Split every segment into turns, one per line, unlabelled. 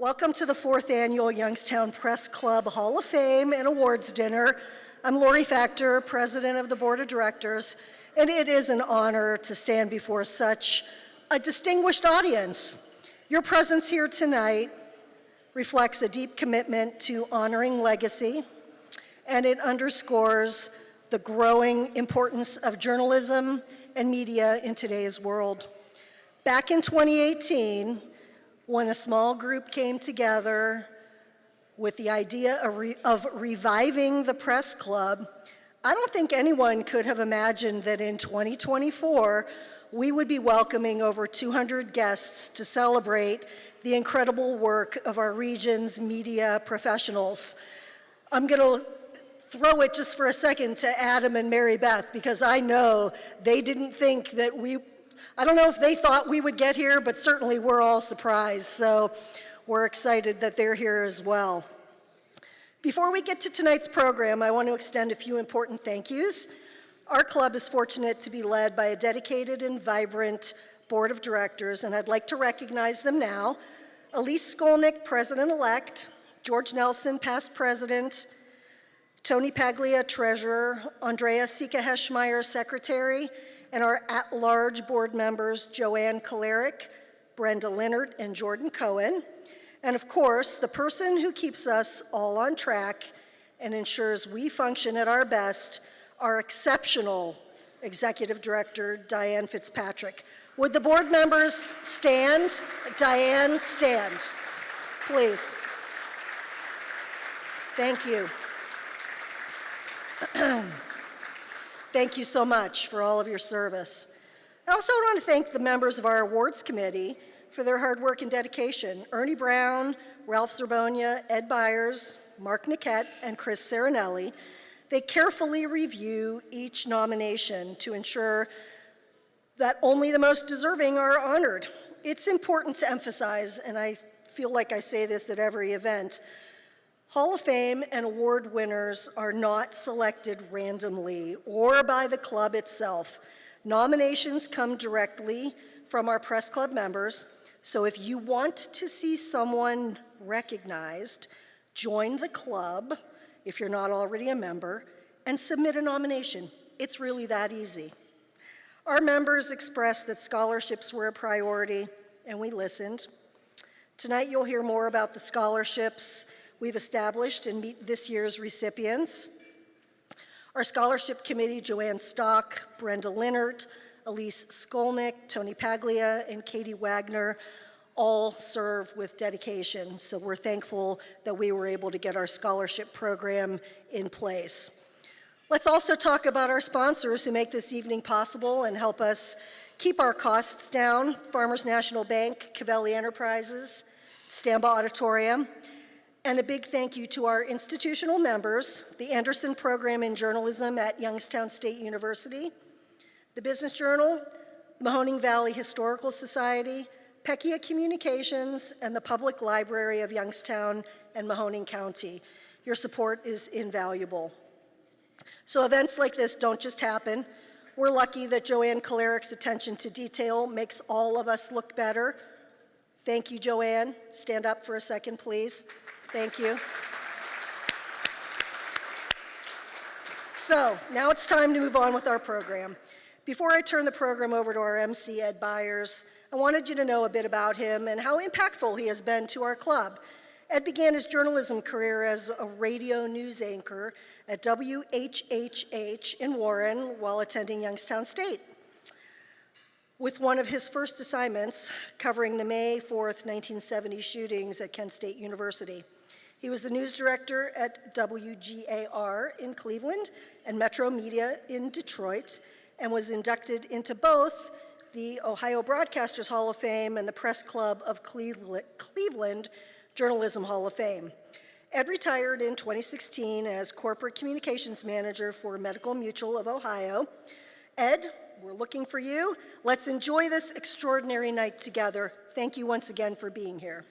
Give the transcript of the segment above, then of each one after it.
Welcome to the 4th Annual Youngstown Press Club Hall of Fame and Awards Dinner. I'm Lori Factor, President of the Board of Directors, and it is an honor to stand before such a distinguished audience. Your presence here tonight reflects a deep commitment to honoring legacy, and it underscores the growing importance of journalism and media in today's world. Back in 2018, when a small group came together with the idea of reviving the press club, I don't think anyone could have imagined that in 2024, we would be welcoming over 200 guests to celebrate the incredible work of our region's media professionals. I'm going to throw it just for a second to Adam and Mary Beth, because I know they didn't think that I don't know if they thought we would get here, but certainly we're all surprised. So we're excited that they're here as well. Before we get to tonight's program, I want to extend a few important thank yous. Our club is fortunate to be led by a dedicated and vibrant board of directors, and I'd like to recognize them now. Elise Skolnick, president-elect, George Nelson, past president, Tony Paglia, treasurer, Andrea Sika-Heschmeyer, secretary, and our at-large board members, Joanne Kalerick, Brenda Linnert, and Jordan Cohen. And of course, the person who keeps us all on track and ensures we function at our best, our exceptional executive director, Diane Fitzpatrick. Would the board members stand? Diane, stand, please. Thank you. Thank you so much for all of your service. I also want to thank the members of our awards committee for their hard work and dedication. Ernie Brown, Ralph Zerbonia, Ed Byers, Mark Niquette, and Chris Serenelli. They carefully review each nomination to ensure that only the most deserving are honored. It's important to emphasize, and I feel like I say this at every event, Hall of Fame and award winners are not selected randomly or by the club itself. Nominations come directly from our press club members, so if you want to see someone recognized, join the club if you're not already a member and submit a nomination. It's really that easy. Our members expressed that scholarships were a priority, and we listened. Tonight you'll hear more about the scholarships we've established and meet this year's recipients. Our scholarship committee, Joanne Stock, Brenda Linnert, Elise Skolnick, Tony Paglia, and Katie Wagner all serve with dedication. So we're thankful that we were able to get our scholarship program in place. Let's also talk about our sponsors who make this evening possible and help us keep our costs down. Farmers National Bank, Cavelli Enterprises, Stambaugh Auditorium. And a big thank you to our institutional members, the Anderson Program in Journalism at Youngstown State University, the Business Journal, Mahoning Valley Historical Society, Pekia Communications, and the Public Library of Youngstown and Mahoning County. Your support is invaluable. So events like this don't just happen. We're lucky that Joanne Kalerick's attention to detail makes all of us look better. Thank you, Joanne. Stand up for a second, please. Thank you. So now it's time to move on with our program. Before I turn the program over to our MC, Ed Byers, I wanted you to know a bit about him and how impactful he has been to our club. Ed began his journalism career as a radio news anchor at WHHH in Warren while attending Youngstown State, with one of his first assignments covering the May 4th, 1970 shootings at Kent State University. He was the news director at WGAR in Cleveland and Metro Media in Detroit, and was inducted into both the Ohio Broadcasters Hall of Fame and the Press Club of Cleveland Journalism Hall of Fame. Ed retired in 2016 as Corporate Communications Manager for Medical Mutual of Ohio. Ed, we're looking for you. Let's enjoy this extraordinary night together. Thank you once again for being here.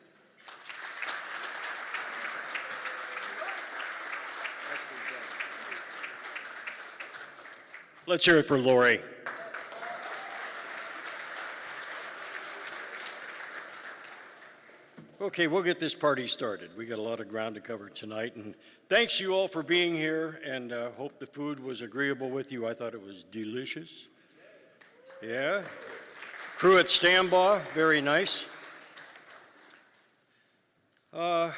Let's hear it for Lori. Okay, we'll get this party started. We got a lot of ground to cover tonight, and thanks you all for being here, and hope the food was agreeable with you. I thought it was delicious. Yeah. Crew at Stambaugh, very nice. By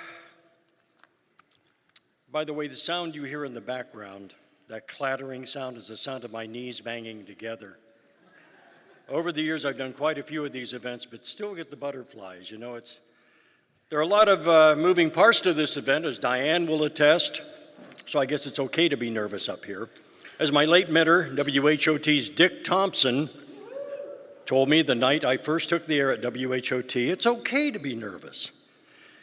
the way, the sound you hear in the background, that clattering sound, is the sound of my knees banging together. Over the years, I've done quite a few of these events, but still get the butterflies. You know, there are a lot of moving parts to this event, as Diane will attest, so I guess it's okay to be nervous up here. As my late mentor, WHOT's Dick Thompson, told me the night I first took the air at WHOT, it's okay to be nervous.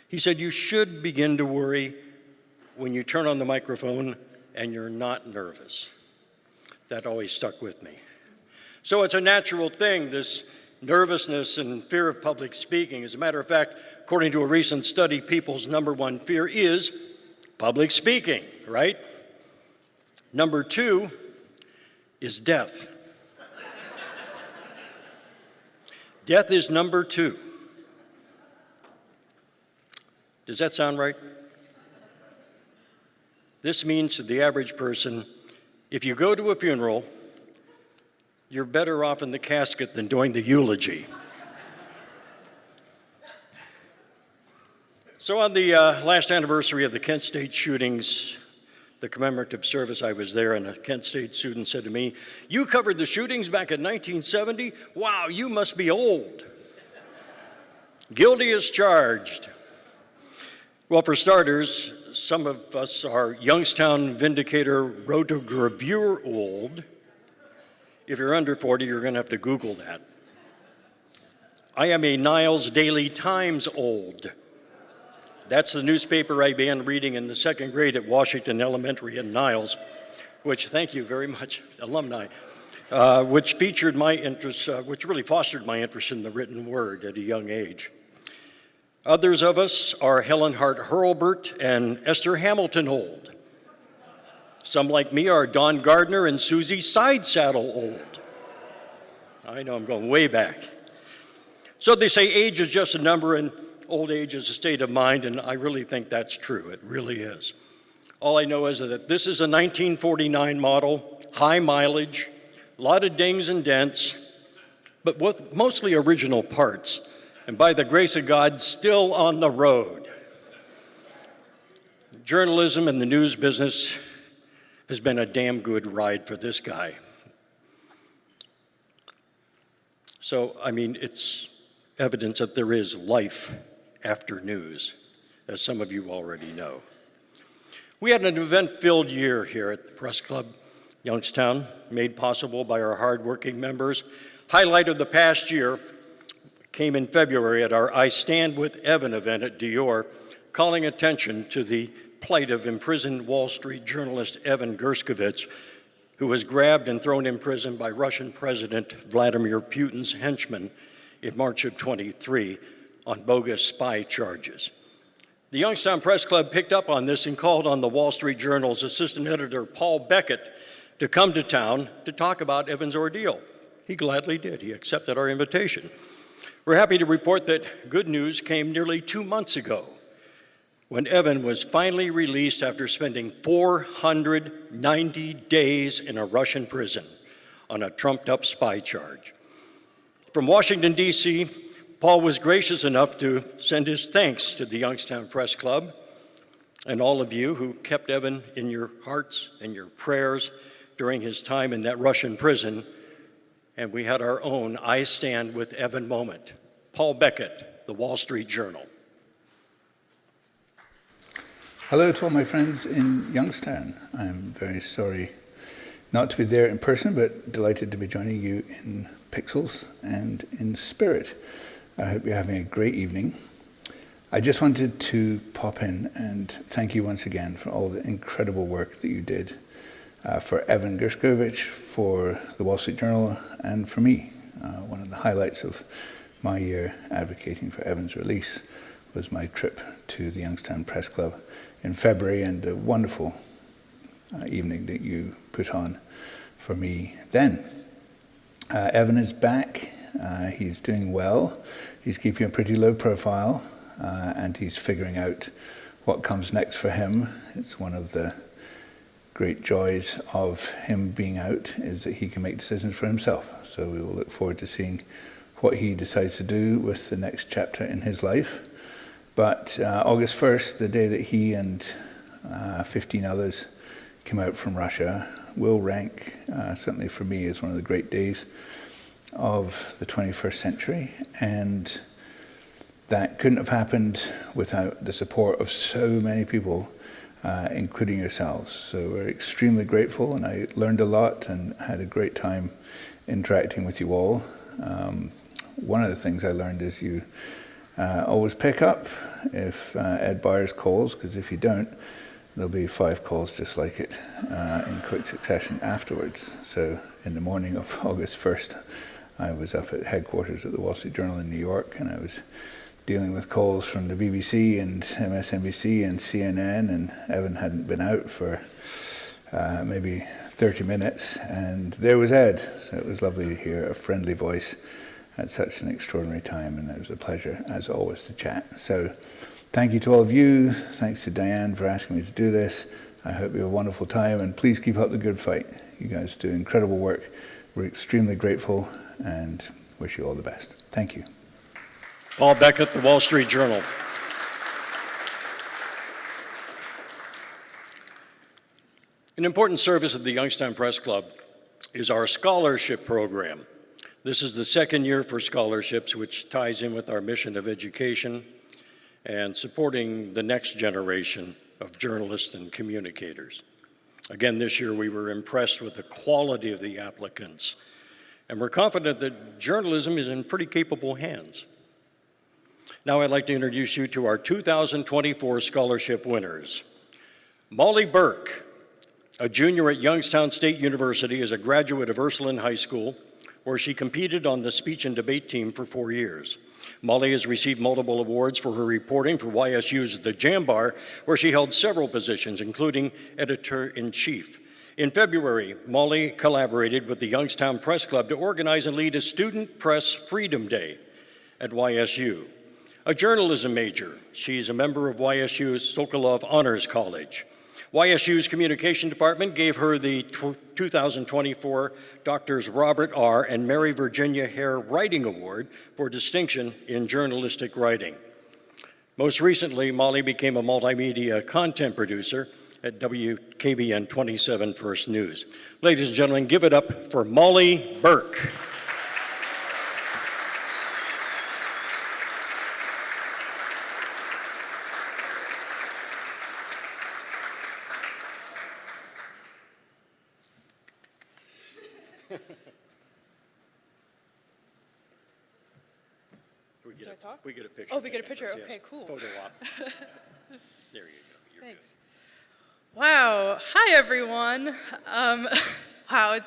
He said, you should begin to worry when you turn on the microphone and you're not nervous. That always stuck with me. So it's a natural thing, this nervousness and fear of public speaking. As a matter of fact, according to a recent study, people's number one fear is public speaking, right? Number two is death. Death is number two. Does that sound right? This means to the average person, if you go to a funeral, you're better off in the casket than doing the eulogy. So on the last anniversary of the Kent State shootings, the commemorative service, I was there, and a Kent State student said to me, you covered the shootings back in 1970? Wow, you must be old. Guilty as charged. Well, for starters, some of us are Youngstown Vindicator rotogravure old. If you're under 40, you're going to have to Google that. I am a Niles Daily Times old. That's the newspaper I began reading in the second grade at Washington Elementary in Niles, which, thank you very much, alumni, which featured my interest, which really fostered my interest in the written word at a young age. Others of us are Helen Hart Hurlburt and Esther Hamilton old. Some, like me, are Don Gardner and Susie Sidesaddle old. I know I'm going way back. So they say age is just a number and old age is a state of mind, and I really think that's true. It really is. All I know is that this is a 1949 model, high mileage, a lot of dings and dents, but with mostly original parts, and by the grace of God, still on the road. Journalism and the news business has been a damn good ride for this guy. So, I mean, it's evidence that there is life after news, as some of you already know. We had an event-filled year here at the Press Club Youngstown, made possible by our hardworking members. Highlight of the past year came in February at our I Stand With Evan event at Dior, calling attention to the plight of imprisoned Wall Street journalist Evan Gershkovich, who was grabbed and thrown in prison by Russian President Vladimir Putin's henchmen in March of 23 on bogus spy charges. The Youngstown Press Club picked up on this and called on the Wall Street Journal's assistant editor, Paul Beckett, to come to town to talk about Evan's ordeal. He gladly did. He accepted our invitation. We're happy to report that good news came nearly 2 months ago, when Evan was finally released after spending 490 days in a Russian prison on a trumped-up spy charge. From Washington, D.C., Paul was gracious enough to send his thanks to the Youngstown Press Club and all of you who kept Evan in your hearts and your prayers during his time in that Russian prison. And we had our own I Stand With Evan moment. Paul Beckett, The Wall Street Journal.
Hello to all my friends in Youngstown. I'm very sorry not to be there in person, but delighted to be joining you in pixels and in spirit. I hope you're having a great evening. I just wanted to pop in and thank you once again for all the incredible work that you did for Evan Gershkovich, for the Wall Street Journal, and for me. One of the highlights of my year advocating for Evan's release was my trip to the Youngstown Press Club in February, and a wonderful evening that you put on for me then. Evan is back. He's doing well. He's keeping a pretty low profile. and he's figuring out what comes next for him. It's one of the great joys of him being out is that he can make decisions for himself. So we will look forward to seeing what he decides to do with the next chapter in his life. But August 1st, the day that he and 15 others came out from Russia, will rank, certainly for me, as one of the great days of the 21st century. And that couldn't have happened without the support of so many people, including yourselves. So we're extremely grateful, and I learned a lot and had a great time interacting with you all. One of the things I learned is you always pick up if Ed Byers calls, because if you don't, there'll be 5 calls just like it in quick succession afterwards. So in the morning of August 1st, I was up at headquarters at the Wall Street Journal in New York, and I was dealing with calls from the BBC and MSNBC and CNN, and Evan hadn't been out for maybe 30 minutes, and there was Ed. So it was lovely to hear a friendly voice at such an extraordinary time, and it was a pleasure, as always, to chat. So thank you to all of you. Thanks to Diane for asking me to do this. I hope you have a wonderful time, and please keep up the good fight. You guys do incredible work. We're extremely grateful and wish you all the best. Thank you.
Paul Beckett, The Wall Street Journal. An important service of the Youngstown Press Club is our scholarship program. This is the second year for scholarships, which ties in with our mission of education and supporting the next generation of journalists and communicators. Again, this year we were impressed with the quality of the applicants, and we're confident that journalism is in pretty capable hands. Now I'd like to introduce you to our 2024 scholarship winners. Molly Burke, a junior at Youngstown State University, is a graduate of Ursuline High School, where she competed on the speech and debate team for 4 years. Molly has received multiple awards for her reporting for YSU's The Jambar, where she held several positions, including editor-in-chief. In February, Molly collaborated with the Youngstown Press Club to organize and lead a Student Press Freedom Day at YSU. A journalism major, she's a member of YSU's Sokolov Honors College. YSU's Communication Department gave her the 2024 Doctors Robert R. and Mary Virginia Hare Writing Award for distinction in journalistic writing. Most recently, Molly became a multimedia content producer at WKBN 27 First News. Ladies and gentlemen, give it up for Molly Burke. We get a picture.
Oh, we get a picture. Okay, cool.
Photo op. There you go. You're
Thanks. Wow. Hi, everyone. Wow,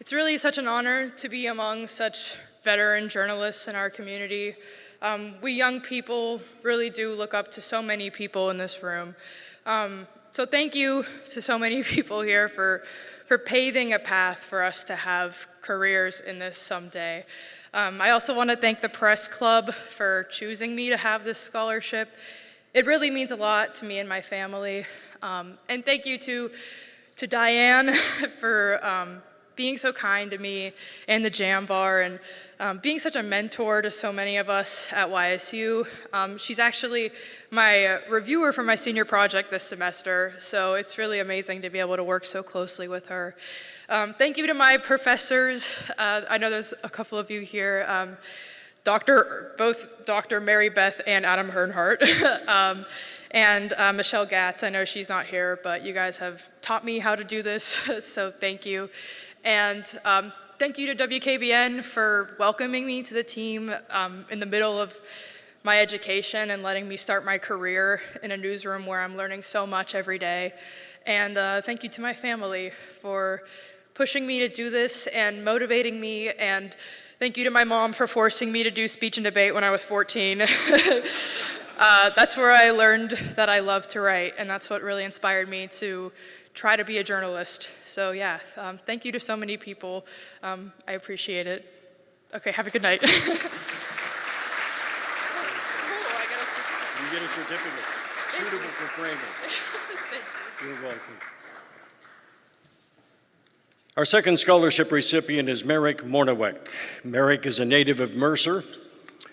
it's really such an honor to be among such veteran journalists in our community. We young people really do look up to so many people in this room. So thank you to so many people here for paving a path for us to have careers in this someday. I also want to thank the Press Club for choosing me to have this scholarship. It really means a lot to me and my family. And thank you to Diane for being so kind to me and the Jambar, and being such a mentor to so many of us at YSU. She's actually my reviewer for my senior project this semester, so it's really amazing to be able to work so closely with her. Thank you to my professors. I know there's a couple of you here, both Dr. Mary Beth and Adam Hernhardt, and Michelle Gatz. I know she's not here, but you guys have taught me how to do this, so thank you. And thank you to WKBN for welcoming me to the team in the middle of my education and letting me start my career in a newsroom where I'm learning so much every day. And thank you to my family for pushing me to do this and motivating me, and thank you to my mom for forcing me to do speech and debate when I was 14. That's where I learned that I love to write, and that's what really inspired me to try to be a journalist. So yeah, thank you to so many people. I appreciate it. Okay, have a good night.
get a certificate. Suitable for framing.
Thank you.
You're welcome. Our second scholarship recipient is Merrick Mornowek. Merrick is a native of Mercer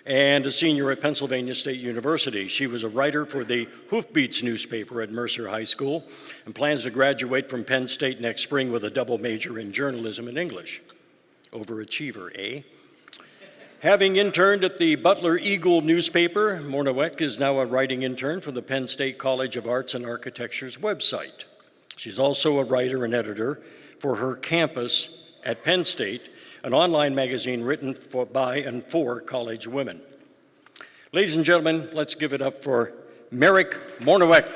and a senior at Pennsylvania State University. She was a writer for the Hoofbeats newspaper at Mercer High School and plans to graduate from Penn State next spring with a double major in journalism and English. Overachiever, eh? Having interned at the Butler Eagle newspaper, Mornowek is now a writing intern for the Penn State College of Arts and Architecture's website. She's also a writer and editor for her campus at Penn State, an online magazine written by and for college women. Ladies and gentlemen, let's give it up for Merrick Mornowek.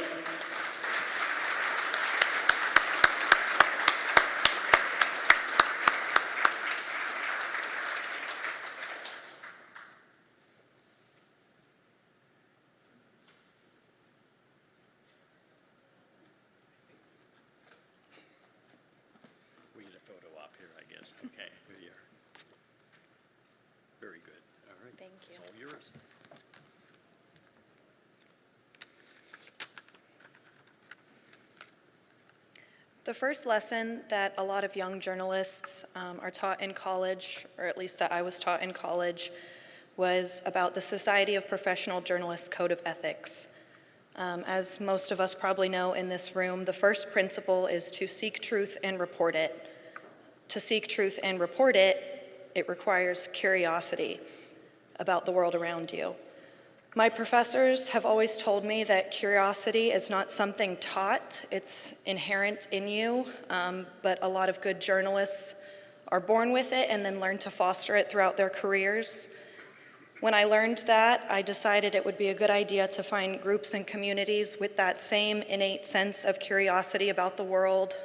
We get a photo op here, I guess. Okay, here you are. Very good. All right.
Thank you.
It's all yours.
The first lesson that a lot of young journalists are taught in college, or at least that I was taught in college, was about the Society of Professional Journalists Code of Ethics. As most of us probably know in this room, the first principle is to seek truth and report it. To seek truth and report it, it requires curiosity about the world around you. My professors have always told me that curiosity is not something taught, it's inherent in you, but a lot of good journalists are born with it and then learn to foster it throughout their careers. When I learned that, I decided it would be a good idea to find groups and communities with that same innate sense of curiosity about the world,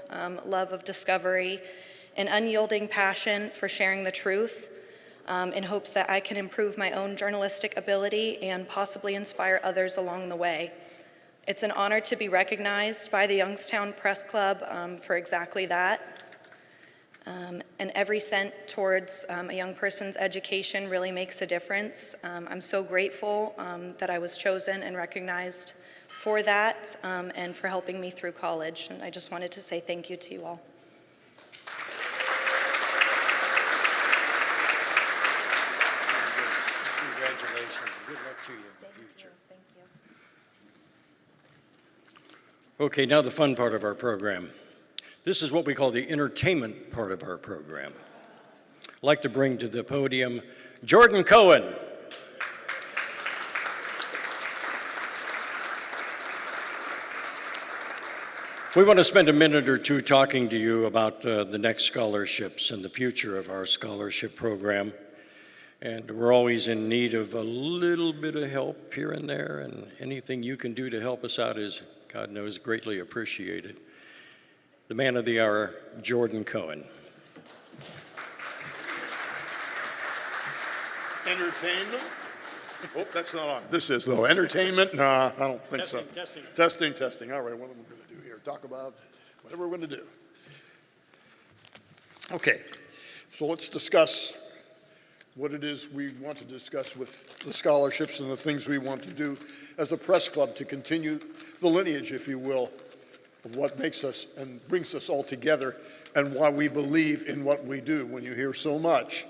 love of discovery, an unyielding passion for sharing the truth, in hopes that I can improve my own journalistic ability and possibly inspire others along the way. It's an honor to be recognized by the Youngstown Press Club for exactly that. And every cent towards a young person's education really makes a difference. I'm so grateful that I was chosen and recognized for that and for helping me through college. And I just wanted to say thank you to you all.
Congratulations. Good luck to you in the future.
Thank you.
Okay, now the fun part of our program. This is what we call the entertainment part of our program. I'd like to bring to the podium Jordan Cohen. We want to spend a minute or two talking to you about the next scholarships and the future of our scholarship program. And we're always in need of a little bit of help here and there, and anything you can do to help us out is, God knows, greatly appreciated. The man of the hour, Jordan Cohen.
Entertainment? Oh, that's not on. This is, though. Entertainment? Nah, I don't think so. Testing. All right, what am I going to do here? Talk about whatever we're going to do. Okay, so let's discuss what it is we want to discuss with the scholarships and the things we want to do as a press club to continue the lineage, if you will, of what makes us and brings us all together and why we believe in what we do. When you hear so much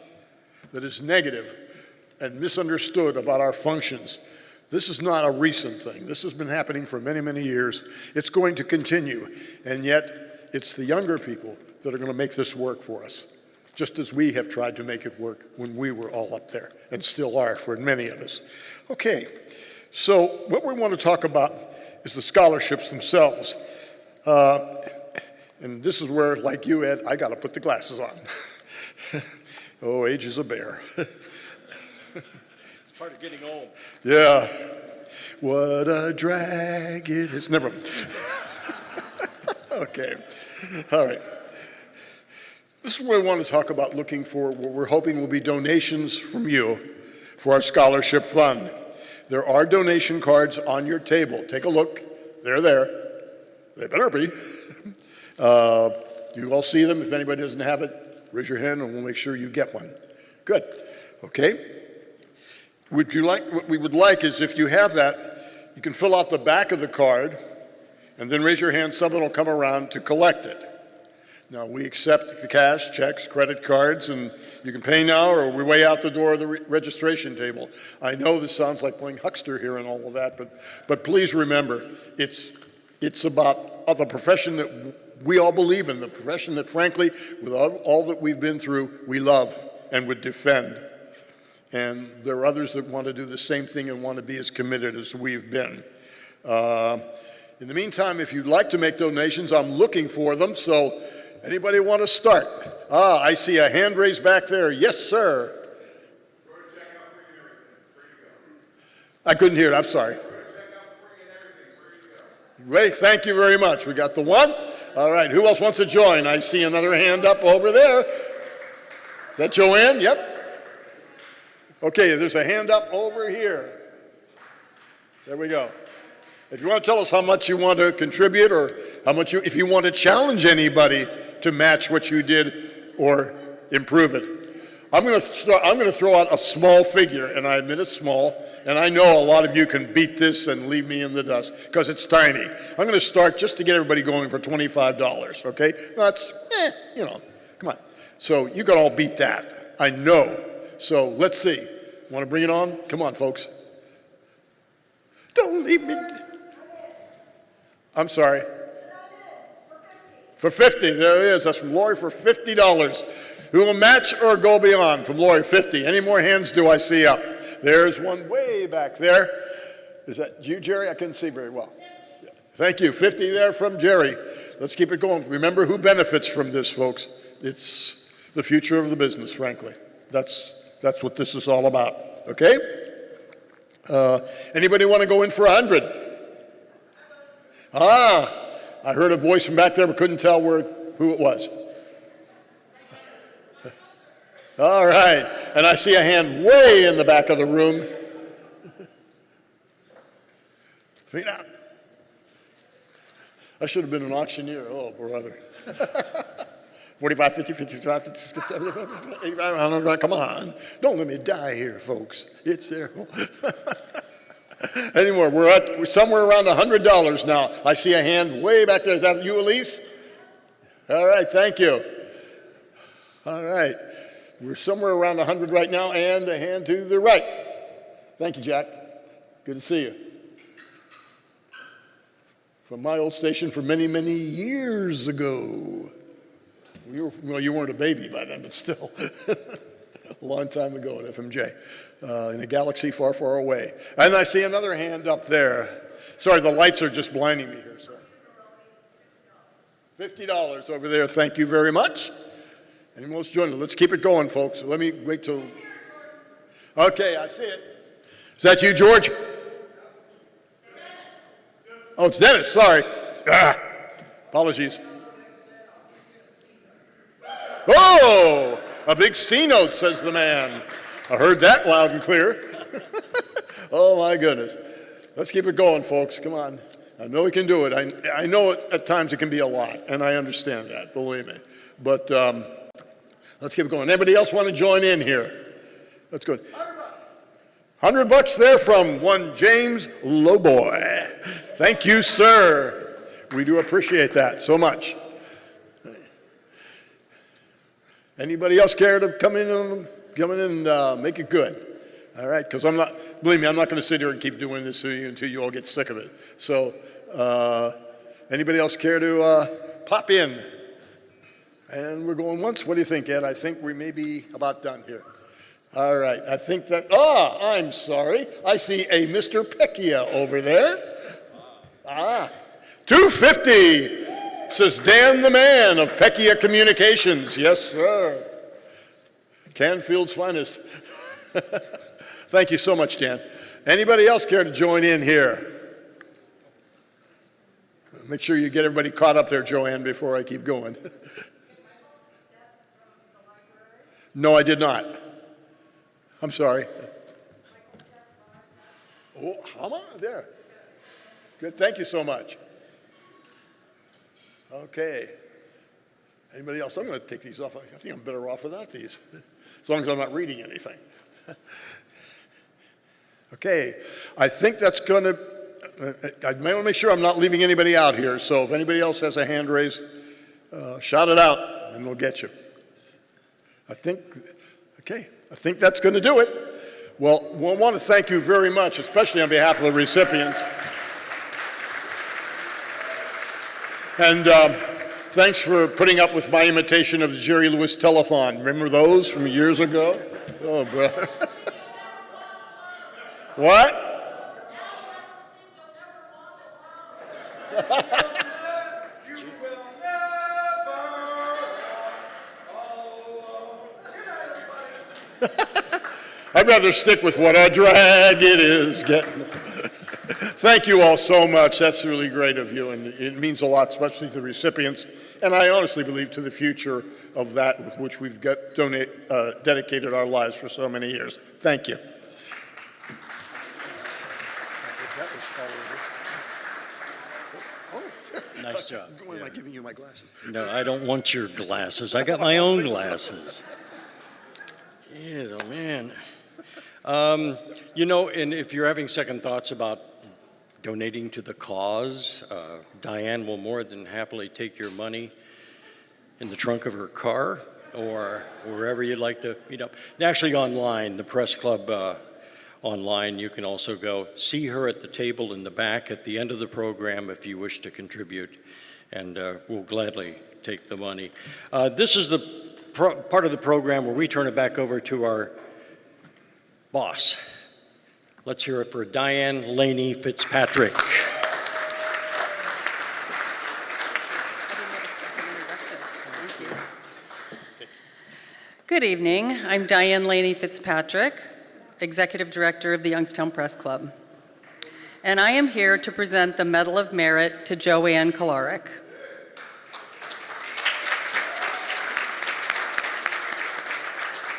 that is negative and misunderstood about our functions, this is not a recent thing. This has been happening for many, many years. It's going to continue, and yet it's the younger people that are going to make this work for us, just as we have tried to make it work when we were all up there, and still are for many of us. Okay, so what we want to talk about is the scholarships themselves. And this is where, like you, Ed, I got to put the glasses on. Oh, age is a bear.
It's part of getting old.
Yeah. What a drag it is. Never mind. Okay. All right. This is where I want to talk about looking for what we're hoping will be donations from you for our scholarship fund. There are donation cards on your table. Take a look. They're there. They better be. You all see them. If anybody doesn't have it, raise your hand and we'll make sure you get one. Good. Okay. What we would like is if you have that, You can fill out the back of the card, and then raise your hand, someone will come around to collect it. Now, we accept the cash, checks, credit cards, and you can pay now or we're way out the door of the registration table. I know this sounds like playing huckster here and all of that, but please remember, it's about the profession that we all believe in, the profession that, frankly, with all that we've been through, we love and would defend. And there are others that want to do the same thing and want to be as committed as we've been. In the meantime, if you'd like to make donations, I'm looking for them, so anybody want to start? I see a hand raised back there. Yes, sir. I couldn't hear it, I'm sorry. Great, thank you very much. We got the one. All right, who else wants to join? I see another hand up over there. Is that Joanne? Yep. Okay, there's a hand up over here. There we go. If you want to tell us how much you want to contribute or how much if you want to challenge anybody to match what you did or improve it. I'm going to throw out a small figure, and I admit it's small, and I know a lot of you can beat this and leave me in the dust because it's tiny. I'm going to start just to get everybody going for $25, okay? That's, come on. So you can all beat that, I know. So let's see. Want to bring it on? Come on, folks. Don't leave me. I'm sorry. For 50, there it is. That's from Lori for $50. Who will match or go beyond? From Lori, 50. Any more hands do I see up? There's one way back there. Is that you, Jerry? I couldn't see very well. Thank you. 50 there from Jerry. Let's keep it going. Remember who benefits from this, folks. It's the future of the business, frankly. That's what this is all about, okay? Anybody want to go in for 100? I heard a voice from back there, but couldn't tell who it was. All right, and I see a hand way in the back of the room. Feet out. I should have been an auctioneer, oh brother. 45, 50, 55, 56, 85, 100, come on. Don't let me die here, folks. It's there. Anymore, we're somewhere around $100 now. I see a hand way back there. Is that you, Elise? All right, thank you. All right, we're somewhere around 100 right now, and a hand to the right. Thank you, Jack. Good to see you. From my old station from many, many years ago. Well, you weren't a baby by then, but still. A long time ago at FMJ, in a galaxy far, far away. And I see another hand up there. Sorry, the lights are just blinding me here, sir. $50 over there, thank you very much. Anyone else join us? Let's keep it going, folks. Let me wait till... Okay, I see it. Is that you, George? Oh, it's Dennis, sorry. Apologies. Oh, a big C note, says the man. I heard that loud and clear. Oh, my goodness. Let's keep it going, folks. Come on. I know we can do it. I know at times it can be a lot, and I understand that, believe me. But let's keep it going. Anybody else want to join in here? That's good. $100 there from one James Lowboy. Thank you, sir. We do appreciate that so much. Anybody else care to come in and make it good? All right, because believe me, I'm not going to sit here and keep doing this until you all get sick of it. So, anybody else care to pop in? And we're going once. What do you think, Ed? I think we may be about done here. All right, I think that, I'm sorry. I see a Mr. Pecchia over there. $250. Says Dan the man of Pecchia Communications. Yes, sir. Canfield's finest. Thank you so much, Dan. Anybody else care to join in here? Make sure you get everybody caught up there, Joanne, before I keep going. No, I did not. I'm sorry. Oh, how much? There. Good, thank you so much. Okay. Anybody else? I'm going to take these off. I think I'm better off without these, as long as I'm not reading anything. Okay. I think that's going to I may want to make sure I'm not leaving anybody out here, so if anybody else has a hand raised, shout it out, and we'll get you. I think that's going to do it. Well, we want to thank you very much, especially on behalf of the recipients. And thanks for putting up with my imitation of the Jerry Lewis telethon. Remember those from years ago? Oh, brother. What? I'd rather stick with what a drag it is. Thank you all so much. That's really great of you, and it means a lot, especially to the recipients, and I honestly believe to the future of that with which we've dedicated our lives for so many years. Thank you.
Nice job.
Why am I giving you my glasses?
No, I don't want your glasses. I got my own glasses. Yes, oh man. You know, and if you're having second thoughts about donating to the cause, Diane will more than happily take your money in the trunk of her car or wherever you'd like to meet up. And actually online, the press club online, you can also go see her at the table in the back at the end of the program if you wish to contribute, and we'll gladly take the money. This is the part of the program where we turn it back over to our boss. Let's hear it for Diane Laney Fitzpatrick.
Good evening. I'm Diane Laney Fitzpatrick, Executive Director of the Youngstown Press Club. And I am here to present the Medal of Merit to Joanne Kolarek.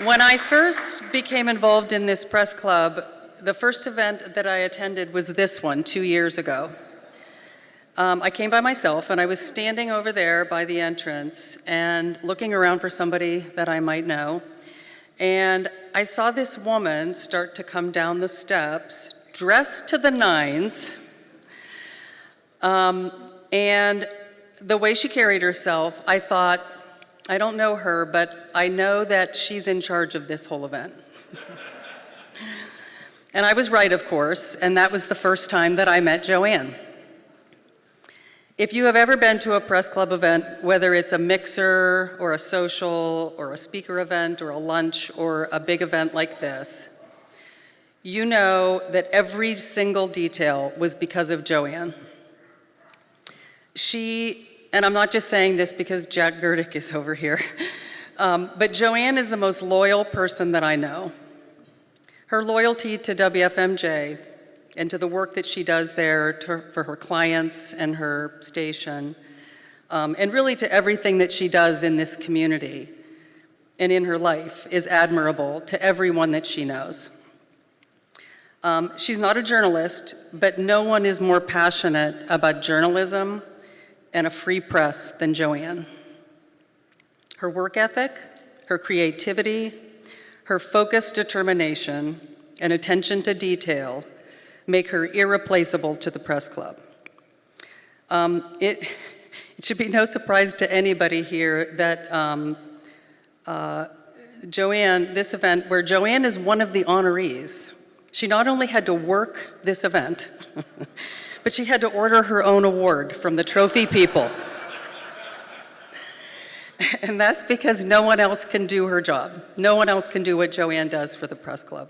When I first became involved in this press club, the first event that I attended was this one 2 years ago. I came by myself, and I was standing over there by the entrance and looking around for somebody that I might know. And I saw this woman start to come down the steps, dressed to the nines. And the way she carried herself, I thought, I don't know her, but I know that she's in charge of this whole event. And I was right, of course, and that was the first time that I met Joanne. If you have ever been to a press club event, whether it's a mixer or a social or a speaker event or a lunch or a big event like this, you know that every single detail was because of Joanne. And I'm not just saying this because Jack Gerdick is over here, but Joanne is the most loyal person that I know. Her loyalty to WFMJ and to the work that she does there for her clients and her station, and really to everything that she does in this community and in her life is admirable to everyone that she knows. She's not a journalist, but no one is more passionate about journalism and a free press than Joanne. Her work ethic, her creativity, her focused determination, and attention to detail make her irreplaceable to the press club. It should be no surprise to anybody here that Joanne, this event, where Joanne is one of the honorees, she not only had to work this event, but she had to order her own award from the trophy people. And that's because no one else can do her job. No one else can do what Joanne does for the press club.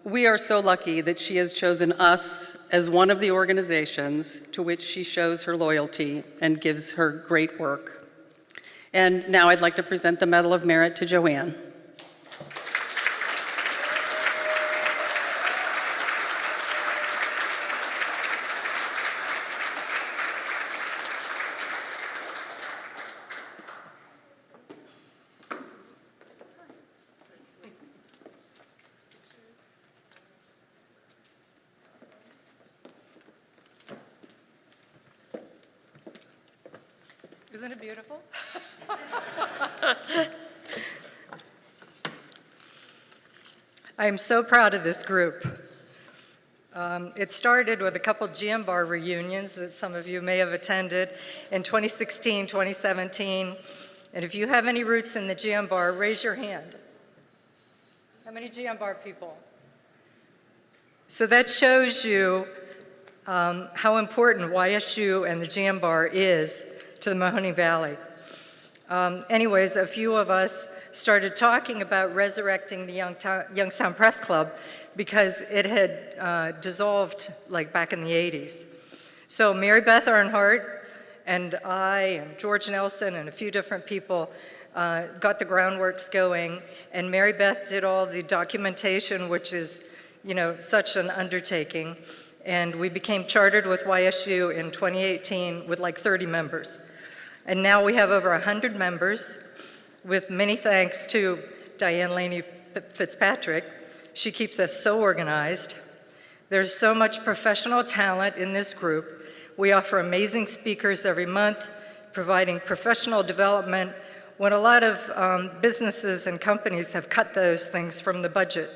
We are so lucky that she has chosen us as one of the organizations to which she shows her loyalty and gives her great work. And now I'd like to present the Medal of Merit to Joanne.
Isn't it beautiful? I am so proud of this group. It started with a couple GM Bar reunions that some of you may have attended in 2016, 2017. And if you have any roots in the GM Bar, raise your hand. How many GM Bar people? So that shows you how important YSU and the GM Bar is to the Mahoning Valley. Anyways, a few of us started talking about resurrecting the Youngstown Press Club because it had dissolved like back in the 80s. So Mary Beth Earnhardt and I and George Nelson and a few different people got the groundworks going, and Mary Beth did all the documentation, which is, you know, such an undertaking. And we became chartered with YSU in 2018 with like 30 members. And now we have over 100 members, with many thanks to Diane Laney Fitzpatrick. She keeps us so organized. There's so much professional talent in this group. We offer amazing speakers every month, providing professional development when a lot of businesses and companies have cut those things from the budget.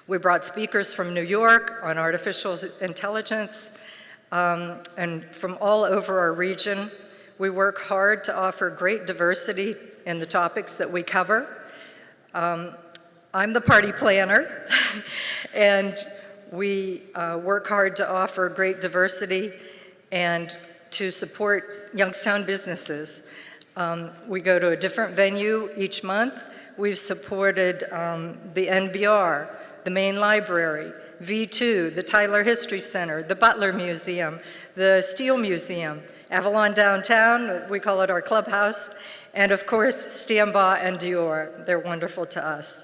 We brought speakers from New York on artificial intelligence and from all over our region. We work hard to offer great diversity in the topics that we cover. I'm the party planner, and we work hard to offer great diversity and to support Youngstown businesses. We go to a different venue each month. We've supported the NBR, the Main Library, V2, the Tyler History Center, the Butler Museum, the Steel Museum, Avalon Downtown, we call it our clubhouse, and of course, Stambaugh and Dior. They're wonderful to us.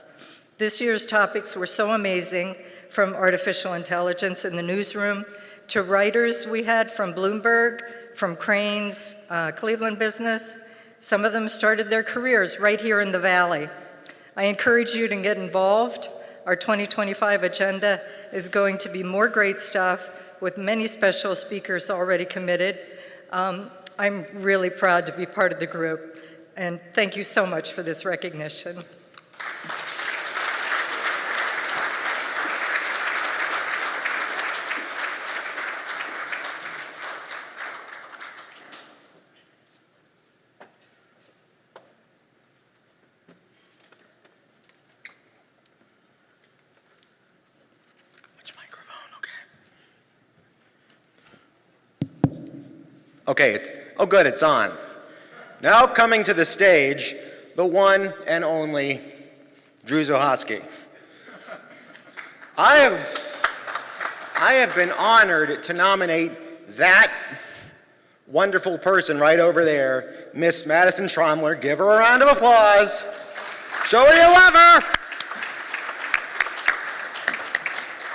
This year's topics were so amazing, from artificial intelligence in the newsroom to writers we had from Bloomberg, from Crane's Cleveland business. Some of them started their careers right here in the Valley. I encourage you to get involved. Our 2025 agenda is going to be more great stuff with many special speakers already committed. I'm really proud to be part of the group, and thank you so much for this recognition.
Okay, good, it's on. Now coming to the stage, the one and only Drew Zohotsky. I have been honored to nominate that wonderful person right over there, Miss Madison Tromler. Give her a round of applause. Show her you love her.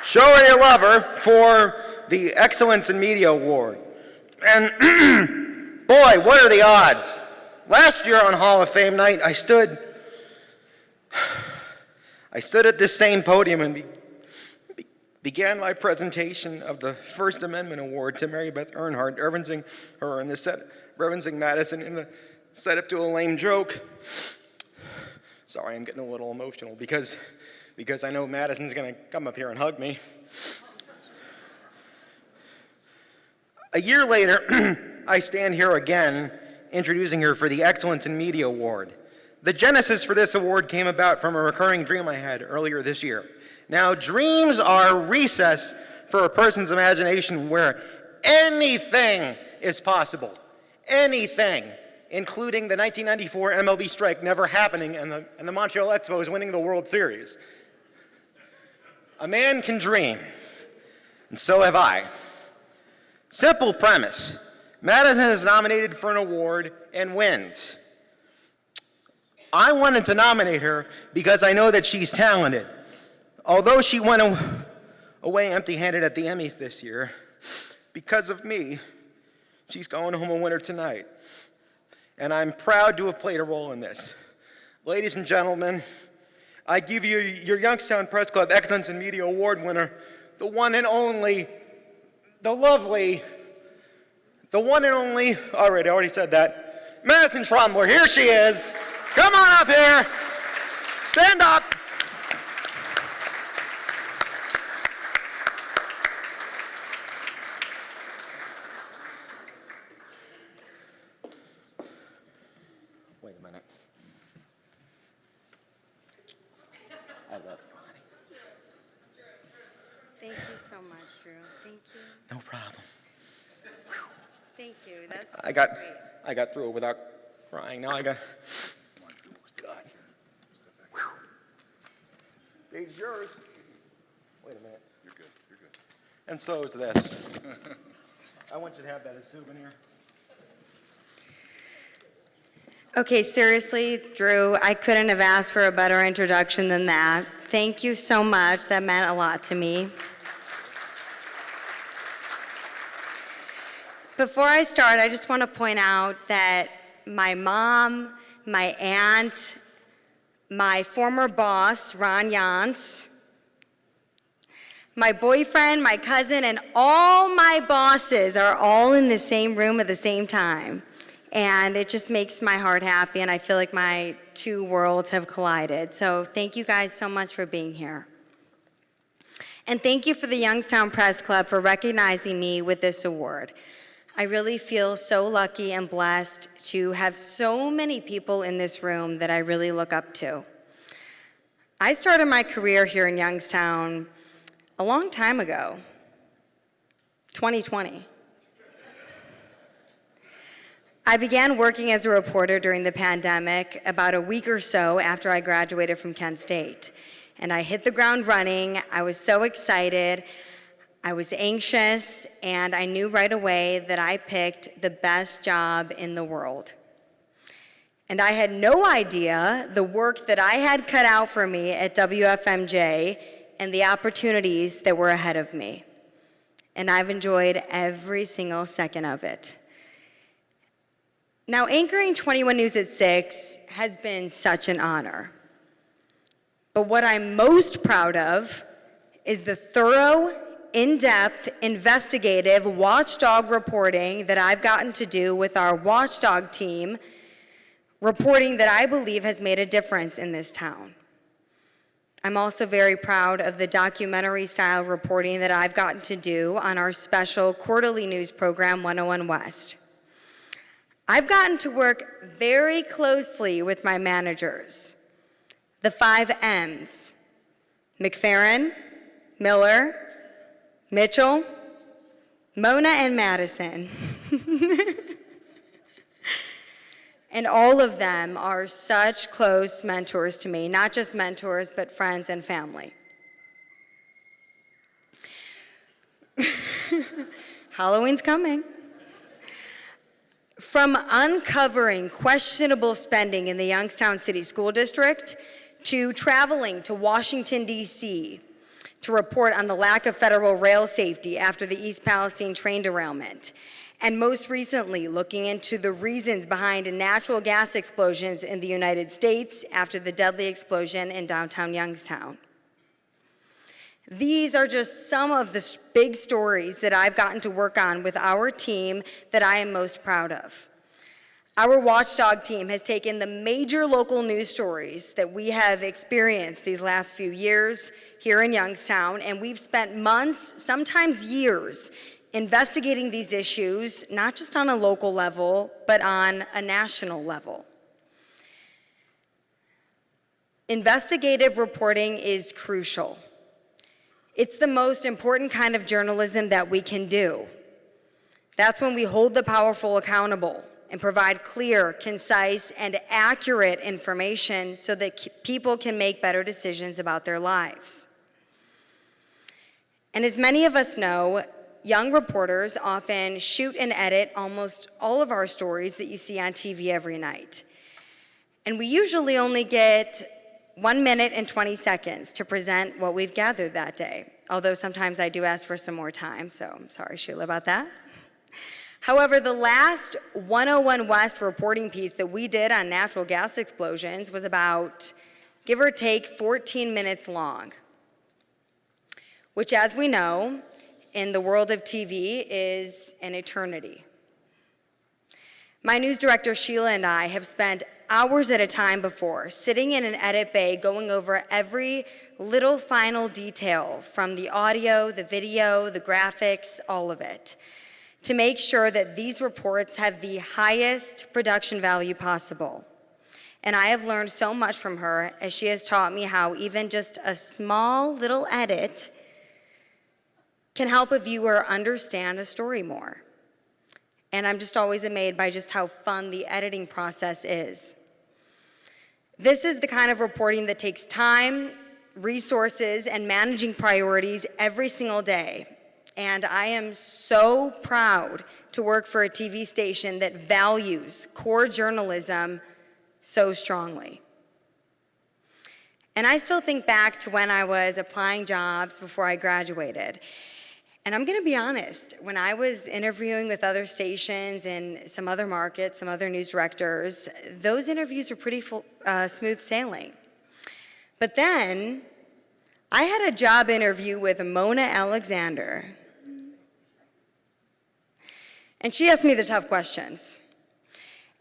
Show her you love her for the Excellence in Media Award. And boy, what are the odds? Last year on Hall of Fame night, I stood at this same podium and began my presentation of the First Amendment Award to Mary Beth Earnhardt, referencing her in the referencing Madison in the setup to a lame joke. Sorry, I'm getting a little emotional because I know Madison's gonna come up here and hug me. A year later, I stand here again introducing her for the Excellence in Media Award. The genesis for this award came about from a recurring dream I had earlier this year. Now, dreams are a recess for a person's imagination where anything is possible. Anything, including the 1994 MLB strike never happening and the Montreal Expos winning the World Series. A man can dream, and so have I. Simple premise. Madison is nominated for an award and wins. I wanted to nominate her because I know that she's talented. Although she went away empty-handed at the Emmys this year, because of me, she's going home a winner tonight. And I'm proud to have played a role in this. Ladies and gentlemen, I give you your Youngstown Press Club Excellence in Media Award winner, the one and only, the lovely, the one and only, all right, I already said that, Madison Tromler. Here she is. Come on up here. Stand up.
much, Drew. Thank you.
No problem.
Thank you. That's
I got through it without crying. Now I got. God. Stage yours. Wait a minute.
You're good. You're good.
And so is this. I want you to have that as a souvenir.
Okay, seriously, Drew, I couldn't have asked for a better introduction than that. Thank you so much. That meant a lot to me. Before I start, I just want to point out that my mom, my aunt, my former boss, Ron Yance, my boyfriend, my cousin, and all my bosses are all in the same room at the same time. And it just makes my heart happy, and I feel like my two worlds have collided. So thank you guys so much for being here. And thank you for the Youngstown Press Club for recognizing me with this award. I really feel so lucky and blessed to have so many people in this room that I really look up to. I started my career here in Youngstown a long time ago, 2020. I began working as a reporter during the pandemic about a week or so after I graduated from Kent State. And I hit the ground running. I was so excited. I was anxious, and I knew right away that I picked the best job in the world. And I had no idea the work that I had cut out for me at WFMJ and the opportunities that were ahead of me. And I've enjoyed every single second of it. Now, anchoring 21 News at 6 has been such an honor. But what I'm most proud of is the thorough, in-depth, investigative watchdog reporting that I've gotten to do with our watchdog team, reporting that I believe has made a difference in this town. I'm also very proud of the documentary-style reporting that I've gotten to do on our special quarterly news program, 101 West. I've gotten to work very closely with my managers, the 5 M's, McFerrin, Miller, Mitchell, Mona, and Madison. And all of them are such close mentors to me, not just mentors, but friends and family. Halloween's coming. From uncovering questionable spending in the Youngstown City School District, to traveling to Washington, D.C., to report on the lack of federal rail safety after the East Palestine train derailment, and most recently looking into the reasons behind natural gas explosions in the United States after the deadly explosion in downtown Youngstown. These are just some of the big stories that I've gotten to work on with our team that I am most proud of. Our watchdog team has taken the major local news stories that we have experienced these last few years here in Youngstown, and we've spent months, sometimes years, investigating these issues, not just on a local level, but on a national level. Investigative reporting is crucial. It's the most important kind of journalism that we can do. That's when we hold the powerful accountable and provide clear, concise, and accurate information so that people can make better decisions about their lives. And as many of us know, young reporters often shoot and edit almost all of our stories that you see on TV every night. And we usually only get 1 minute and 20 seconds to present what we've gathered that day, although sometimes I do ask for some more time, so I'm sorry, Sheila, about that. However, the last 101 West reporting piece that we did on natural gas explosions was about, give or take, 14 minutes long, which, as we know, in the world of TV is an eternity. My news director, Sheila, and I have spent hours at a time before, sitting in an edit bay, going over every little final detail from the audio, the video, the graphics, all of it, to make sure that these reports have the highest production value possible. And I have learned so much from her, as she has taught me how even just a small little edit can help a viewer understand a story more. And I'm just always amazed by just how fun the editing process is. This is the kind of reporting that takes time, resources, and managing priorities every single day. And I am so proud to work for a TV station that values core journalism so strongly. And I still think back to when I was applying jobs before I graduated. And I'm gonna be honest, when I was interviewing with other stations in some other markets, some other news directors, those interviews were pretty smooth sailing. But then, I had a job interview with Mona Alexander. And she asked me the tough questions.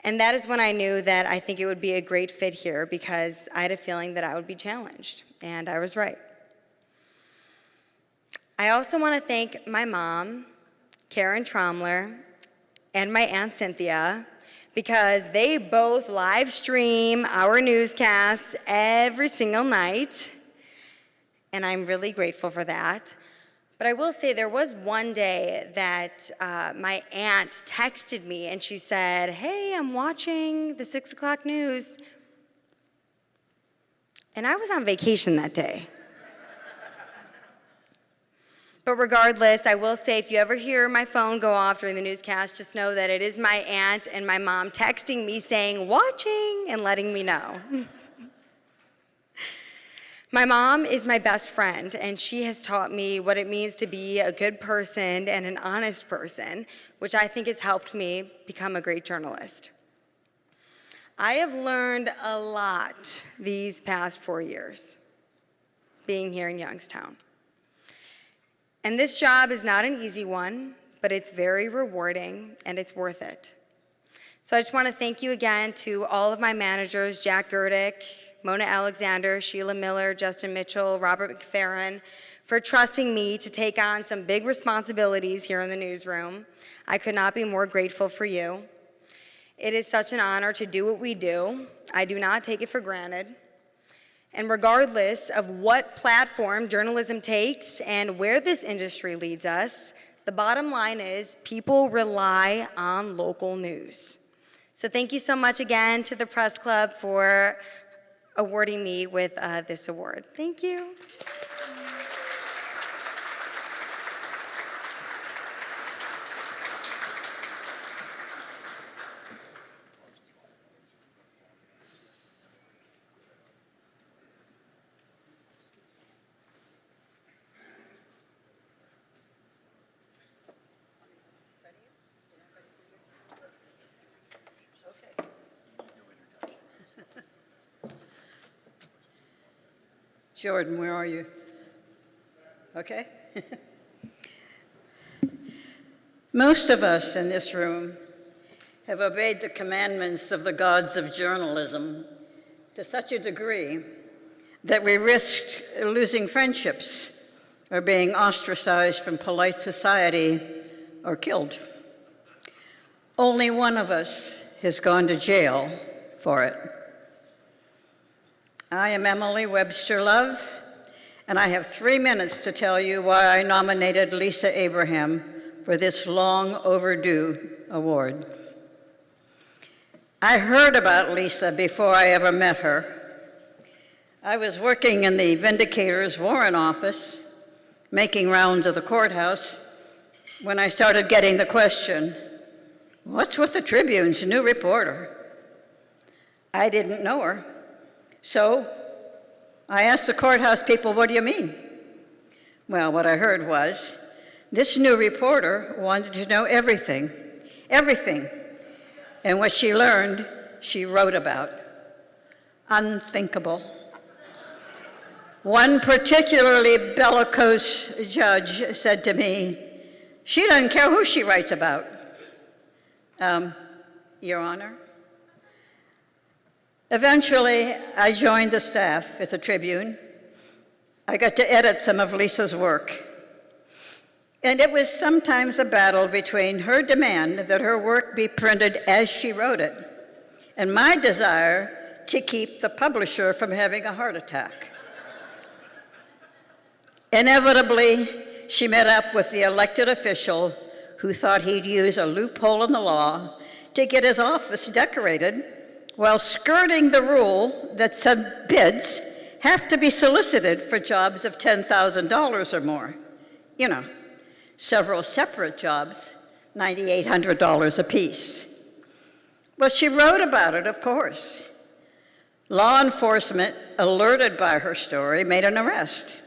And that is when I knew that I think it would be a great fit here because I had a feeling that I would be challenged, and I was right. I also want to thank my mom, Karen Tromler, and my Aunt Cynthia, because they both live stream our newscasts every single night, and I'm really grateful for that. But I will say there was one day that my aunt texted me and she said, "Hey, I'm watching the 6 o'clock news." And I was on vacation that day. But regardless, I will say if you ever hear my phone go off during the newscast, just know that it is my aunt and my mom texting me saying, "Watching," and letting me know. My mom is my best friend, and she has taught me what it means to be a good person and an honest person, which I think has helped me become a great journalist. I have learned a lot these past 4 years being here in Youngstown. And this job is not an easy one, but it's very rewarding and it's worth it. So I just want to thank you again to all of my managers, Jack Gerdick, Mona Alexander, Sheila Miller, Justin Mitchell, Robert McFerrin, for trusting me to take on some big responsibilities here in the newsroom. I could not be more grateful for you. It is such an honor to do what we do. I do not take it for granted. And regardless of what platform journalism takes and where this industry leads us, the bottom line is people rely on local news. So thank you so much again to the Press Club for awarding me with this award. Thank you.
Jordan, where are you? Okay. Most of us in this room have obeyed the commandments of the gods of journalism to such a degree that we risked losing friendships or being ostracized from polite society or killed. Only one of us has gone to jail for it. I am Emily Webster Love, and I have 3 minutes to tell you why I nominated Lisa Abraham for this long overdue award. I heard about Lisa before I ever met her. I was working in the Vindicator's Warren office, making rounds of the courthouse, when I started getting the question, "What's with the Tribune's new reporter?" I didn't know her. So I asked the courthouse people, "What do you mean?" Well, what I heard was, this new reporter wanted to know everything, everything. And what she learned, she wrote about. Unthinkable. One particularly bellicose judge said to me, "She doesn't care who she writes about." Your Honor? Eventually, I joined the staff at the Tribune. I got to edit some of Lisa's work. And it was sometimes a battle between her demand that her work be printed as she wrote it, and my desire to keep the publisher from having a heart attack. Inevitably, she met up with the elected official who thought he'd use a loophole in the law to get his office decorated while skirting the rule that said bids have to be solicited for jobs of $10,000 or more. You know, several separate jobs, $9,800 apiece. Well, she wrote about it, of course. Law enforcement, alerted by her story, made an arrest.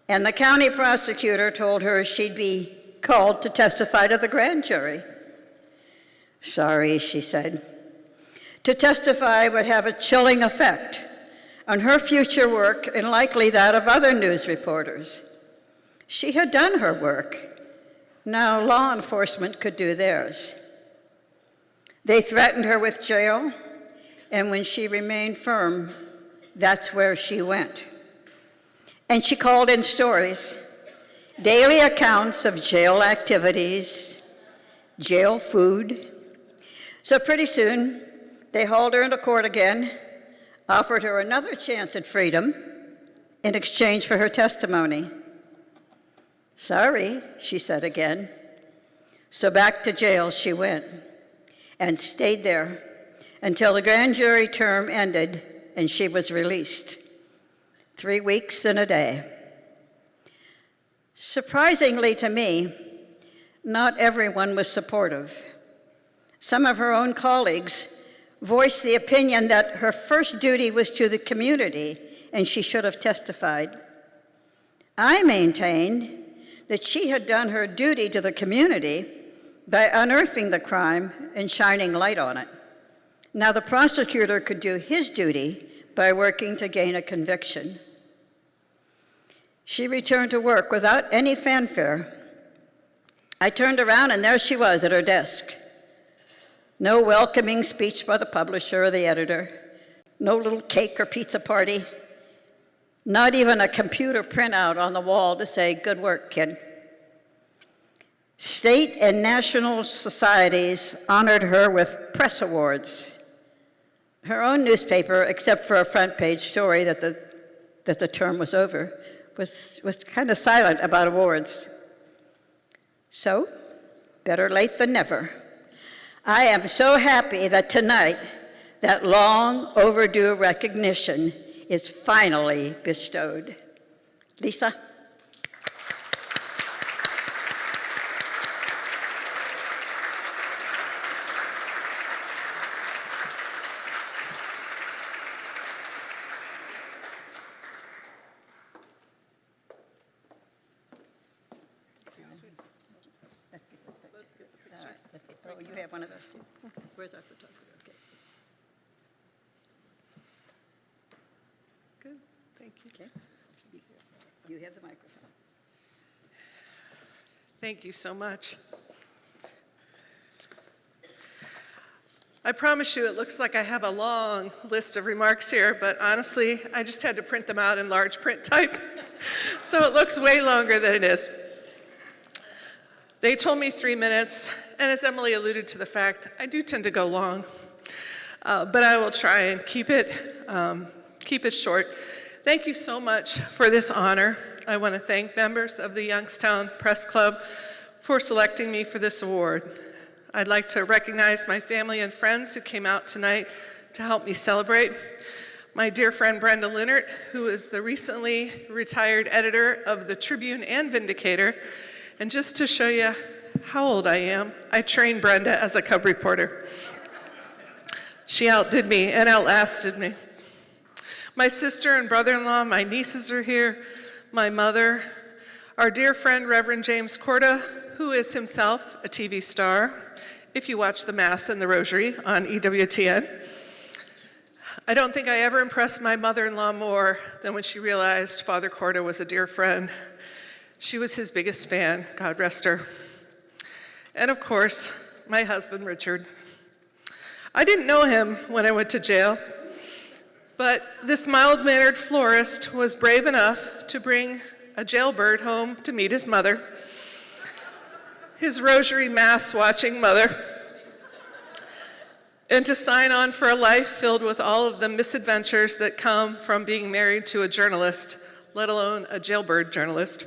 And the county prosecutor told her she'd be called to testify to the grand jury. Sorry, she said. To testify would have a chilling effect on her future work and likely that of other news reporters. She had done her work. Now law enforcement could do theirs. They threatened her with jail, and when she remained firm, that's where she went. And she called in stories, daily accounts of jail activities, jail food. So pretty soon, they hauled her into court again, offered her another chance at freedom in exchange for her testimony. Sorry, she said again. So back to jail she went and stayed there until the grand jury term ended and she was released. 3 weeks and a day. Surprisingly to me, not everyone was supportive. Some of her own colleagues voiced the opinion that her first duty was to the community and she should have testified. I maintained that she had done her duty to the community by unearthing the crime and shining light on it. Now the prosecutor could do his duty by working to gain a conviction. She returned to work without any fanfare. I turned around and there she was at her desk. No welcoming speech by the publisher or the editor, no little cake or pizza party, not even a computer printout on the wall to say, "Good work, kid." State and national societies honored her with press awards. Her own newspaper, except for a front page story that the term was over, was kind of silent about awards. So, better late than never. I am so happy that tonight, that long overdue recognition is finally bestowed. Lisa? Oh, you have one of those too. Where's our photographer? Okay.
Good, thank you.
Okay. You have the microphone.
Thank you so much. I promise you, it looks like I have a long list of remarks here, but honestly, I just had to print them out in large print type, so it looks way longer than it is. They told me 3 minutes, and as Emily alluded to the fact, I do tend to go long, but I will try and keep it short. Thank you so much for this honor. I want to thank members of the Youngstown Press Club for selecting me for this award. I'd like to recognize my family and friends who came out tonight to help me celebrate. My dear friend Brenda Linnert, who is the recently retired editor of the Tribune and Vindicator. And just to show you how old I am, I trained Brenda as a cub reporter. She outdid me and outlasted me. My sister and brother-in-law, my nieces are here, my mother, our dear friend Reverend James Corda, who is himself a TV star, if you watch the Mass and the Rosary on EWTN. I don't think I ever impressed my mother-in-law more than when she realized Father Corda was a dear friend. She was his biggest fan, God rest her. And of course, my husband, Richard. I didn't know him when I went to jail, but this mild-mannered florist was brave enough to bring a jailbird home to meet his mother, his rosary mass-watching mother, and to sign on for a life filled with all of the misadventures that come from being married to a journalist, let alone a jailbird journalist.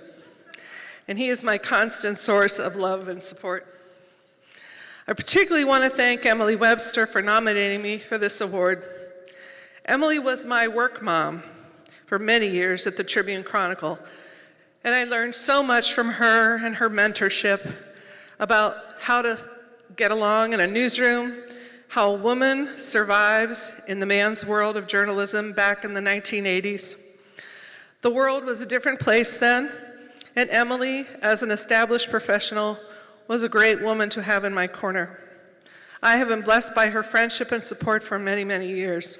and he is my constant source of love and support. I particularly want to thank Emily Webster for nominating me for this award. Emily was my work mom for many years at the Tribune-Chronicle, and I learned so much from her and her mentorship about how to get along in a newsroom, how a woman survives in the man's world of journalism back in the 1980s. The world was a different place then, and Emily, as an established professional, was a great woman to have in my corner. I have been blessed by her friendship and support for many, many years.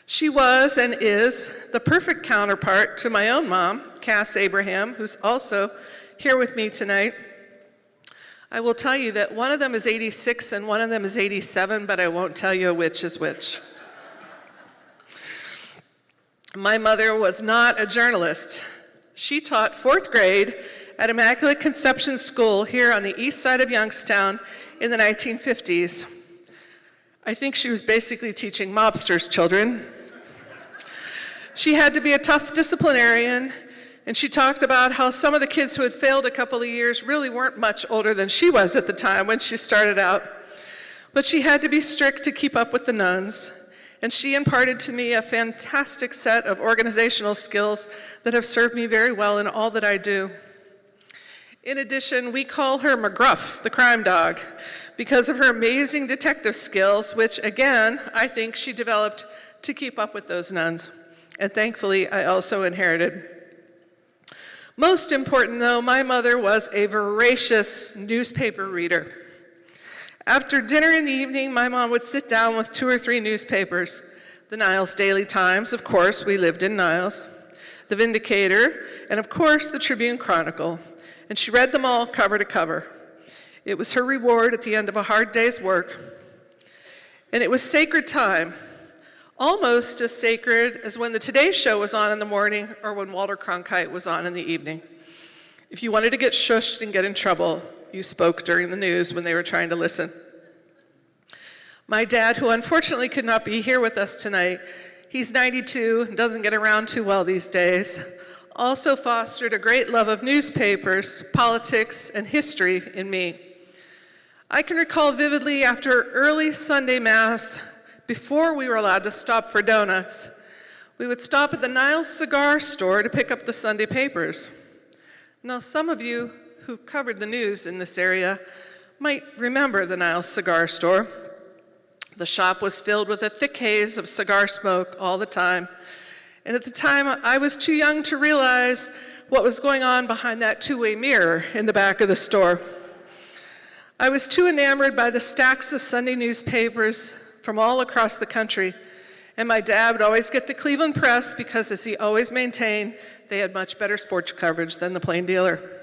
She was and is the perfect counterpart to my own mom, Cass Abraham, who's also here with me tonight. I will tell you that one of them is 86 and one of them is 87, but I won't tell you which is which. My mother was not a journalist. She taught 4th grade at Immaculate Conception School here on the east side of Youngstown in the 1950s. I think she was basically teaching mobsters' children. She had to be a tough disciplinarian, and she talked about how some of the kids who had failed a couple of years really weren't much older than she was at the time when she started out. But she had to be strict to keep up with the nuns, and she imparted to me a fantastic set of organizational skills that have served me very well in all that I do. In addition, we call her McGruff, the crime dog, because of her amazing detective skills, which, again, I think she developed to keep up with those nuns. And thankfully, I also inherited. Most important, though, my mother was a voracious newspaper reader. After dinner in the evening, my mom would sit down with 2 or 3 newspapers. The Niles Daily Times, of course, we lived in Niles, the Vindicator, and of course, the Tribune-Chronicle. And she read them all cover to cover. It was her reward at the end of a hard day's work. And it was sacred time, almost as sacred as when the Today Show was on in the morning or when Walter Cronkite was on in the evening. If you wanted to get shushed and get in trouble, you spoke during the news when they were trying to listen. My dad, who unfortunately could not be here with us tonight, he's 92 and doesn't get around too well these days, also fostered a great love of newspapers, politics, and history in me. I can recall vividly after early Sunday Mass, before we were allowed to stop for donuts, we would stop at the Niles Cigar Store to pick up the Sunday papers. Now, some of you who covered the news in this area might remember the Niles Cigar Store. The shop was filled with a thick haze of cigar smoke all the time. And at the time, I was too young to realize what was going on behind that two-way mirror in the back of the store. I was too enamored by the stacks of Sunday newspapers from all across the country. And my dad would always get the Cleveland Press because, as he always maintained, they had much better sports coverage than the Plain Dealer.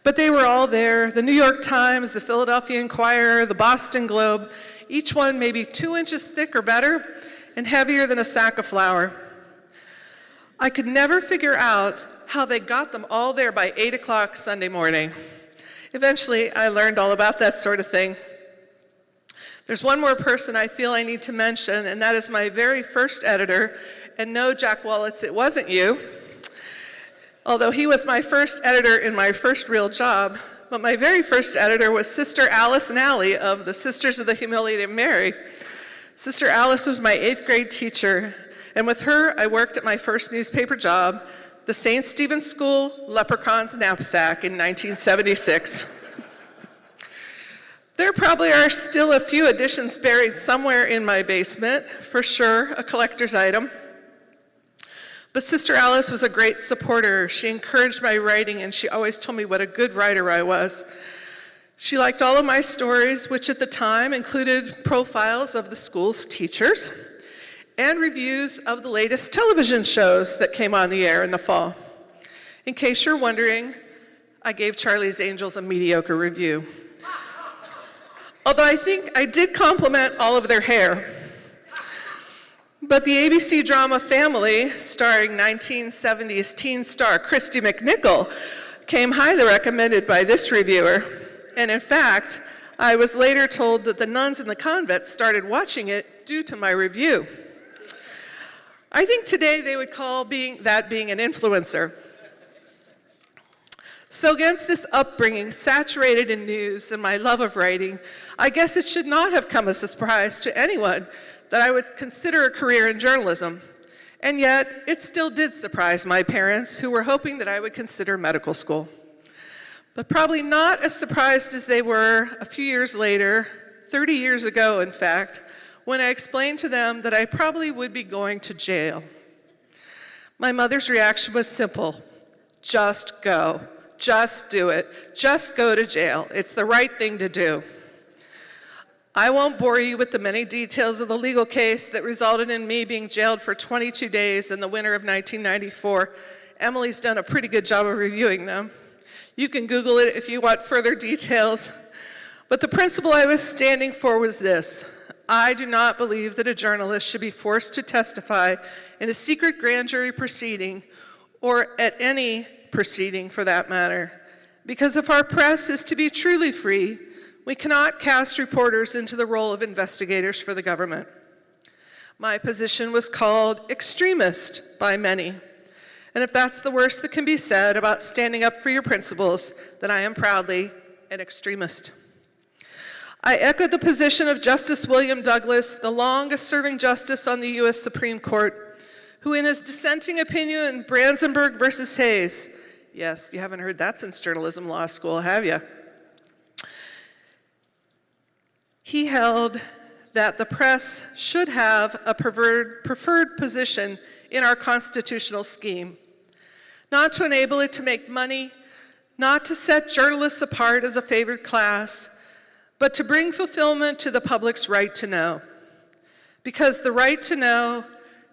But they were all there, the New York Times, the Philadelphia Inquirer, the Boston Globe, each one maybe 2 inches thick or better and heavier than a sack of flour. I could never figure out how they got them all there by 8 o'clock Sunday morning. Eventually, I learned all about that sort of thing. There's one more person I feel I need to mention, and that is my very first editor. And no, Jack Wallets, it wasn't you. Although he was my first editor in my first real job, but my very first editor was Sister Alice Nally of the Sisters of the Humiliated Mary. Sister Alice was my 8th grade teacher, and with her, I worked at my first newspaper job, the St. Stephen's School Leprechaun's Knapsack in 1976. There probably are still a few editions buried somewhere in my basement, for sure, a collector's item. But Sister Alice was a great supporter. She encouraged my writing, and she always told me what a good writer I was. She liked all of my stories, which at the time included profiles of the school's teachers and reviews of the latest television shows that came on the air in the fall. In case you're wondering, I gave Charlie's Angels a mediocre review. Although I think I did compliment all of their hair. But the ABC drama Family, starring 1970s teen star Christy McNichol, came highly recommended by this reviewer. And in fact, I was later told that the nuns in the convent started watching it due to my review. I think today they would call being an influencer. So against this upbringing saturated in news and my love of writing, I guess it should not have come as a surprise to anyone that I would consider a career in journalism. And yet, it still did surprise my parents, who were hoping that I would consider medical school. But probably not as surprised as they were a few years later, 30 years ago in fact, when I explained to them that I probably would be going to jail. My mother's reaction was simple: just go, just do it, just go to jail. It's the right thing to do. I won't bore you with the many details of the legal case that resulted in me being jailed for 22 days in the winter of 1994. Emily's done a pretty good job of reviewing them. You can Google it if you want further details. But the principle I was standing for was this: I do not believe that a journalist should be forced to testify in a secret grand jury proceeding, or at any proceeding for that matter. Because if our press is to be truly free, we cannot cast reporters into the role of investigators for the government. My position was called extremist by many. And if that's the worst that can be said about standing up for your principles, then I am proudly an extremist. I echoed the position of Justice William Douglas, the longest-serving justice on the U.S. Supreme Court, who in his dissenting opinion in Brandenburg versus Hayes, yes, you haven't heard that since journalism law school, have you? He held that the press should have a preferred position in our constitutional scheme, not to enable it to make money, not to set journalists apart as a favored class, but to bring fulfillment to the public's right to know. Because the right to know,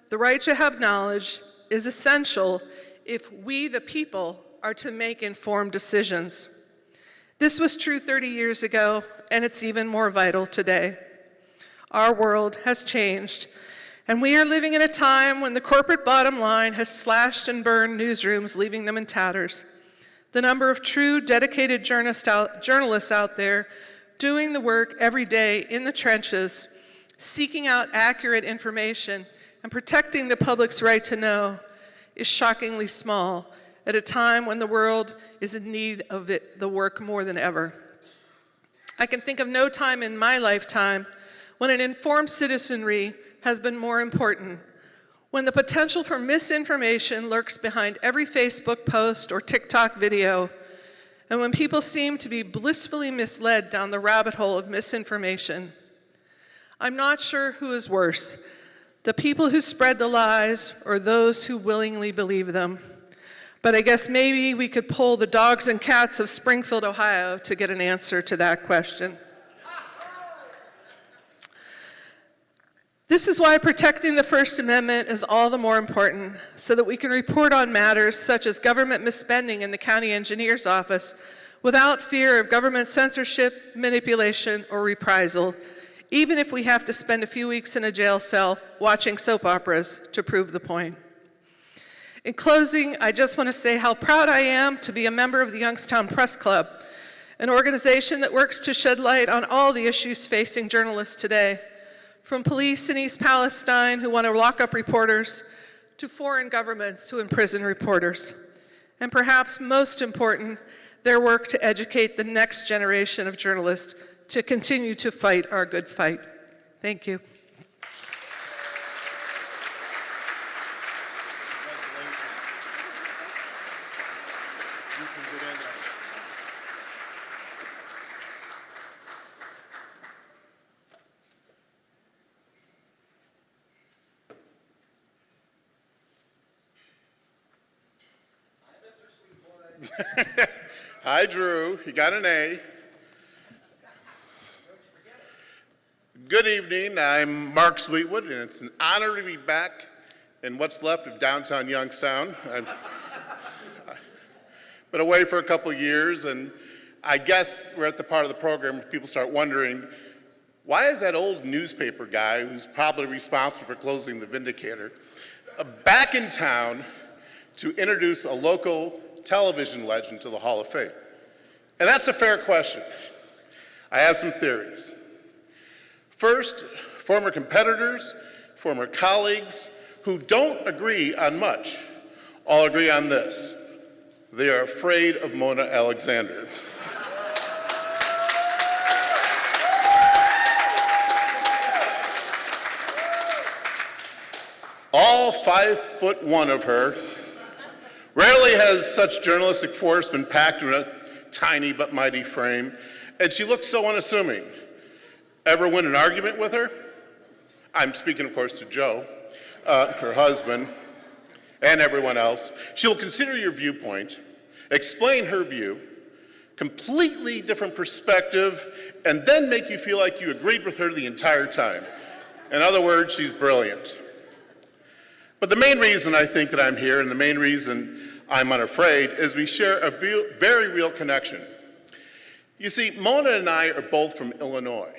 the right to have knowledge, is essential if we, the people, are to make informed decisions. This was true 30 years ago, and it's even more vital today. Our world has changed, and we are living in a time when the corporate bottom line has slashed and burned newsrooms, leaving them in tatters. The number of true, dedicated journalists out there doing the work every day in the trenches, seeking out accurate information and protecting the public's right to know, is shockingly small at a time when the world is in need of the work more than ever. I can think of no time in my lifetime when an informed citizenry has been more important, when the potential for misinformation lurks behind every Facebook post or TikTok video, and when people seem to be blissfully misled down the rabbit hole of misinformation. I'm not sure who is worse, the people who spread the lies or those who willingly believe them. But I guess maybe we could poll the dogs and cats of Springfield, Ohio to get an answer to that question. This is why protecting the First Amendment is all the more important, so that we can report on matters such as government misspending in the county engineer's office without fear of government censorship, manipulation, or reprisal, even if we have to spend a few weeks in a jail cell watching soap operas to prove the point. In closing, I just want to say how proud I am to be a member of the Youngstown Press Club, an organization that works to shed light on all the issues facing journalists today, from police in East Palestine who want to lock up reporters, to foreign governments who imprison reporters. And perhaps most important, their work to educate the next generation of journalists to continue to fight our good fight. Thank you.
Hi, Drew. You got an A. Good evening. I'm Mark Sweetwood, and it's an honor to be back in what's left of downtown Youngstown. I've been away for a couple years, and I guess we're at the part of the program where people start wondering, why is that old newspaper guy who's probably responsible for closing the Vindicator back in town to introduce a local television legend to the Hall of Fame? And that's a fair question. I have some theories. First, former competitors, former colleagues who don't agree on much, all agree on this. They are afraid of Mona Alexander. All 5'1" of her. Rarely has such journalistic force been packed in a tiny but mighty frame, and she looks so unassuming. Ever win an argument with her? I'm speaking, of course, to Joe, her husband, and everyone else. She'll consider your viewpoint, explain her view, completely different perspective, and then make you feel like you agreed with her the entire time. In other words, she's brilliant. But the main reason I think that I'm here, and the main reason I'm unafraid, is we share a very real connection. You see, Mona and I are both from Illinois.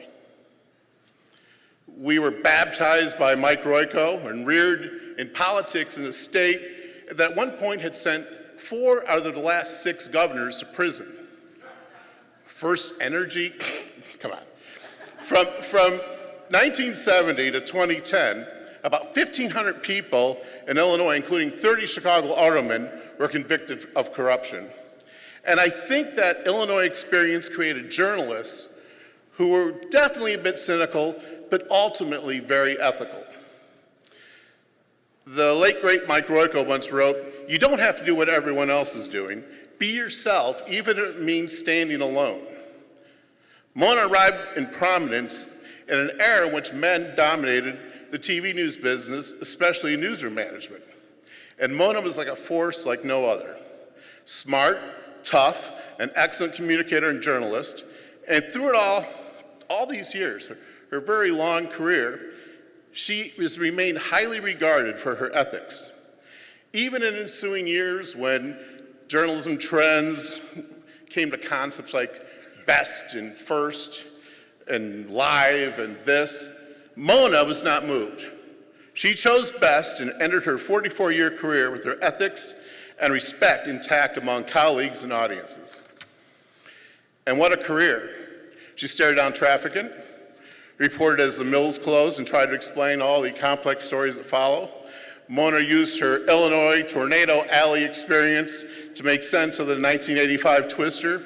We were baptized by Mike Royko and reared in politics in a state that at one point had sent 4 out of the last 6 governors to prison. First Energy, come on. From 1970 to 2010, about 1,500 people in Illinois, including 30 Chicago aldermen, were convicted of corruption. And I think that Illinois experience created journalists who were definitely a bit cynical, but ultimately very ethical. The late, great Mike Royko once wrote, "You don't have to do what everyone else is doing. Be yourself, even if it means standing alone." Mona arrived in prominence in an era in which men dominated the TV news business, especially newsroom management. And Mona was like a force like no other. Smart, tough, an excellent communicator and journalist. And through it all these years, her very long career, she has remained highly regarded for her ethics. Even in ensuing years when journalism trends came to concepts like best and first and live and this, Mona was not moved. She chose best and ended her 44-year career with her ethics and respect intact among colleagues and audiences. And what a career. She stared down trafficking, reported as the mills closed, and tried to explain all the complex stories that follow. Mona used her Illinois Tornado Alley experience to make sense of the 1985 twister.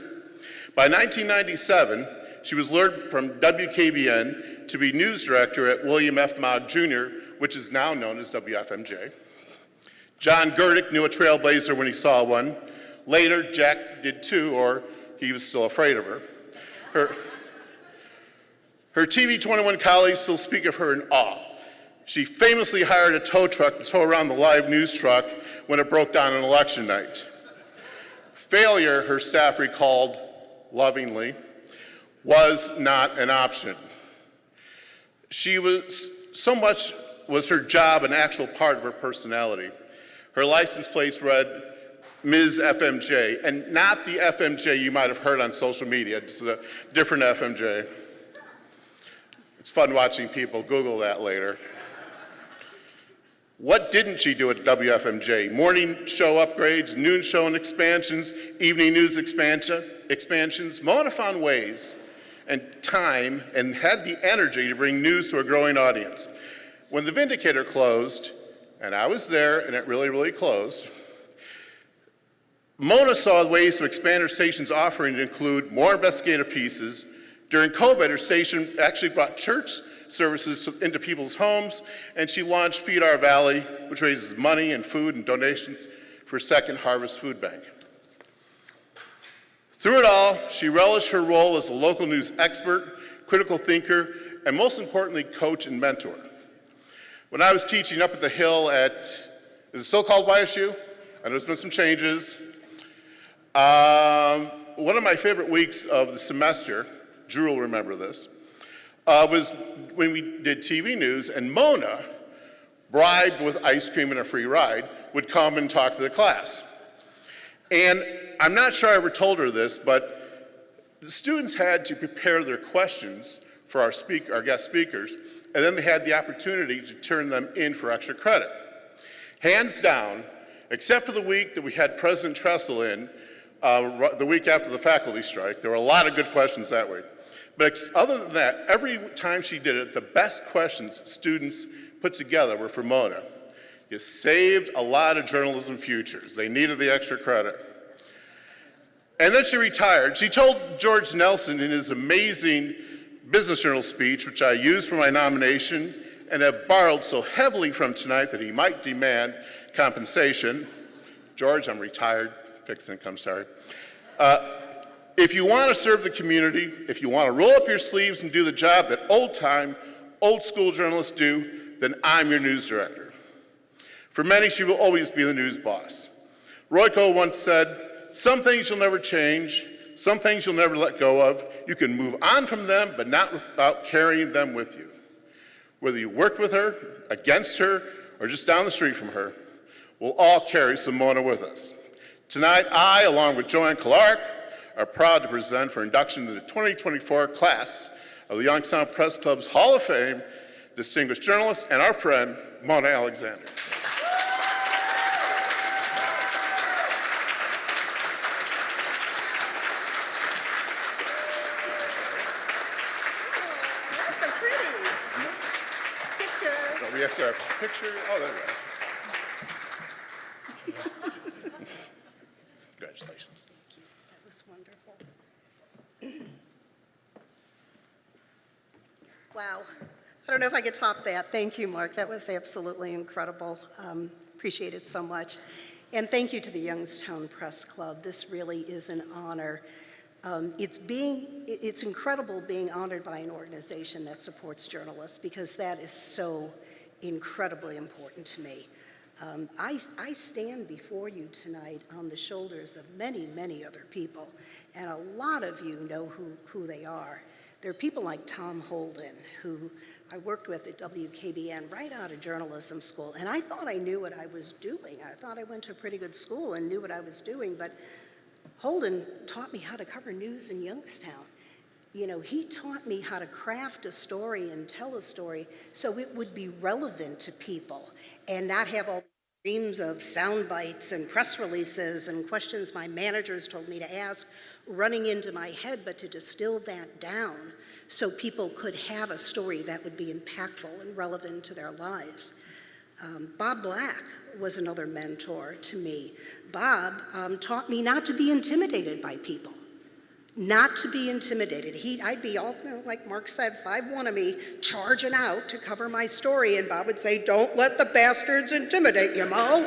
By 1997, she was lured from WKBN to be news director at William F. Mogg Jr., which is now known as WFMJ. John Gurdick knew a trailblazer when he saw one. Later, Jack did too, or he was still afraid of her. Her TV 21 colleagues still speak of her in awe. She famously hired a tow truck to tow around the live news truck when it broke down on election night. Failure, her staff recalled lovingly, was not an option. So much was her job an actual part of her personality. Her license plates read Ms. FMJ, and not the FMJ you might have heard on social media. It's a different FMJ. It's fun watching people Google that later. What didn't she do at WFMJ? Morning show upgrades, noon show and expansions, evening news expansions. Mona found ways and time and had the energy to bring news to a growing audience. When The Vindicator closed, and I was there and it really closed, Mona saw ways to expand her station's offering to include more investigative pieces. During COVID, her station actually brought church services into people's homes, and she launched Feed Our Valley, which raises money and food and donations for Second Harvest Food Bank. Through it all, she relished her role as a local news expert, critical thinker, and most importantly, coach and mentor. When I was teaching up at the Hill at, is it still called YSU? I know there's been some changes. One of my favorite weeks of the semester, Drew will remember this, was when we did TV news, and Mona, bribed with ice cream and a free ride, would come and talk to the class. And I'm not sure I ever told her this, but the students had to prepare their questions for our guest speakers, and then they had the opportunity to turn them in for extra credit. Hands down, except for the week that we had President Tressel in, the week after the faculty strike, there were a lot of good questions that week. But other than that, every time she did it, the best questions students put together were for Mona. You saved a lot of journalism futures. They needed the extra credit. And then she retired. She told George Nelson in his amazing business journal speech, which I used for my nomination and have borrowed so heavily from tonight that he might demand compensation. George, I'm retired, fixed income, sorry. If you want to serve the community, if you want to roll up your sleeves and do the job that old-time, old-school journalists do, then I'm your news director. For many, she will always be the news boss. Royko once said, "Some things you'll never change, some things you'll never let go of. You can move on from them, but not without carrying them with you." Whether you worked with her, against her, or just down the street from her, we'll all carry Simona with us. Tonight, I, along with Joanne Clark, are proud to present for induction to the 2024 class of the Youngstown Press Club's Hall of Fame, distinguished journalist and our friend, Mona Alexander.
So pretty. Picture.
So we have to have a picture. Oh, there we go. Congratulations.
That was wonderful. Wow. I don't know if I could top that. Thank you, Mark. That was absolutely incredible. Appreciate it so much. And thank you to the Youngstown Press Club. This really is an honor. It's incredible being honored by an organization that supports journalists, because that is so incredibly important to me. I stand before you tonight on the shoulders of many, many other people, and a lot of you know who they are. There are people like Tom Holden, who I worked with at WKBN right out of journalism school, and I thought I knew what I was doing. I thought I went to a pretty good school and knew what I was doing, but Holden taught me how to cover news in Youngstown. You know, he taught me how to craft a story and tell a story so it would be relevant to people and not have all streams of sound bites and press releases and questions my managers told me to ask running into my head, but to distill that down so people could have a story that would be impactful and relevant to their lives. Bob Black was another mentor to me. Bob taught me not to be intimidated by people. Not to be intimidated. I'd be all, like Mark said, 5'1" of me, charging out to cover my story, and Bob would say, "Don't let the bastards intimidate you, Mo."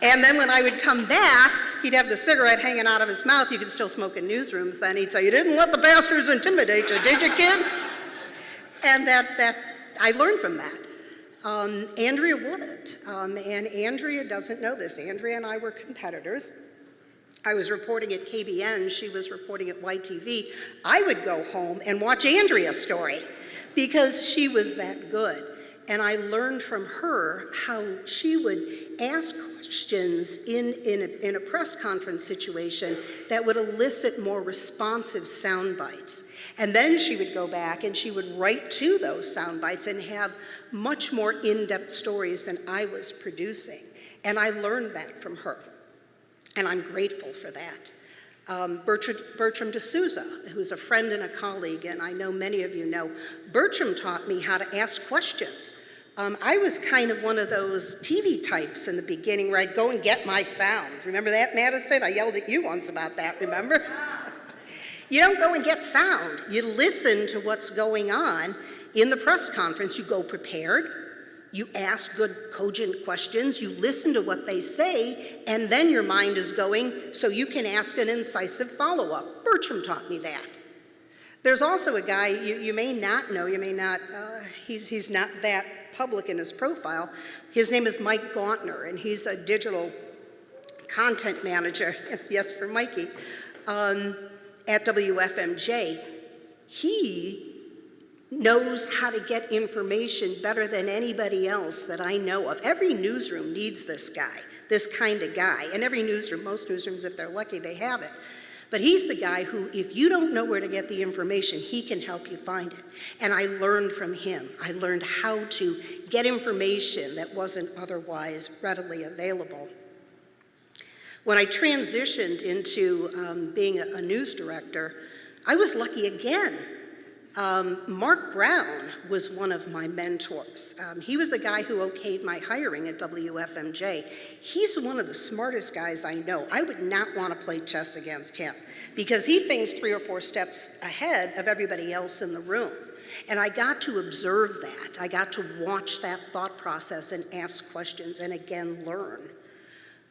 And then when I would come back, he'd have the cigarette hanging out of his mouth. You could still smoke in newsrooms then. He'd say, "You didn't let the bastards intimidate you, did you, kid?" And that I learned from that. Andrea Wood, and Andrea doesn't know this. Andrea and I were competitors. I was reporting at KBN, she was reporting at YTV. I would go home and watch Andrea's story because she was that good. And I learned from her how she would ask questions in a press conference situation that would elicit more responsive sound bites. And then she would go back and she would write to those sound bites and have much more in-depth stories than I was producing. And I learned that from her. And I'm grateful for that. Bertram D'Souza, who's a friend and a colleague, and I know many of you know, Bertram taught me how to ask questions. I was kind of one of those TV types in the beginning where I'd go and get my sound. Remember that, Madison? I yelled at you once about that, remember? You don't go and get sound. You listen to what's going on in the press conference. You go prepared. You ask good, cogent questions, you listen to what they say, and then your mind is going so you can ask an incisive follow-up. Bertram taught me that. There's also a guy you may not know, he's not that public in his profile. His name is Mike Gauntner, and he's a digital content manager, yes, for Mikey, at WFMJ. He knows how to get information better than anybody else that I know of. Every newsroom needs this guy, this kind of guy. And every newsroom, most newsrooms, if they're lucky, they have it. But he's the guy who, if you don't know where to get the information, he can help you find it. And I learned from him. I learned how to get information that wasn't otherwise readily available. When I transitioned into being a news director, I was lucky again.
Mark Brown was one of my mentors. He was the guy who okayed my hiring at WFMJ. He's one of the smartest guys I know. I would not want to play chess against him because he thinks 3 or 4 steps ahead of everybody else in the room. And I got to observe that. I got to watch that thought process and ask questions and again learn.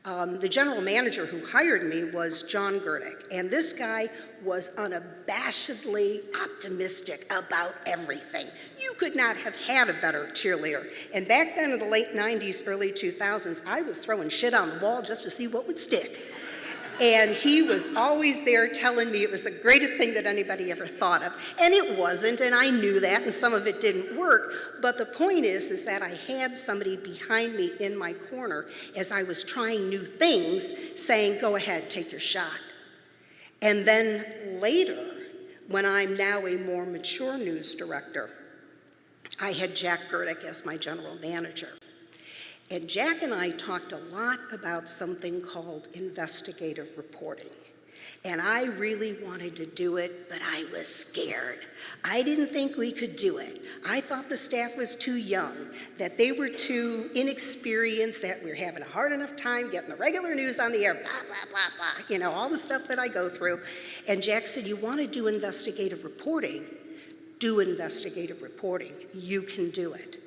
The general manager who hired me was John Gerdick, and this guy was unabashedly optimistic about everything. You could not have had a better cheerleader. And back then in the late 90s, early 2000s, I was throwing shit on the wall just to see what would stick. And he was always there telling me it was the greatest thing that anybody ever thought of. And it wasn't, and I knew that, and some of it didn't work. But the point is that I had somebody behind me in my corner as I was trying new things, saying, go ahead, take your shot. And then later, when I'm now a more mature news director, I had Jack Gerdick as my general manager. And Jack and I talked a lot about something called investigative reporting. And I really wanted to do it, but I was scared. I didn't think we could do it. I thought the staff was too young, that they were too inexperienced, that we were having a hard enough time getting the regular news on the air, blah, blah, blah, blah, you know, all the stuff that I go through. And Jack said, you want to do investigative reporting? Do investigative reporting. You can do it.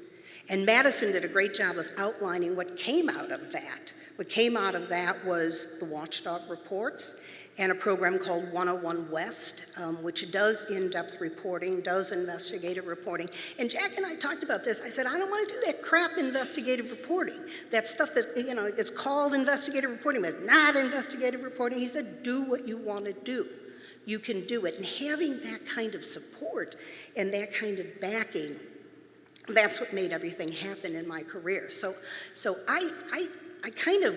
And Madison did a great job of outlining what came out of that. What came out of that was the Watchdog reports and a program called 101 West, which does in-depth reporting, does investigative reporting. And Jack and I talked about this. I said, I don't want to do that crap investigative reporting. That stuff that, you know, it's called investigative reporting, but it's not investigative reporting. He said, do what you want to do. You can do it. And having that kind of support and that kind of backing, that's what made everything happen in my career. So I kind of,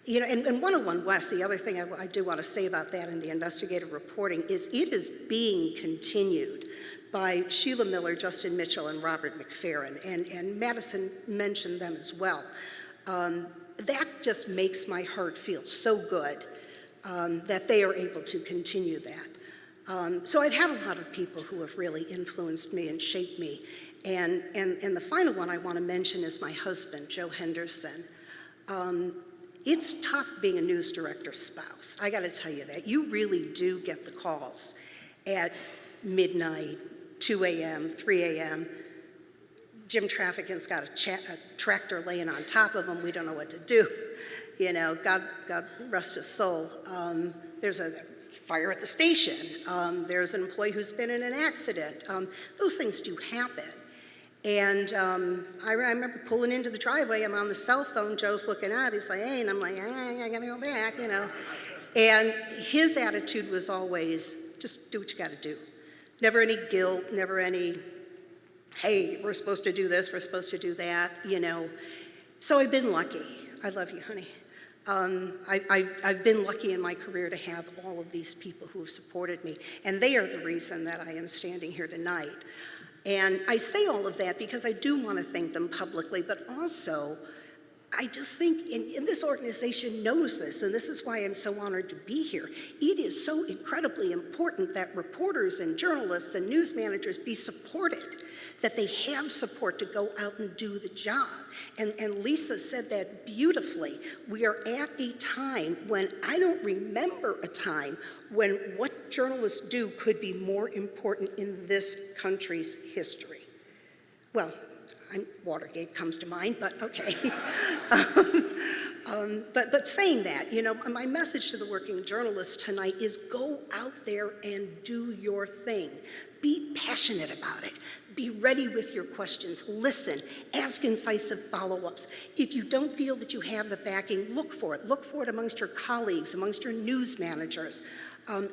you know, and 101 West, the other thing I do want to say about that in the investigative reporting is it is being continued by Sheila Miller, Justin Mitchell, and Robert McFerrin, and Madison mentioned them as well. That just makes my heart feel so good that they are able to continue that. So I've had a lot of people who have really influenced me and shaped me. And the final one I want to mention is my husband, Joe Henderson. It's tough being a news director's spouse. I got to tell you that. You really do get the calls at midnight, 2 a.m., 3 a.m. Jim Trafficant's got a tractor laying on top of him. We don't know what to do. You know, God rest his soul. There's a fire at the station. There's an employee who's been in an accident. Those things do happen. And I remember pulling into the driveway. I'm on the cell phone. Joe's looking out. He's like, hey, and I'm like, hey, I got to go back, you know. And his attitude was always, just do what you got to do. Never any guilt, never any, hey, we're supposed to do this, we're supposed to do that, you know. So I've been lucky. I love you, honey. I've been lucky in my career to have all of these people who have supported me, and they are the reason that I am standing here tonight. And I say all of that because I do want to thank them publicly, but also I just think, and this organization knows this, and this is why I'm so honored to be here. It is so incredibly important that reporters and journalists and news managers be supported, that they have support to go out and do the job. And Lisa said that beautifully. We are at a time when I don't remember a time when what journalists do could be more important in this country's history. Well, Watergate comes to mind, but okay. But saying that, you know, my message to the working journalists tonight is go out there and do your thing. Be passionate about it. Be ready with your questions. Listen. Ask incisive follow-ups. If you don't feel that you have the backing, look for it. Look for it amongst your colleagues, amongst your news managers.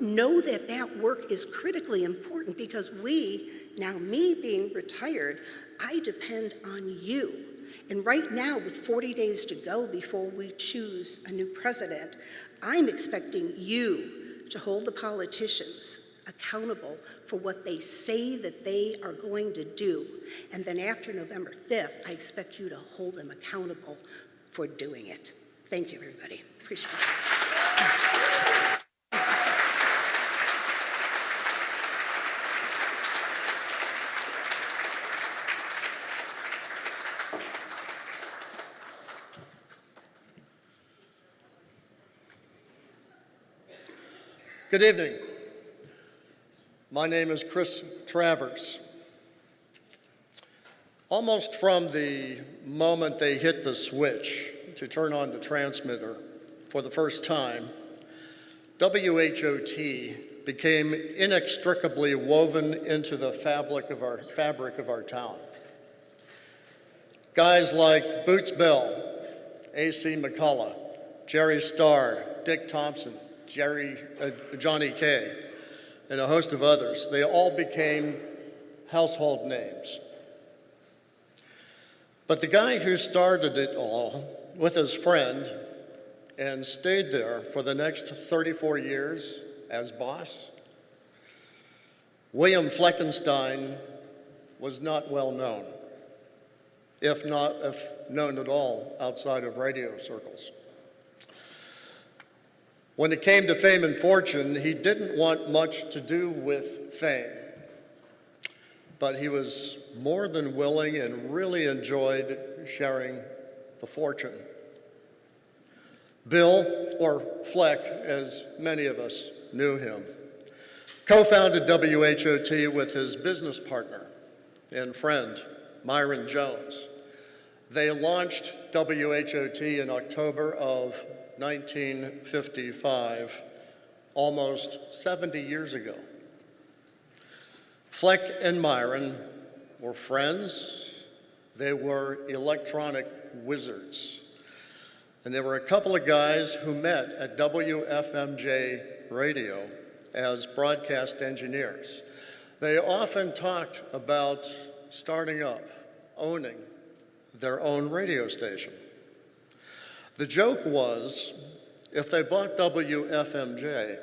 Know that that work is critically important because we, now me being retired, I depend on you. And right now, with 40 days to go before we choose a new president, I'm expecting you to hold the politicians accountable for what they say that they are going to do. And then after November 5th, I expect you to hold them accountable for doing it. Thank you, everybody. Appreciate it.
Good evening. My name is Chris Travers. Almost from the moment they hit the switch to turn on the transmitter for the first time, WHOT became inextricably woven into the fabric of our town. Guys like Boots Bell, A.C. McCullough, Jerry Starr, Dick Thompson, Johnny Kay, and a host of others, they all became household names. But the guy who started it all with his friend and stayed there for the next 34 years as boss, William Fleckenstein, was not well known, if known at all outside of radio circles. When it came to fame and fortune, he didn't want much to do with fame, but he was more than willing and really enjoyed sharing the fortune. Bill, or Fleck, as many of us knew him, co-founded WHOT with his business partner and friend, Myron Jones. They launched WHOT in October of 1955, almost 70 years ago. Fleck and Myron were friends. They were electronic wizards. And there were a couple of guys who met at WFMJ radio as broadcast engineers. They often talked about starting up, owning their own radio station. The joke was, if they bought WFMJ,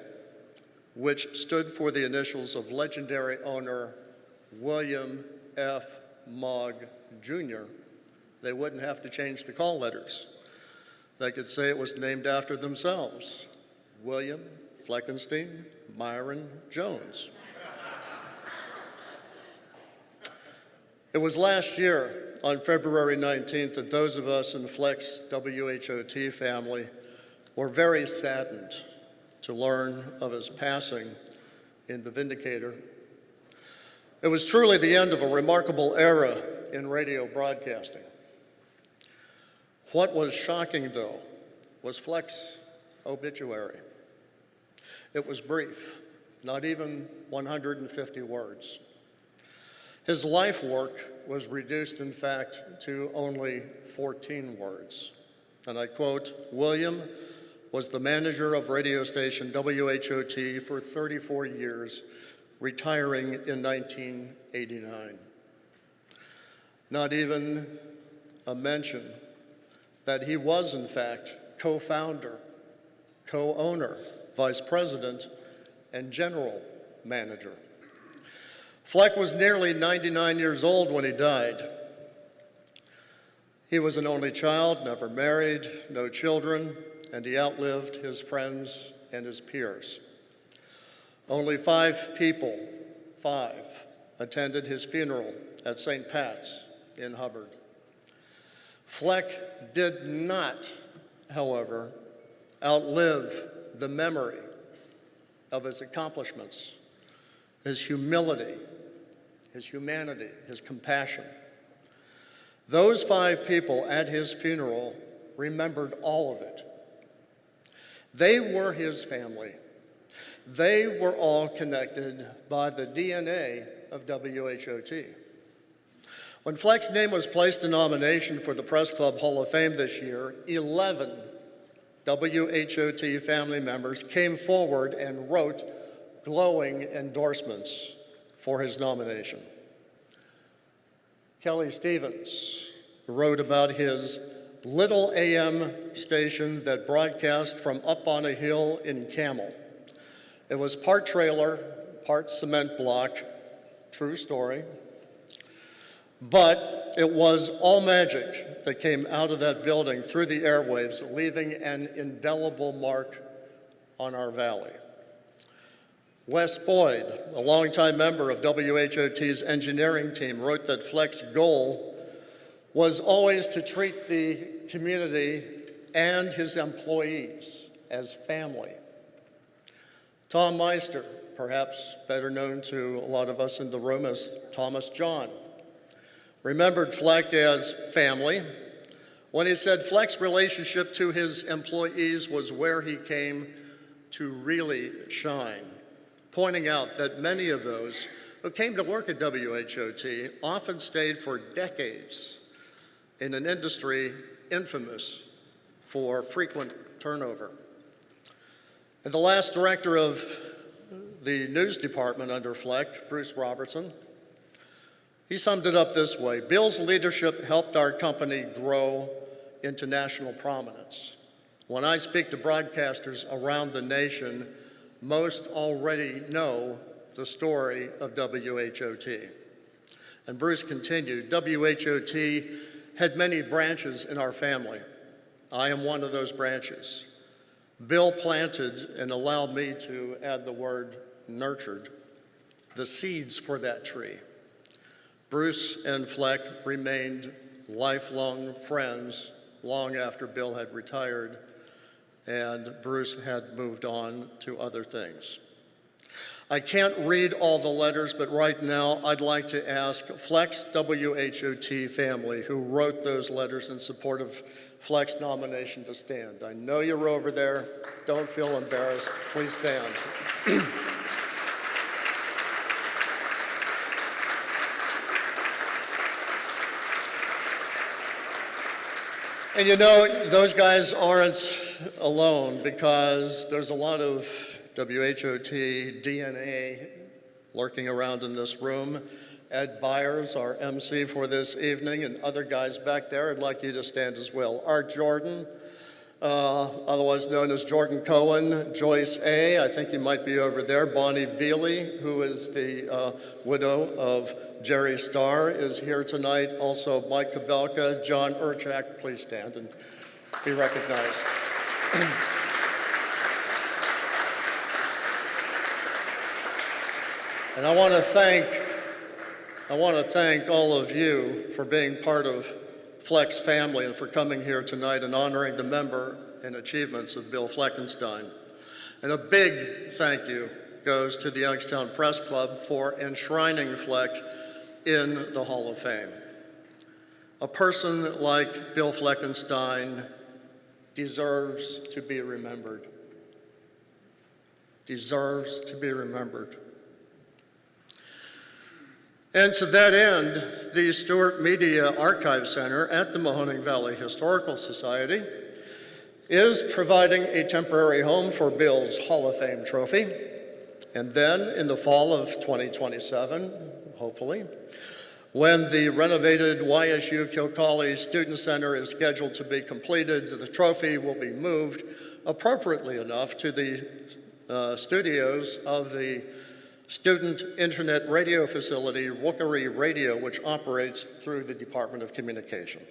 which stood for the initials of legendary owner William F. Mogg Jr., they wouldn't have to change the call letters. They could say it was named after themselves, William Fleckenstein Myron Jones. It was last year, on February 19th, that those of us in Fleck's WHOT family were very saddened to learn of his passing in the Vindicator. It was truly the end of a remarkable era in radio broadcasting. What was shocking, though, was Fleck's obituary. It was brief, not even 150 words. His life work was reduced, in fact, to only 14 words. And I quote, "William was the manager of radio station WHOT for 34 years, retiring in 1989. Not even a mention that he was, in fact, co-founder, co-owner, vice president, and general manager. Fleck was nearly 99 years old when he died. He was an only child, never married, no children, and he outlived his friends and his peers. Only 5 people, 5, attended his funeral at St. Pat's in Hubbard. Fleck did not, however, outlive the memory of his accomplishments, his humility, his humanity, his compassion. Those 5 people at his funeral remembered all of it. They were his family. They were all connected by the DNA of WHOT. When Fleck's name was placed in nomination for the Press Club Hall of Fame this year, 11 WHOT family members came forward and wrote glowing endorsements for his nomination. Kelly Stevens wrote about his little AM station that broadcast from up on a hill in Camel. It was part trailer, part cement block, true story. But it was all magic that came out of that building through the airwaves, leaving an indelible mark on our valley. Wes Boyd, a longtime member of WHOT's engineering team, wrote that Fleck's goal was always to treat the community and his employees as family. Tom Meister, perhaps better known to a lot of us in the room as Thomas John, remembered Fleck as family when he said Fleck's relationship to his employees was where he came to really shine, pointing out that many of those who came to work at WHOT often stayed for decades in an industry infamous for frequent turnover. And the last director of the news department under Fleck, Bruce Robertson, he summed it up this way: Bill's leadership helped our company grow into national prominence. When I speak to broadcasters around the nation, most already know the story of WHOT. And Bruce continued, WHOT had many branches in our family. I am one of those branches. Bill planted, and allowed me to add the word nurtured, the seeds for that tree. Bruce and Fleck remained lifelong friends long after Bill had retired and Bruce had moved on to other things. I can't read all the letters, but right now I'd like to ask Fleck's WHOT family who wrote those letters in support of Fleck's nomination to stand. I know you're over there. Don't feel embarrassed. Please stand. And you know, those guys aren't alone, because there's a lot of WHOT DNA lurking around in this room. Ed Byers, our MC for this evening, and other guys back there, I'd like you to stand as well. Art Jordan, otherwise known as Jordan Cohen, Joyce A., I think you might be over there, Bonnie Veely, who is the widow of Jerry Starr, is here tonight. Also Mike Kabelka, John Urchak, please stand and be recognized. And I want to thank all of you for being part of Fleck's family and for coming here tonight and honoring the member and achievements of Bill Fleckenstein. And a big thank you goes to the Youngstown Press Club for enshrining Fleck in the Hall of Fame. A person like Bill Fleckenstein deserves to be remembered. Deserves to be remembered. And to that end, the Stewart Media Archive Center at the Mahoning Valley Historical Society is providing a temporary home for Bill's Hall of Fame trophy. And then in the fall of 2027, hopefully, when the renovated YSU Kilcawley Student Center is scheduled to be completed, the trophy will be moved appropriately enough to the studios of the Student Internet Radio Facility, Rookery Radio, which operates through the Department of Communication.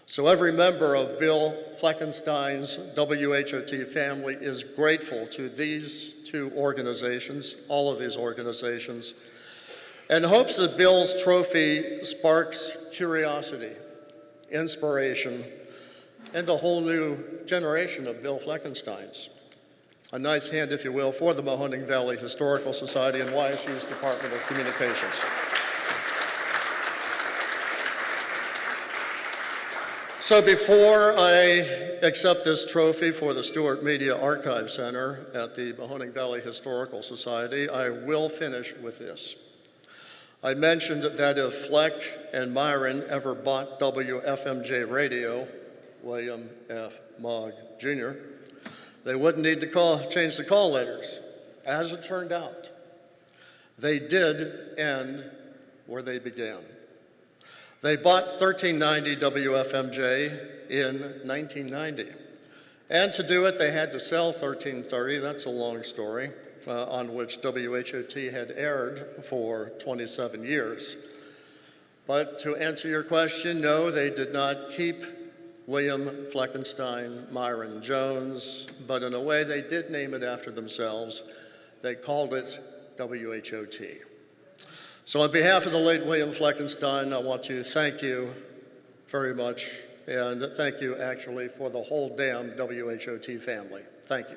So every member of Bill Fleckenstein's WHOT family is grateful to these two organizations, all of these organizations, and hopes that Bill's trophy sparks curiosity, inspiration, and a whole new generation of Bill Fleckensteins. A nice hand, if you will, for the Mahoning Valley Historical Society and YSU's Department of Communications. So before I accept this trophy for the Stewart Media Archive Center at the Mahoning Valley Historical Society, I will finish with this. I mentioned that if Fleck and Myron ever bought WFMJ Radio, William F. Mogg Jr., they wouldn't need to change the call letters. As it turned out, they did end where they began. They bought 1390 WFMJ in 1990. And to do it, they had to sell 1330, that's a long story, on which WHOT had aired for 27 years. But to answer your question, no, they did not keep William Fleckenstein, Myron Jones, but in a way they did name it after themselves. They called it WHOT. So on behalf of the late William Fleckenstein, I want to thank you very much, and thank you actually for the whole damn WHOT family. Thank you.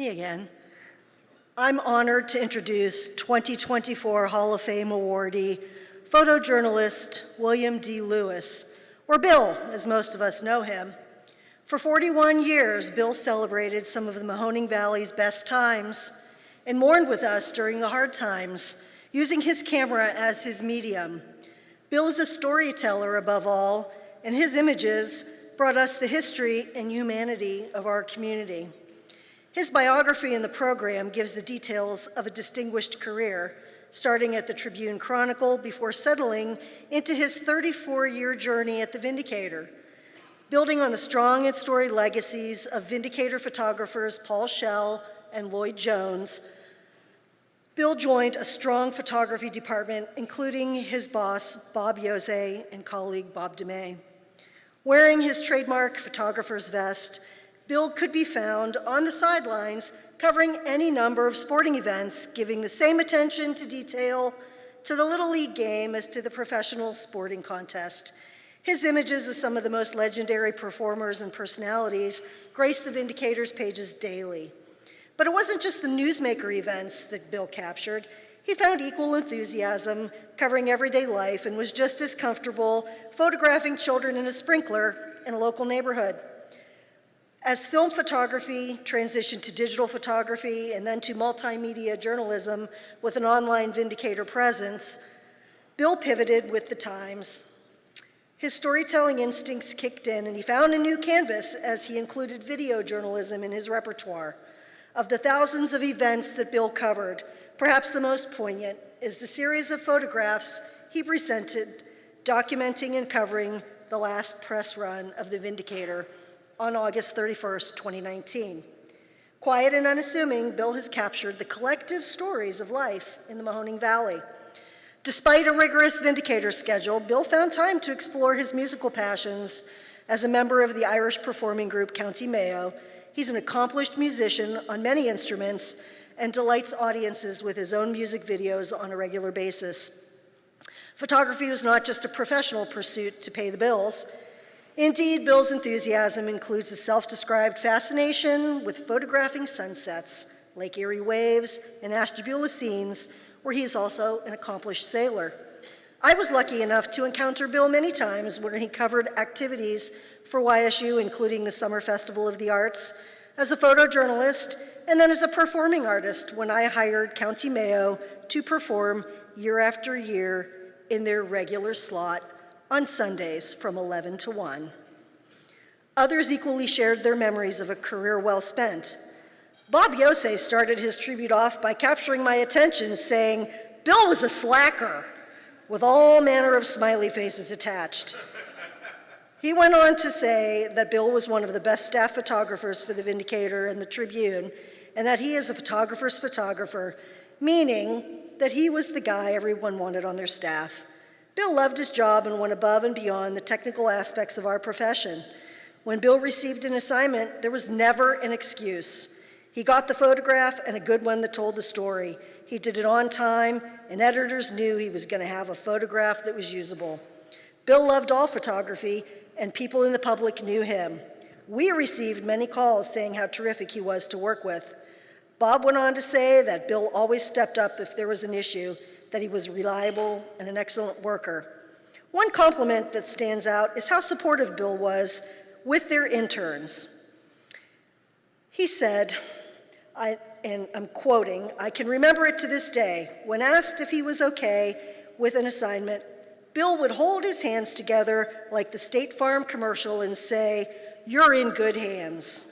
Me again. I'm honored to introduce 2024 Hall of Fame awardee, photojournalist William D. Lewis, or Bill, as most of us know him. For 41 years, Bill celebrated some of the Mahoning Valley's best times and mourned with us during the hard times, using his camera as his medium. Bill is a storyteller above all, and his images brought us the history and humanity of our community. His biography in the program gives the details of a distinguished career, starting at the Tribune Chronicle before settling into his 34-year journey at the Vindicator. Building on the strong and storied legacies of Vindicator photographers Paul Schell and Lloyd Jones, Bill joined a strong photography department, including his boss, Bob Yose, and colleague Bob DeMay. Wearing his trademark photographer's vest, Bill could be found on the sidelines covering any number of sporting events, giving the same attention to detail to the Little League game as to the professional sporting contest. His images of some of the most legendary performers and personalities grace the Vindicator's pages daily. But it wasn't just the newsmaker events that Bill captured. He found equal enthusiasm covering everyday life and was just as comfortable photographing children in a sprinkler in a local neighborhood. As film photography transitioned to digital photography and then to multimedia journalism with an online Vindicator presence, Bill pivoted with the times. His storytelling instincts kicked in, and he found a new canvas as he included video journalism in his repertoire. Of the thousands of events that Bill covered, perhaps the most poignant is the series of photographs he presented documenting and covering the last press run of the Vindicator on August 31st, 2019. Quiet and unassuming, Bill has captured the collective stories of life in the Mahoning Valley. Despite a rigorous Vindicator schedule, Bill found time to explore his musical passions. As a member of the Irish performing group County Mayo, he's an accomplished musician on many instruments and delights audiences with his own music videos on a regular basis. Photography was not just a professional pursuit to pay the bills. Indeed, Bill's enthusiasm includes a self-described fascination with photographing sunsets, Lake Erie waves, and Ashtabula scenes, where he is also an accomplished sailor. I was lucky enough to encounter Bill many times when he covered activities for YSU, including the Summer Festival of the Arts, as a photojournalist, and then as a performing artist when I hired County Mayo to perform year after year in their regular slot on Sundays from 11 to 1. Others equally shared their memories of a career well spent. Bob Yose started his tribute off by capturing my attention, saying, "Bill was a slacker," with all manner of smiley faces attached. He went on to say that Bill was one of the best staff photographers for the Vindicator and the Tribune, and that he is a photographer's photographer, meaning that he was the guy everyone wanted on their staff. Bill loved his job and went above and beyond the technical aspects of our profession. When Bill received an assignment, there was never an excuse. He got the photograph, and a good one that told the story. He did it on time, and editors knew he was going to have a photograph that was usable. Bill loved all photography, and people in the public knew him. We received many calls saying how terrific he was to work with. Bob went on to say that Bill always stepped up if there was an issue, that he was reliable and an excellent worker. One compliment that stands out is how supportive Bill was with their interns. He said, and I'm quoting, "I can remember it to this day. When asked if he was okay with an assignment, Bill would hold his hands together like the State Farm commercial and say, 'You're in good hands.'"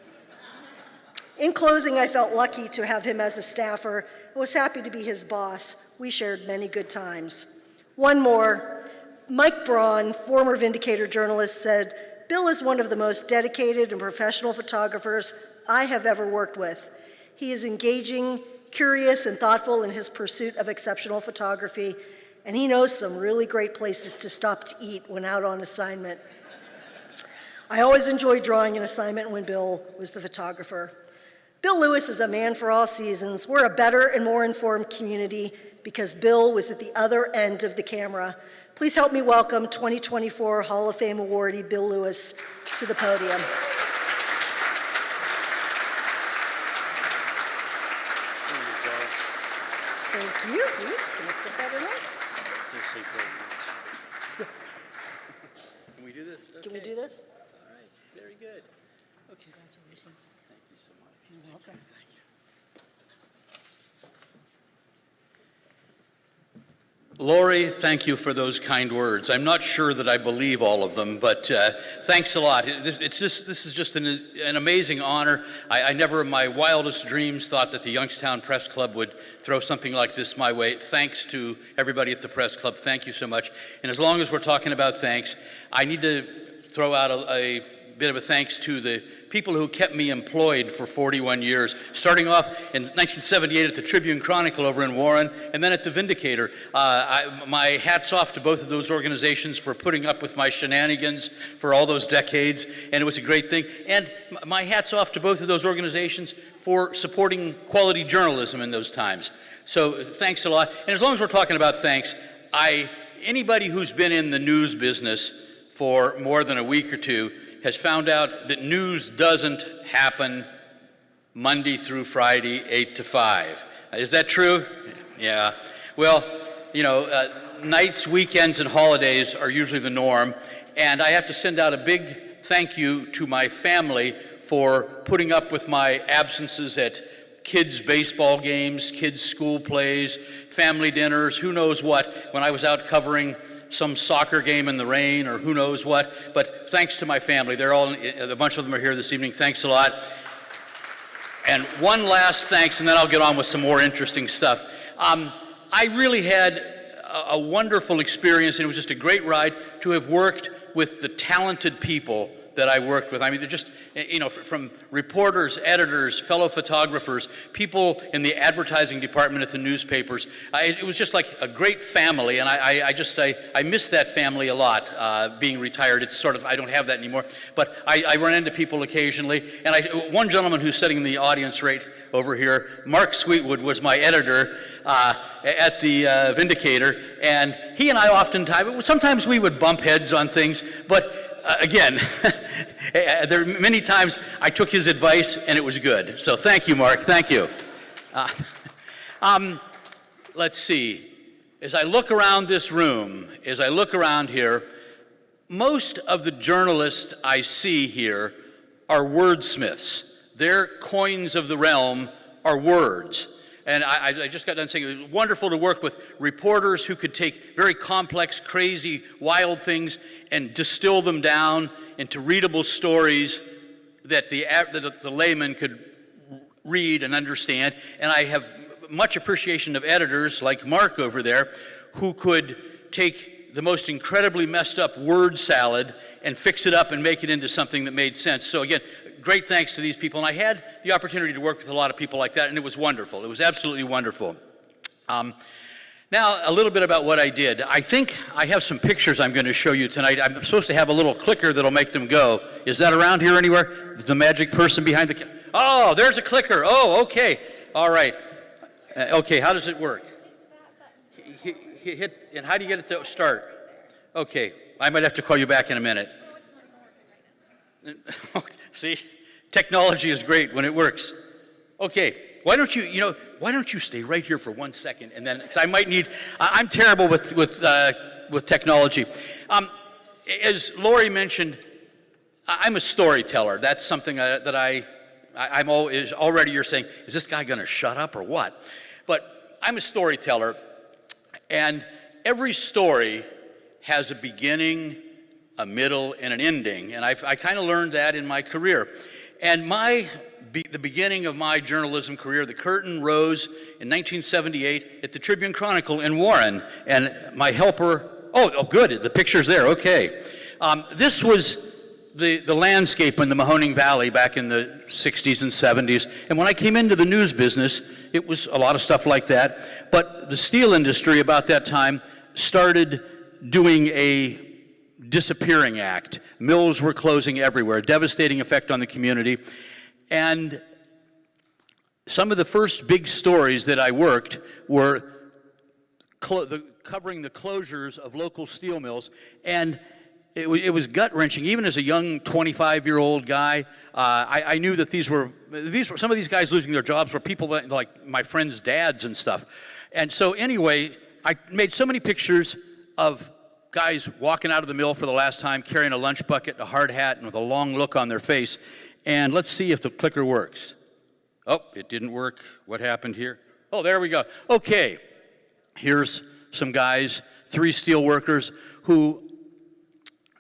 In closing, I felt lucky to have him as a staffer and was happy to be his boss. We shared many good times. One more. Mike Braun, former Vindicator journalist, said, "Bill is one of the most dedicated and professional photographers I have ever worked with. He is engaging, curious, and thoughtful in his pursuit of exceptional photography, and he knows some really great places to stop to eat when out on assignment." I always enjoyed drawing an assignment when Bill was the photographer. Bill Lewis is a man for all seasons. We're a better and more informed community because Bill was at the other end of the camera. Please help me welcome 2024 Hall of Fame awardee Bill Lewis to the podium.
Can we do this?
Can we do this?
All right, very good. Okay, congratulations. Thank you so much. You're welcome. Thank you. Lori, thank you for those kind words. I'm not sure that I believe all of them, but thanks a lot. This is just an amazing honor. I never in my wildest dreams thought that the Youngstown Press Club would throw something like this my way. Thanks to everybody at the Press Club. Thank you so much. And as long as we're talking about thanks, I need to throw out a bit of a thanks to the people who kept me employed for 41 years, starting off in 1978 at the Tribune-Chronicle over in Warren, and then at the Vindicator. My hat's off to both of those organizations for putting up with my shenanigans for all those decades, and it was a great thing. And my hat's off to both of those organizations for supporting quality journalism in those times. So thanks a lot. And as long as we're talking about thanks, anybody who's been in the news business for more than a week or two has found out that news doesn't happen Monday through Friday, 8 to 5. Is that true? Yeah. Well, you know, nights, weekends, and holidays are usually the norm, and I have to send out a big thank you to my family for putting up with my absences at kids' baseball games, kids' school plays, family dinners, who knows what, when I was out covering some soccer game in the rain or who knows what. But thanks to my family. They're all, a bunch of them are here this evening. Thanks a lot. And one last thanks, and then I'll get on with some more interesting stuff. I really had a wonderful experience, and it was just a great ride to have worked with the talented people that I worked with. I mean, they're just, you know, from reporters, editors, fellow photographers, people in the advertising department at the newspapers. It was just like a great family, and I miss that family a lot, being retired. It's sort of, I don't have that anymore, but I run into people occasionally, and one gentleman who's sitting in the audience right over here, Mark Sweetwood, was my editor at the Vindicator, and he and I sometimes we would bump heads on things, but again, there are many times I took his advice and it was good. So thank you, Mark. Thank you. Let's see. As I look around this room, as I look around here, most of the journalists I see here are wordsmiths. Their coins of the realm are words. And I just got done saying it was wonderful to work with reporters who could take very complex, crazy, wild things and distill them down into readable stories that the layman could read and understand. And I have much appreciation of editors like Mark over there who could take the most incredibly messed up word salad and fix it up and make it into something that made sense. So again, great thanks to these people. And I had the opportunity to work with a lot of people like that, and it was wonderful. It was absolutely wonderful. Now, a little bit about what I did. I think I have some pictures I'm going to show you tonight. I'm supposed to have a little clicker that'll make them go. Is that around here anywhere? The magic person behind the... Oh, there's a clicker. Oh, okay. All right. Okay, how does it work? Hit, and how do you get it to start? Okay, I might have to call you back in a minute. See, technology is great when it works. Okay, why don't you stay right here for 1 second, and then, because I might need, I'm terrible with technology. As Lori mentioned, I'm a storyteller. That's something that I'm always, already you're saying, is this guy going to shut up or what? But I'm a storyteller, and every story has a beginning, a middle, and an ending, and I kind of learned that in my career. And the beginning of my journalism career, the curtain rose in 1978 at the Tribune-Chronicle in Warren, and my helper, oh good, the picture's there, okay. This was the landscape in the Mahoning Valley back in the 60s and 70s, and when I came into the news business, it was a lot of stuff like that, but the steel industry about that time started doing a disappearing act. Mills were closing everywhere, a devastating effect on the community. And some of the first big stories that I worked were covering the closures of local steel mills. And it was gut-wrenching. Even as a young 25-year-old guy, I knew that these were some of these guys losing their jobs were people like my friends' dads and stuff. And so anyway, I made so many pictures
of guys walking out of the mill for the last time, carrying a lunch bucket, a hard hat, and with a long look on their face. And let's see if the clicker works. Oh, it didn't work. What happened here? Oh, there we go. Okay, here's some guys, 3 steel workers who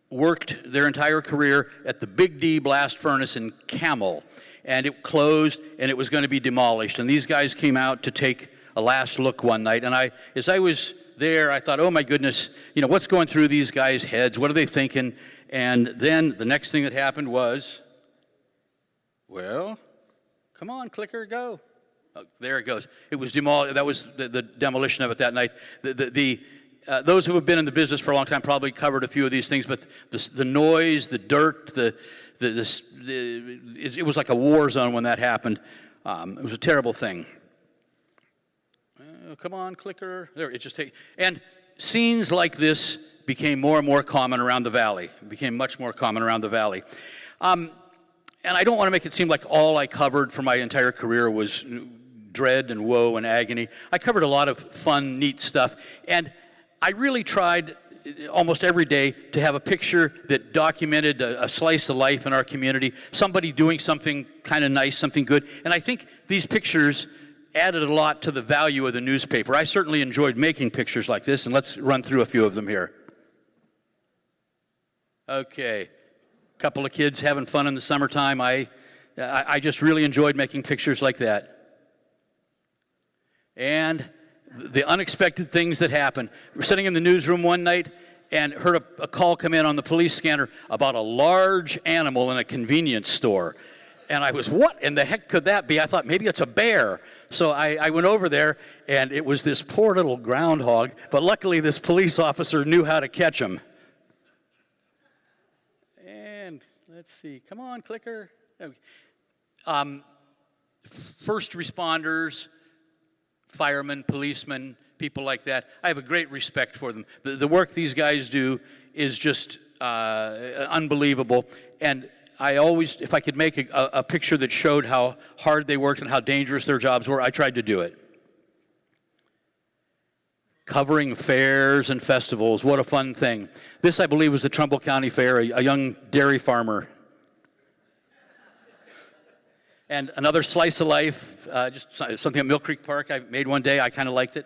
worked their entire career at the Big D blast furnace in Camel. And it closed, and it was going to be demolished. And these guys came out to take a last look one night. And as I was there, I thought, oh my goodness, you know, what's going through these guys' heads? What are they thinking? And then the next thing that happened was, well, come on, clicker, go. Oh, there it goes. It was demolished. That was the demolition of it that night. Those who have been in the business for a long time probably covered a few of these things, but the noise, the dirt, it was like a war zone when that happened. It was a terrible thing. Come on, clicker. There, it just take. And scenes like this became more and more common around the valley. It became much more common around the valley. And I don't want to make it seem like all I covered for my entire career was dread and woe and agony. I covered a lot of fun, neat stuff. And I really tried almost every day to have a picture that documented a slice of life in our community, somebody doing something kind of nice, something good. And I think these pictures added a lot to the value of the newspaper. I certainly enjoyed making pictures like this, and let's run through a few of them here. Okay, a couple of kids having fun in the summertime. I just really enjoyed making pictures like that. And the unexpected things that happen. We're sitting in the newsroom one night and heard a call come in on the police scanner about a large animal in a convenience store. And I was, what in the heck could that be? I thought maybe it's a bear. So I went over there, and it was this poor little groundhog, but luckily this police officer knew how to catch him. And let's see, come on, clicker. Okay. First responders, firemen, policemen, people like that, I have a great respect for them. The work these guys do is just unbelievable. And I always, if I could make a picture that showed how hard they worked and how dangerous their jobs were, I tried to do it. Covering fairs and festivals, what a fun thing. This, I believe, was the Trumbull County Fair, a young dairy farmer. And another slice of life, just something at Mill Creek Park I made one day. I kind of liked it.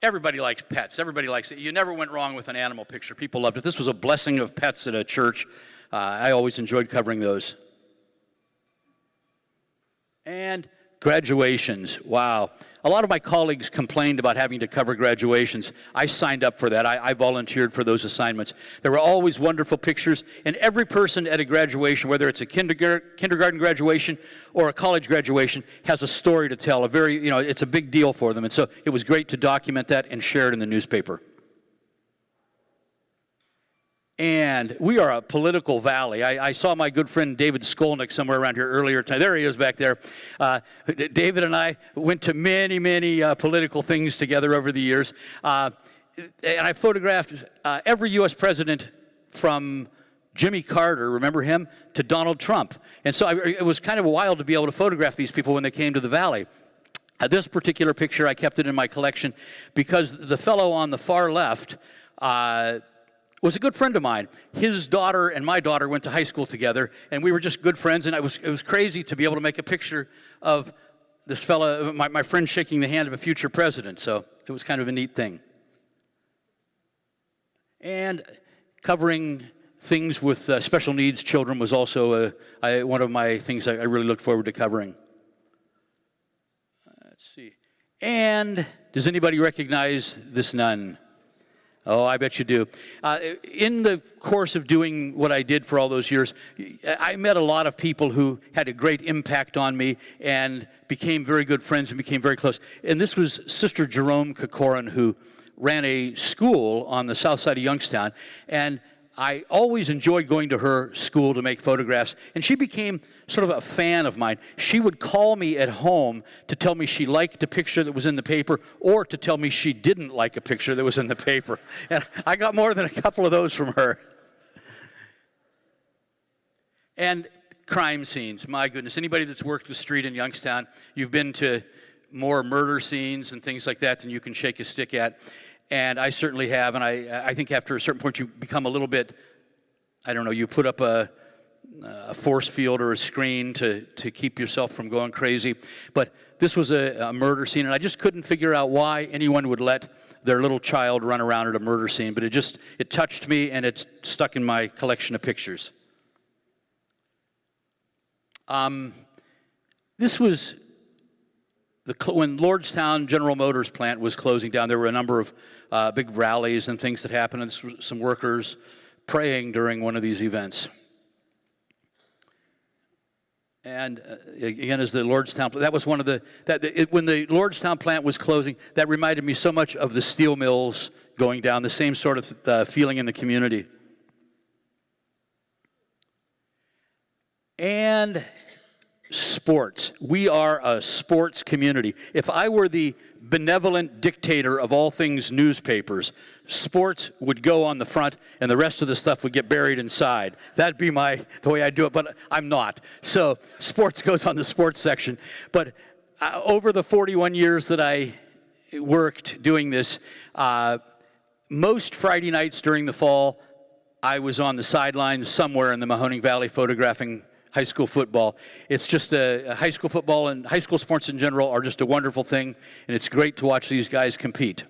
Everybody likes pets. Everybody likes it. You never went wrong with an animal picture. People loved it. This was a blessing of pets at a church. I always enjoyed covering those. And graduations. Wow. A lot of my colleagues complained about having to cover graduations. I signed up for that. I volunteered for those assignments. There were always wonderful pictures, and every person at a graduation, whether it's a kindergarten graduation or a college graduation, has a story to tell. It's a big deal for them, and so it was great to document that and share it in the newspaper. And we are a political valley. I saw my good friend David Skolnick somewhere around here earlier tonight. There he is back there. David and I went to many, many political things together over the years. And I photographed every U.S. president from Jimmy Carter, remember him, to Donald Trump. And so it was kind of wild to be able to photograph these people when they came to the valley. This particular picture, I kept it in my collection because the fellow on the far left was a good friend of mine. His daughter and my daughter went to high school together, and we were just good friends, and it was crazy to be able to make a picture of this fella, my friend shaking the hand of a future president, so it was kind of a neat thing. And covering things with special needs children was also one of my things I really looked forward to covering. Let's see. And does anybody recognize this nun? Oh, I bet you do. In the course of doing what I did for all those years, I met a lot of people who had a great impact on me and became very good friends and became very close. And this was Sister Jerome Kokorin, who ran a school on the south side of Youngstown. And I always enjoyed going to her school to make photographs, and she became sort of a fan of mine. She would call me at home to tell me she liked a picture that was in the paper or to tell me she didn't like a picture that was in the paper. And I got more than a couple of those from her. And crime scenes, my goodness. Anybody that's worked the street in Youngstown, you've been to more murder scenes and things like that than you can shake a stick at. And I certainly have, and I think after a certain point you become a little bit, I don't know, you put up a force field or a screen to keep yourself from going crazy. But this was a murder scene, and I just couldn't figure out why anyone would let their little child run around at a murder scene. But it touched me, and it's stuck in my collection of pictures. This was when Lordstown General Motors plant was closing down. There were a number of big rallies and things that happened, and this was some workers praying during one of these events. And again, as the Lordstown, that was one of the, when the Lordstown plant was closing, that reminded me so much of the steel mills going down, the same sort of feeling in the community. And sports. We are a sports community. If I were the benevolent dictator of all things newspapers, sports would go on the front and the rest of the stuff would get buried inside. That'd be the way I do it, but I'm not. So sports goes on the sports section. But over the 41 years that I worked doing this, most Friday nights during the fall, I was on the sidelines somewhere in the Mahoning Valley photographing high school football. It's just high school football and high school sports in general are just a wonderful thing, and it's great to watch these guys compete.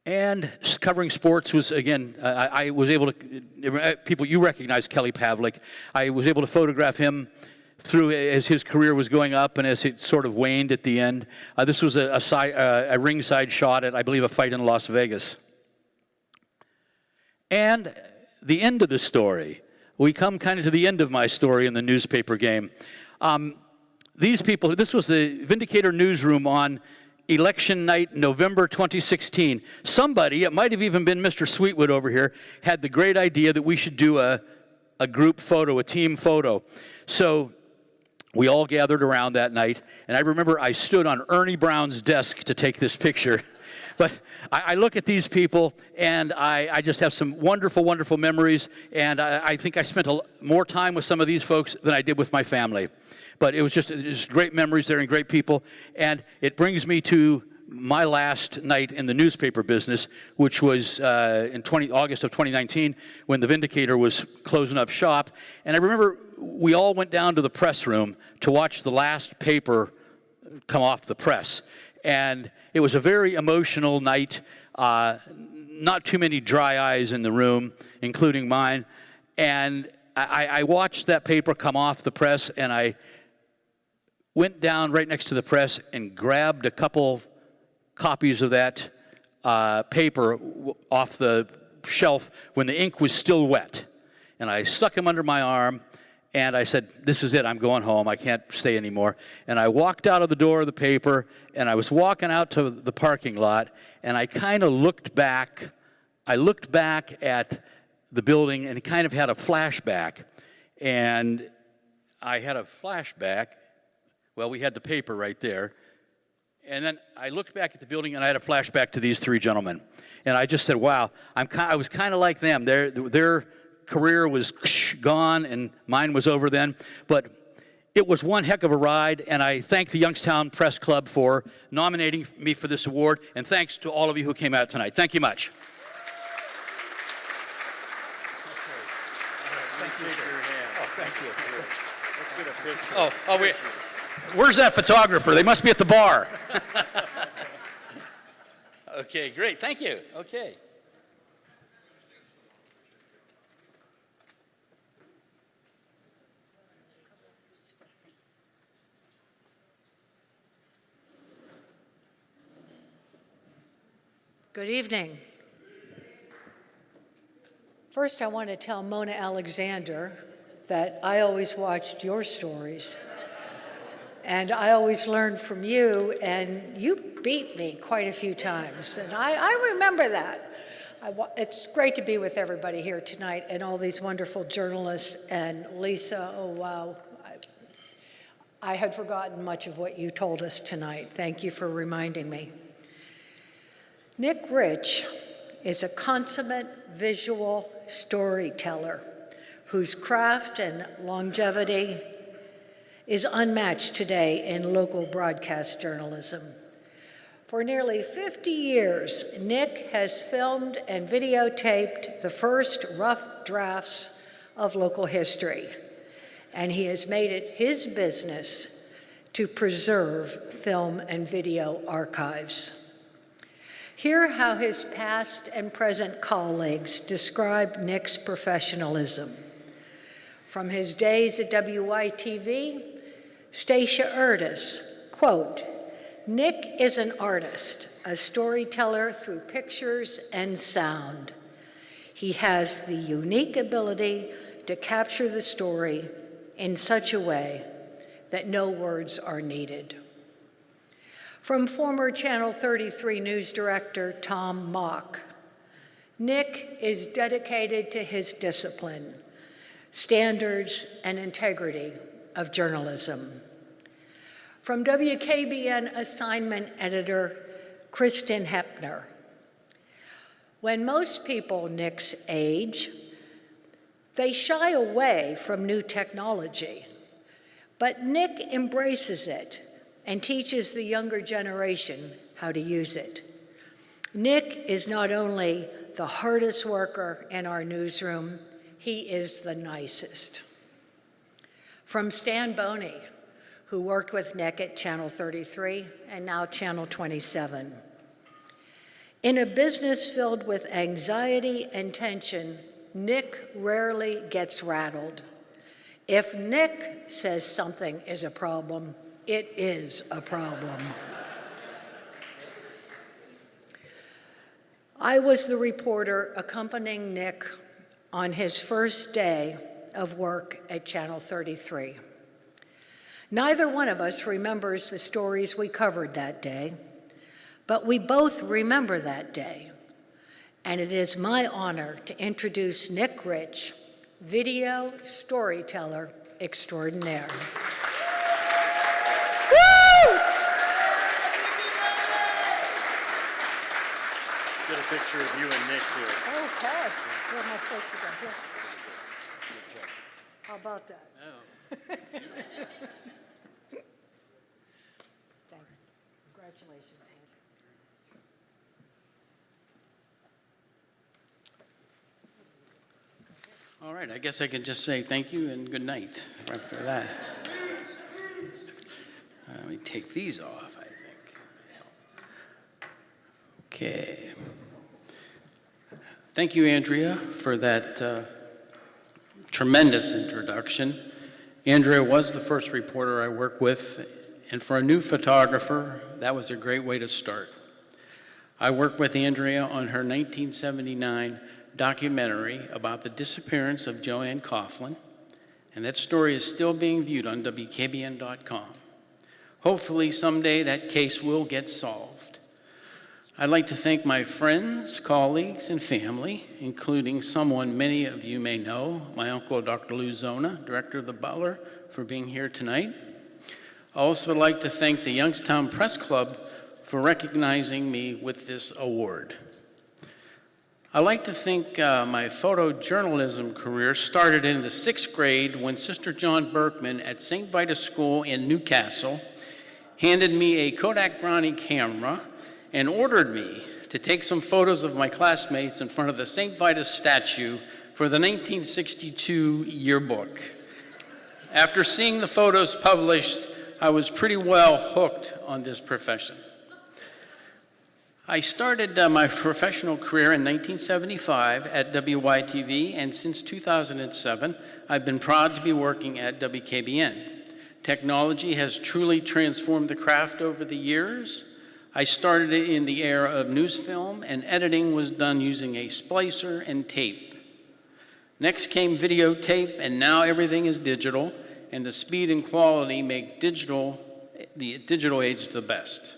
And covering sports was, again, I was able to, people, you recognize Kelly Pavlik. I was able to photograph him through as his career was going up and as it sort of waned at the end. This was a ringside shot at, I believe, a fight in Las Vegas. And the end of the story. We come kind of to the end of my story in the newspaper game. These people, this was the Vindicator newsroom on election night, November 2016. Somebody, it might have even been Mr. Sweetwood over here, had the great idea that we should do a group photo, a team photo. So we all gathered around that night, and I remember I stood on Ernie Brown's desk to take this picture. But I look at these people, and I just have some wonderful, wonderful memories, and I think I spent more time with some of these folks than I did with my family. But it was just great memories there and great people, and it brings me to my last night in the newspaper business, which was in August of 2019, when the Vindicator was closing up shop. And I remember we all went down to the press room to watch the last paper come off the press. And it was a very emotional night, not too many dry eyes in the room, including mine. And I watched that paper come off the press, and I went down right next to the press and grabbed a couple copies of that paper off the shelf when the ink was still wet. And I stuck them under my arm, and I said, this is it, I'm going home, I can't stay anymore. And I walked out of the door of the paper, and I was walking out to the parking lot, and I kind of looked back. I looked back at the building and kind of had a flashback. And I had a flashback. Well, we had the paper right there. And then I looked back at the building, and I had a flashback to these three gentlemen. And I just said, wow, I was kind of like them. Their career was gone, and mine was over then. But it was one heck of a ride, and I thank the Youngstown Press Club for nominating me for this award, and thanks to all of you who came out tonight. Thank you much. Oh, wait. Where's that photographer? They must be at the bar. Okay, great. Thank you. Okay.
Good evening. First, I want to tell Mona Alexander that I always watched your stories. And I always learned from you, and you beat me quite a few times. And I remember that. It's great to be with everybody here tonight and all these wonderful journalists. And Lisa, oh wow. I had forgotten much of what you told us tonight. Thank you for reminding me. Nick Rich is a consummate visual storyteller whose craft and longevity is unmatched today in local broadcast journalism. For nearly 50 years, Nick has filmed and videotaped the first rough drafts of local history, and he has made it his business to preserve film and video archives. Hear how his past and present colleagues describe Nick's professionalism. From his days at WYTV, Stacia Erdis, quote, "Nick is an artist, a storyteller through pictures and sound. He has the unique ability to capture the story in such a way that no words are needed." From former Channel 33 news director Tom Mock, Nick is dedicated to his discipline, standards, and integrity of journalism. From WKBN assignment editor Kristen Hepner, when most people Nick's age, they shy away from new technology, but Nick embraces it and teaches the younger generation how to use it. Nick is not only the hardest worker in our newsroom, he is the nicest. From Stan Boney, who worked with Nick at Channel 33 and now Channel 27. In a business filled with anxiety and tension, Nick rarely gets rattled. If Nick says something is a problem, it is a problem. I was the reporter accompanying Nick on his first day of work at Channel 33. Neither one of us remembers the stories we covered that day, but we both remember that day. And it is my honor to introduce Nick Rich, video storyteller extraordinaire.
Get a picture of you and Nick here.
Okay, where am I supposed to go? Here. How about that? Thank you. Congratulations, Nick.
All right, I guess I can just say thank you and good night after that. Let me take these off, I think. Okay. Thank you, Andrea, for that tremendous introduction. Andrea was the first reporter I worked with, and for a new photographer, that was a great way to start. I worked with Andrea on her 1979 documentary about the disappearance of Joanne Coughlin, and that story is still being viewed on WKBN.com. Hopefully someday that case will get solved. I'd like to thank my friends, colleagues, and family, including someone many of you may know, my uncle, Dr. Lou Zona, director of the Butler, for being here tonight. I also would like to thank the Youngstown Press Club for recognizing me with this award. I like to think my photojournalism career started in the 6th grade when Sister John Berkman at St. Vitus School in Newcastle handed me a Kodak Brownie camera and ordered me to take some photos of my classmates in front of the St. Vitus statue for the 1962 yearbook. After seeing the photos published, I was pretty well hooked on this profession. I started my professional career in 1975 at WYTV, and since 2007, I've been proud to be working at WKBN. Technology has truly transformed the craft over the years. I started in the era of news film, and editing was done using a splicer and tape. Next came videotape, and now everything is digital, and the speed and quality make the digital age the best.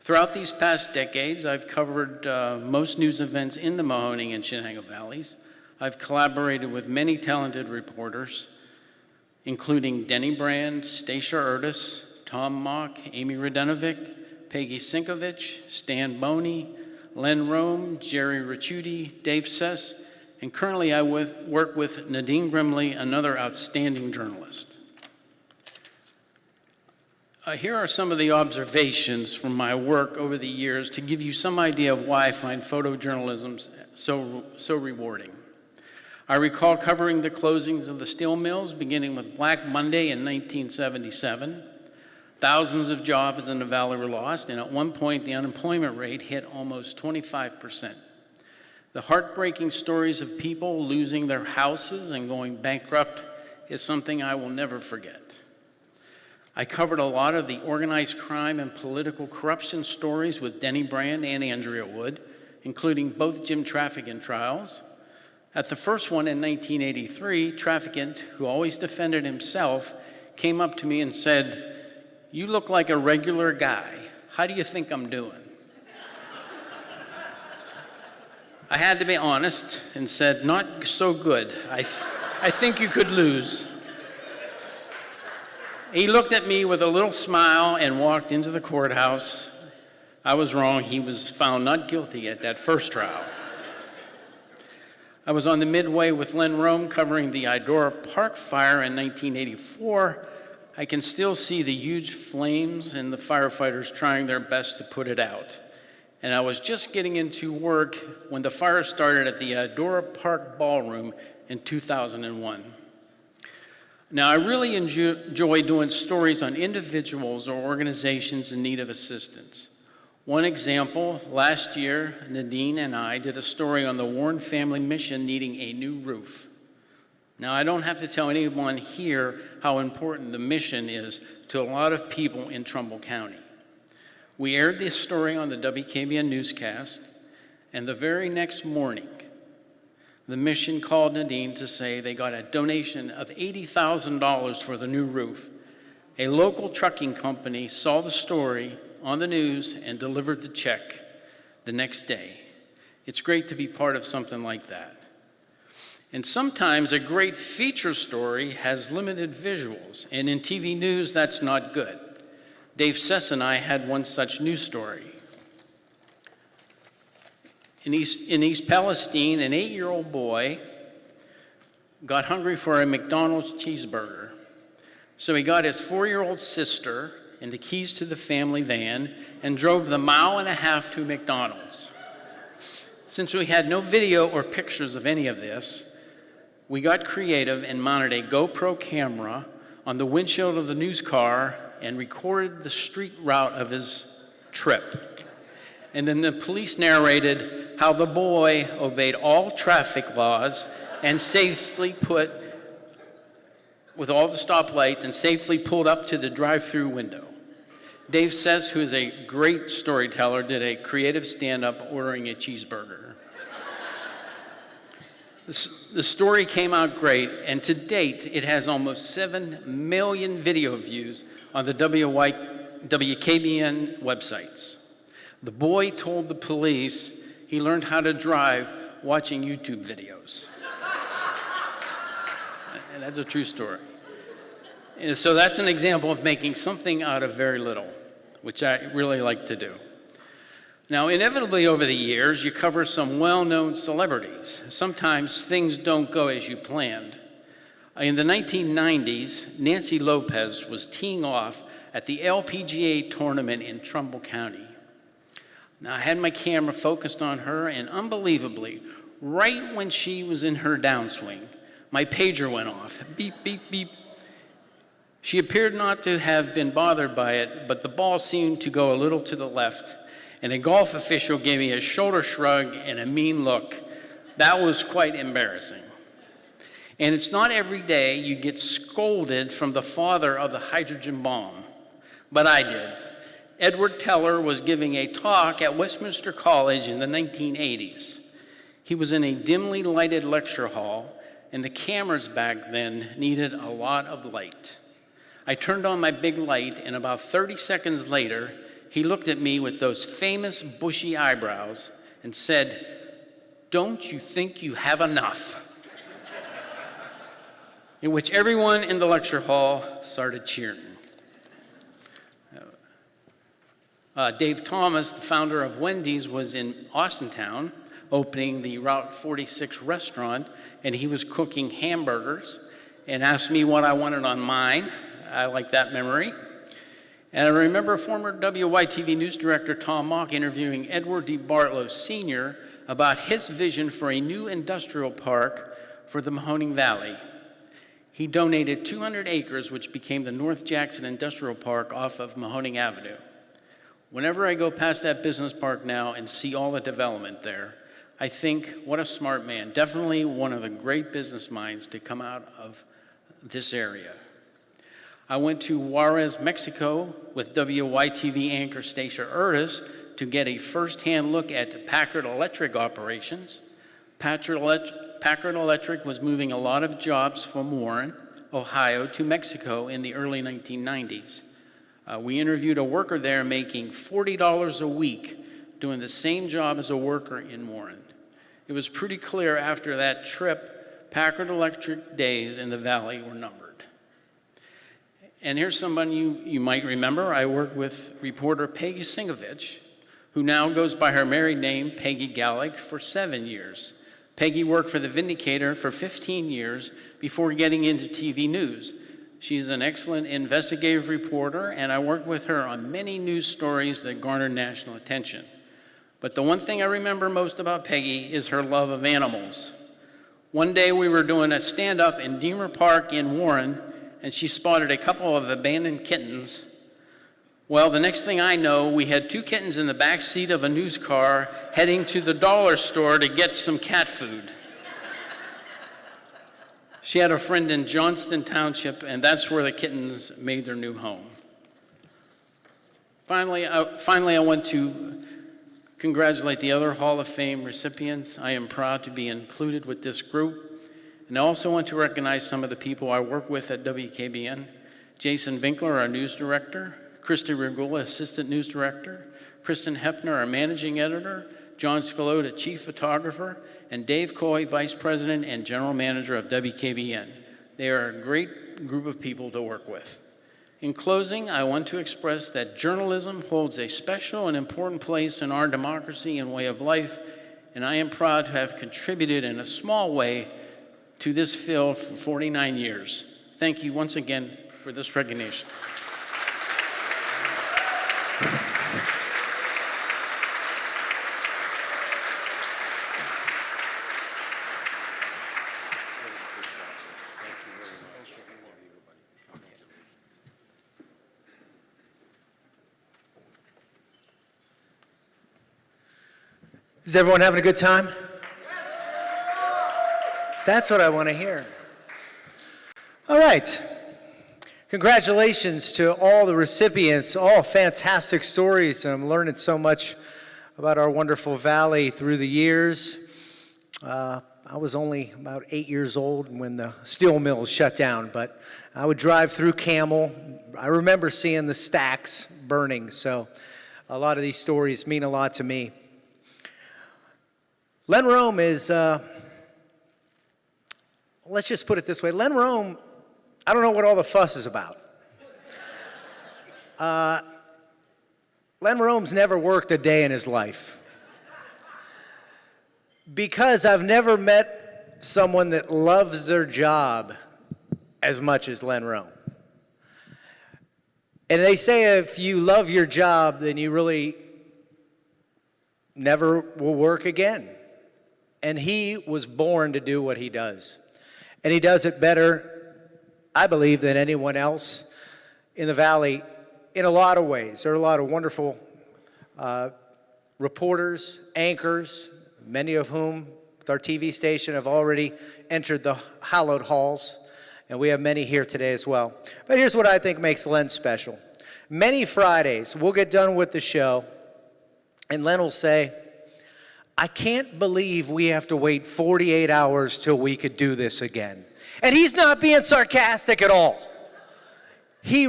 Throughout these past decades, I've covered most news events in the Mahoning and Shenango Valleys. I've collaborated with many talented reporters, including Denny Brand, Stacia Erdis, Tom Mock, Amy Radenovic, Peggy Sinkovich, Stan Boney, Len Rome, Jerry Ricciuti, Dave Sess, and currently I work with Nadine Grimley, another outstanding journalist. Here are some of the observations from my work over the years to give you some idea of why I find photojournalism so rewarding. I recall covering the closings of the steel mills, beginning with Black Monday in 1977. Thousands of jobs in the valley were lost, and at one point the unemployment rate hit almost 25%. The heartbreaking stories of people losing their houses and going bankrupt is something I will never forget. I covered a lot of the organized crime and political corruption stories with Denny Brand and Andrea Wood, including both Jim Trafficant trials. At the first one in 1983, Trafficant, who always defended himself, came up to me and said, "You look like a regular guy. How do you think I'm doing?" I had to be honest and said, "Not so good. I think you could lose." He looked at me with a little smile and walked into the courthouse. I was wrong. He was found not guilty at that first trial. I was on the Midway with Len Rome covering the Idora Park fire in 1984. I can still see the huge flames and the firefighters trying their best to put it out. And I was just getting into work when the fire started at the Idora Park Ballroom in 2001. Now, I really enjoy doing stories on individuals or organizations in need of assistance. One example, last year, Nadine and I did a story on the Warren family mission needing a new roof. Now, I don't have to tell anyone here how important the mission is to a lot of people in Trumbull County. We aired this story on the WKBN newscast, and the very next morning, the mission called Nadine to say they got a donation of $80,000 for the new roof. A local trucking company saw the story on the news and delivered the check the next day. It's great to be part of something like that. And sometimes a great feature story has limited visuals, and in TV news, that's not good. Dave Sess and I had one such news story. In East Palestine, an 8-year-old boy got hungry for a McDonald's cheeseburger. So he got his 4-year-old sister and the keys to the family van and drove the 1.5 miles to McDonald's. Since we had no video or pictures of any of this, we got creative and mounted a GoPro camera on the windshield of the news car and recorded the street route of his trip. And then the police narrated how the boy obeyed all traffic laws and safely with all the stoplights and safely pulled up to the drive-through window. Dave Sess, who is a great storyteller, did a creative stand-up ordering a cheeseburger. The story came out great, and to date, it has almost 7 million video views on the WKBN websites. The boy told the police he learned how to drive watching YouTube videos. And that's a true story. And so that's an example of making something out of very little, which I really like to do. Now, inevitably over the years, you cover some well-known celebrities. Sometimes things don't go as you planned. In the 1990s, Nancy Lopez was teeing off at the LPGA tournament in Trumbull County. Now, I had my camera focused on her, and unbelievably, right when she was in her downswing, my pager went off. Beep, beep, beep. She appeared not to have been bothered by it, but the ball seemed to go a little to the left, and a golf official gave me a shoulder shrug and a mean look. That was quite embarrassing. And it's not every day you get scolded from the father of the hydrogen bomb, but I did. Edward Teller was giving a talk at Westminster College in the 1980s. He was in a dimly lighted lecture hall, and the cameras back then needed a lot of light. I turned on my big light, and about 30 seconds later, he looked at me with those famous bushy eyebrows and said, "Don't you think you have enough?" In which everyone in the lecture hall started cheering. Dave Thomas, the founder of Wendy's, was in Austintown opening the Route 46 restaurant, and he was cooking hamburgers and asked me what I wanted on mine. I like that memory. And I remember former WYTV News Director Tom Mock interviewing Edward D. Bartlow Sr. about his vision for a new industrial park for the Mahoning Valley. He donated 200 acres, which became the North Jackson Industrial Park off of Mahoning Avenue. Whenever I go past that business park now and see all the development there, I think, what a smart man. Definitely one of the great business minds to come out of this area. I went to Juarez, Mexico with WYTV anchor Stacia Urtis to get a first-hand look at Packard Electric operations. Packard Electric was moving a lot of jobs from Warren, Ohio to Mexico in the early 1990s. We interviewed a worker there making $40 a week doing the same job as a worker in Warren. It was pretty clear after that trip, Packard Electric days in the valley were numbered. And here's someone you might remember. I worked with reporter Peggy Singovich, who now goes by her married name, Peggy Gallick, for 7 years. Peggy worked for The Vindicator for 15 years before getting into TV news. She's an excellent investigative reporter, and I worked with her on many news stories that garnered national attention. But the one thing I remember most about Peggy is her love of animals. One day we were doing a stand-up in Deemer Park in Warren, and she spotted a couple of abandoned kittens. Well, the next thing I know, we had 2 kittens in the back seat of a news car heading to the dollar store to get some cat food. She had a friend in Johnston Township, and that's where the kittens made their new home. Finally, I want to congratulate the other Hall of Fame recipients. I am proud to be included with this group. And I also want to recognize some of the people I work with at WKBN. Jason Winkler, our news director, Christy Regula, assistant news director, Kristen Hepner, our managing editor, John Scalota, chief photographer, and Dave Coy, vice president and general manager of WKBN. They are a great group of people to work with. In closing, I want to express that journalism holds a special and important place in our democracy and way of life, and I am proud to have contributed in a small way to this field for 49 years. Thank you once again for this recognition.
Is everyone having a good time? That's what I want to hear. All right. Congratulations to all the recipients, all fantastic stories, and I'm learning so much about our wonderful valley through the years. I was only about 8 years old when the steel mills shut down, but I would drive through Camel. I remember seeing the stacks burning, so a lot of these stories mean a lot to me. Len Rome is, let's just put it this way. Len Rome, I don't know what all the fuss is about. Len Rome's never worked a day in his life. Because I've never met someone that loves their job as much as Len Rome. And they say if you love your job, then you really never will work again. And he was born to do what he does. And he does it better, I believe, than anyone else in the Valley in a lot of ways. There are a lot of wonderful reporters, anchors, many of whom with our TV station have already entered the hallowed halls. And we have many here today as well. But here's what I think makes Len special. Many Fridays, we'll get done with the show, and Len will say, I can't believe we have to wait 48 hours till we could do this again. And he's not being sarcastic at all. He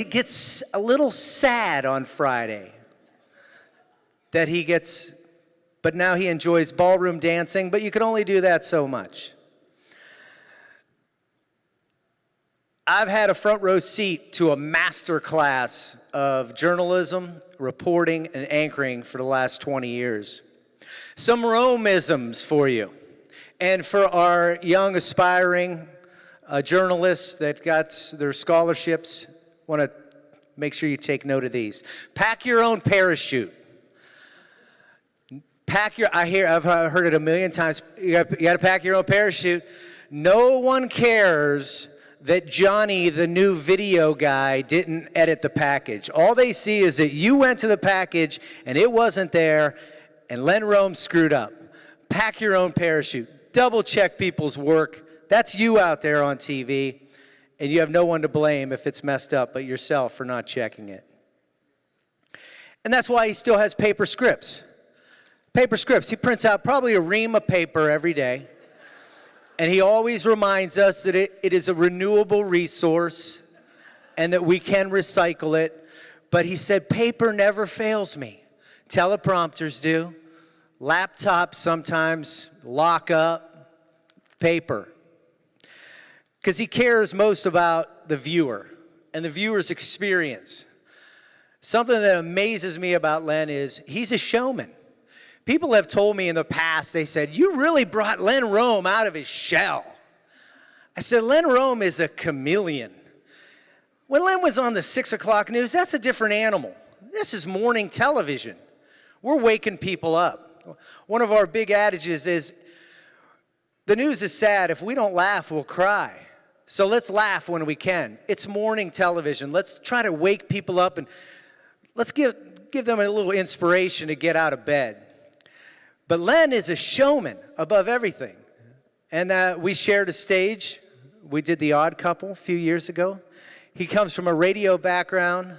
gets a little sad on Friday that he gets, but now he enjoys ballroom dancing, but you can only do that so much. I've had a front row seat to a master class of journalism, reporting, and anchoring for the last 20 years. Some Rome-isms for you. And for our young, aspiring journalists that got their scholarships, want to Make sure you take note of these. Pack your own parachute. I've heard it a million times. You got to pack your own parachute. No one cares that Johnny, the new video guy, didn't edit the package. All they see is that you went to the package and it wasn't there, and Len Rome screwed up. Pack your own parachute. Double check people's work. That's you out there on TV, and you have no one to blame if it's messed up but yourself for not checking it. And that's why he still has paper scripts. Paper scripts. He prints out probably a ream of paper every day. And he always reminds us that it is a renewable resource and that we can recycle it. But he said, paper never fails me. Teleprompters do. Laptops sometimes lock up. Paper. Because he cares most about the viewer and the viewer's experience. Something that amazes me about Len is he's a showman. People have told me in the past, they said, you really brought Len Rome out of his shell. I said, Len Rome is a chameleon. When Len was on the 6 o'clock news, that's a different animal. This is morning television. We're waking people up. One of our big adages is, the news is sad. If we don't laugh, we'll cry. So let's laugh when we can. It's morning television. Let's try to wake people up and let's give them a little inspiration to get out of bed. But Len is a showman above everything. And we shared a stage. We did The Odd Couple a few years ago. He comes from a radio background.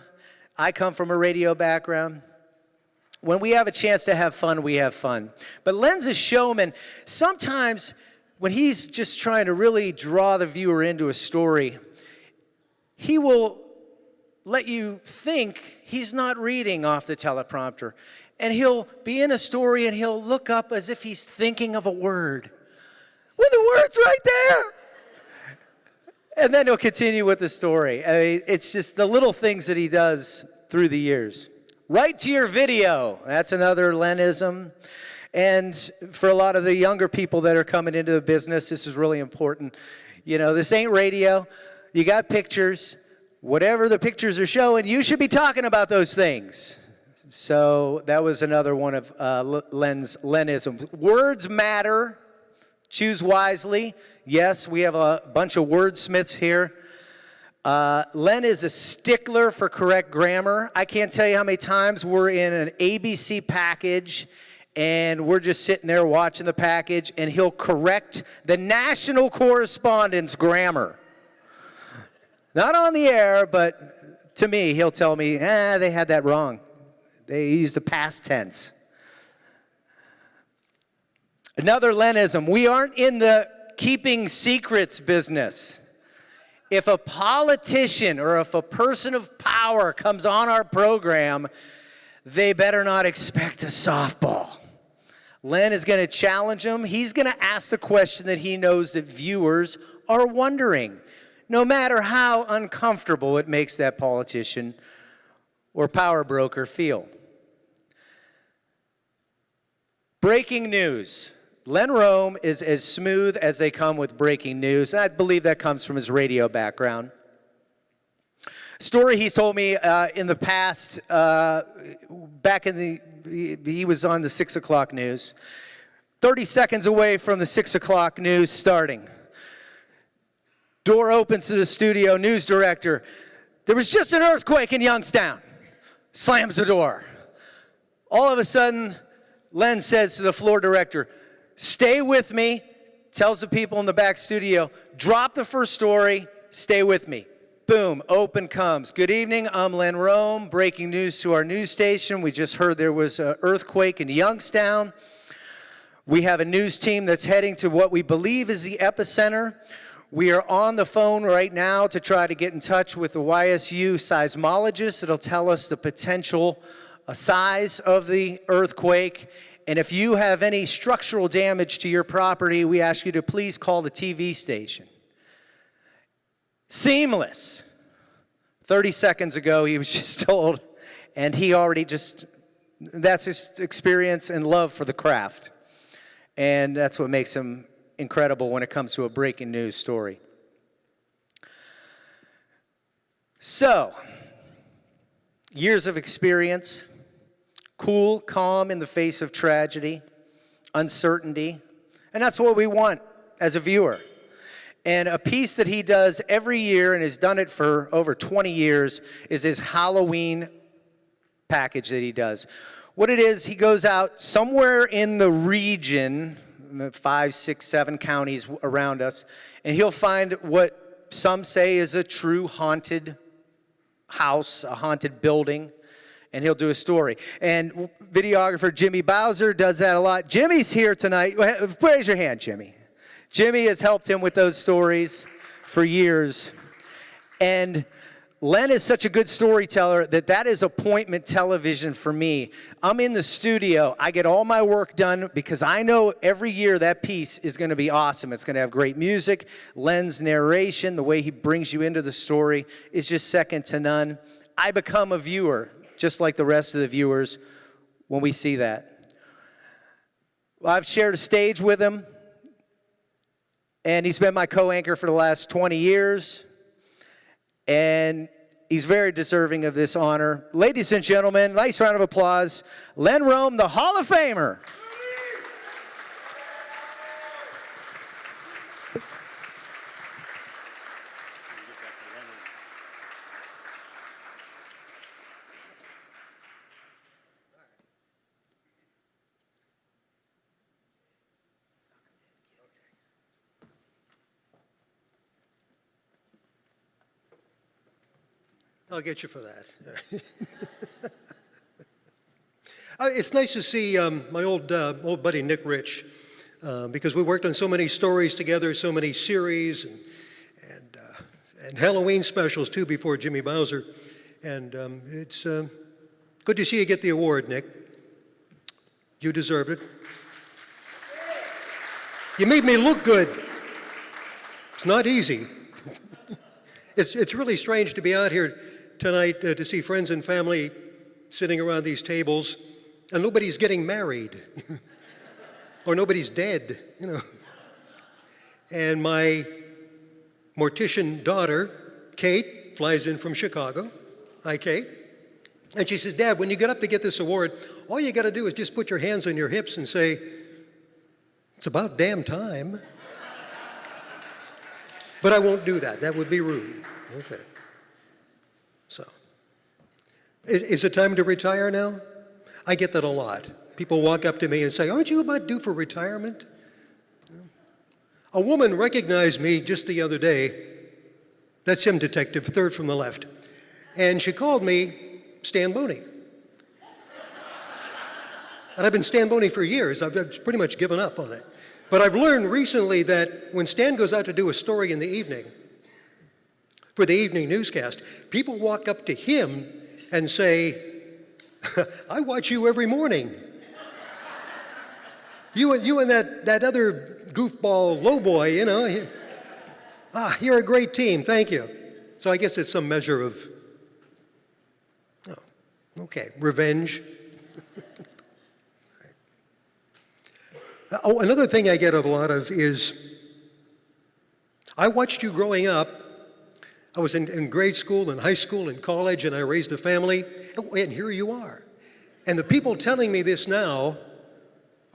I come from a radio background. When we have a chance to have fun, we have fun. But Len's a showman. Sometimes when he's just trying to really draw the viewer into a story, he will let you think he's not reading off the teleprompter. And he'll be in a story and he'll look up as if he's thinking of a word. When the word's right there. And then he'll continue with the story. I mean, it's just the little things that he does through the years. Right to your video. That's another Lenism. And for a lot of the younger people that are coming into the business, this is really important. You know, this ain't radio. You got pictures. Whatever the pictures are showing, you should be talking about those things. So that was another one of Lenism. Words matter. Choose wisely. Yes, we have a bunch of wordsmiths here. Len is a stickler for correct grammar. I can't tell you how many times we're in an ABC package and we're just sitting there watching the package and he'll correct the national correspondent's grammar. Not on the air, but to me, he'll tell me, they had that wrong. They used the past tense. Another Lenism. We aren't in the keeping secrets business. If a politician or if a person of power comes on our program, they better not expect a softball. Len is going to challenge him. He's going to ask the question that he knows that viewers are wondering, no matter how uncomfortable it makes that politician or power broker feel. Breaking news. Len Rome is as smooth as they come with breaking news, and I believe that comes from his radio background. Story he's told me in the past, back in he was on the 6 o'clock news, 30 seconds away from the 6 o'clock news starting. Door opens to the studio, news director. There was just an earthquake in Youngstown. Slams the door. All of a sudden, Len says to the floor director, stay with me, tells the people in the back studio, drop the first story, stay with me. Boom, open comes. Good evening, I'm Len Rome, breaking news to our news station. We just heard there was an earthquake in Youngstown. We have a news team that's heading to what we believe is the epicenter. We are on the phone right now to try to get in touch with the YSU seismologist that'll tell us the potential size of the earthquake. And if you have any structural damage to your property, we ask you to please call the TV station. Seamless. 30 seconds ago, he was just told, and he already that's his experience and love for the craft. And that's what makes him incredible when it comes to a breaking news story. So, years of experience, cool, calm in the face of tragedy, uncertainty, and that's what we want as a viewer. And a piece that he does every year, and has done it for over 20 years, is his Halloween package that he does. What it is, he goes out somewhere in the region, 5, 6, 7 counties around us, and he'll find what some say is a true haunted house, a haunted building, and he'll do a story. And videographer Jimmy Bowser does that a lot. Jimmy's here tonight. Raise your hand, Jimmy. Jimmy has helped him with those stories for years. And Len is such a good storyteller that is appointment television for me. I'm in the studio. I get all my work done because I know every year that piece is going to be awesome. It's going to have great music. Len's narration, the way he brings you into the story is just second to none. I become a viewer, just like the rest of the viewers, when we see that. Well, I've shared a stage with him, and he's been my co-anchor for the last 20 years. And he's very deserving of this honor. Ladies and gentlemen, nice round of applause. Len Rome, the Hall of Famer.
I'll get you for that. It's nice to see my old buddy Nick Rich, because we worked on so many stories together, so many series, and Halloween specials too before Jimmy Bowser. And it's good to see you get the award, Nick. You deserved it. You made me look good. It's not easy. It's really strange to be out here tonight to see friends and family sitting around these tables, and nobody's getting married, or nobody's dead, you know. And my mortician daughter, Kate, flies in from Chicago. Hi, Kate. And she says, Dad, when you get up to get this award, all you got to do is just put your hands on your hips and say, it's about damn time. But I won't do that. That would be rude. Okay. So, is it time to retire now? I get that a lot. People walk up to me and say, aren't you about due for retirement? A woman recognized me just the other day. That's him, detective, third from the left. And she called me Stan Boney. And I've been Stan Boney for years. I've pretty much given up on it. But I've learned recently that when Stan goes out to do a story in the evening, for the evening newscast, people walk up to him and say, I watch you every morning. You and that other goofball lowboy, you know. You're a great team, thank you. So I guess it's some measure of, revenge. Another thing I get a lot of is, I watched you growing up. I was in grade school and high school and college, and I raised a family, and here you are. And the people telling me this now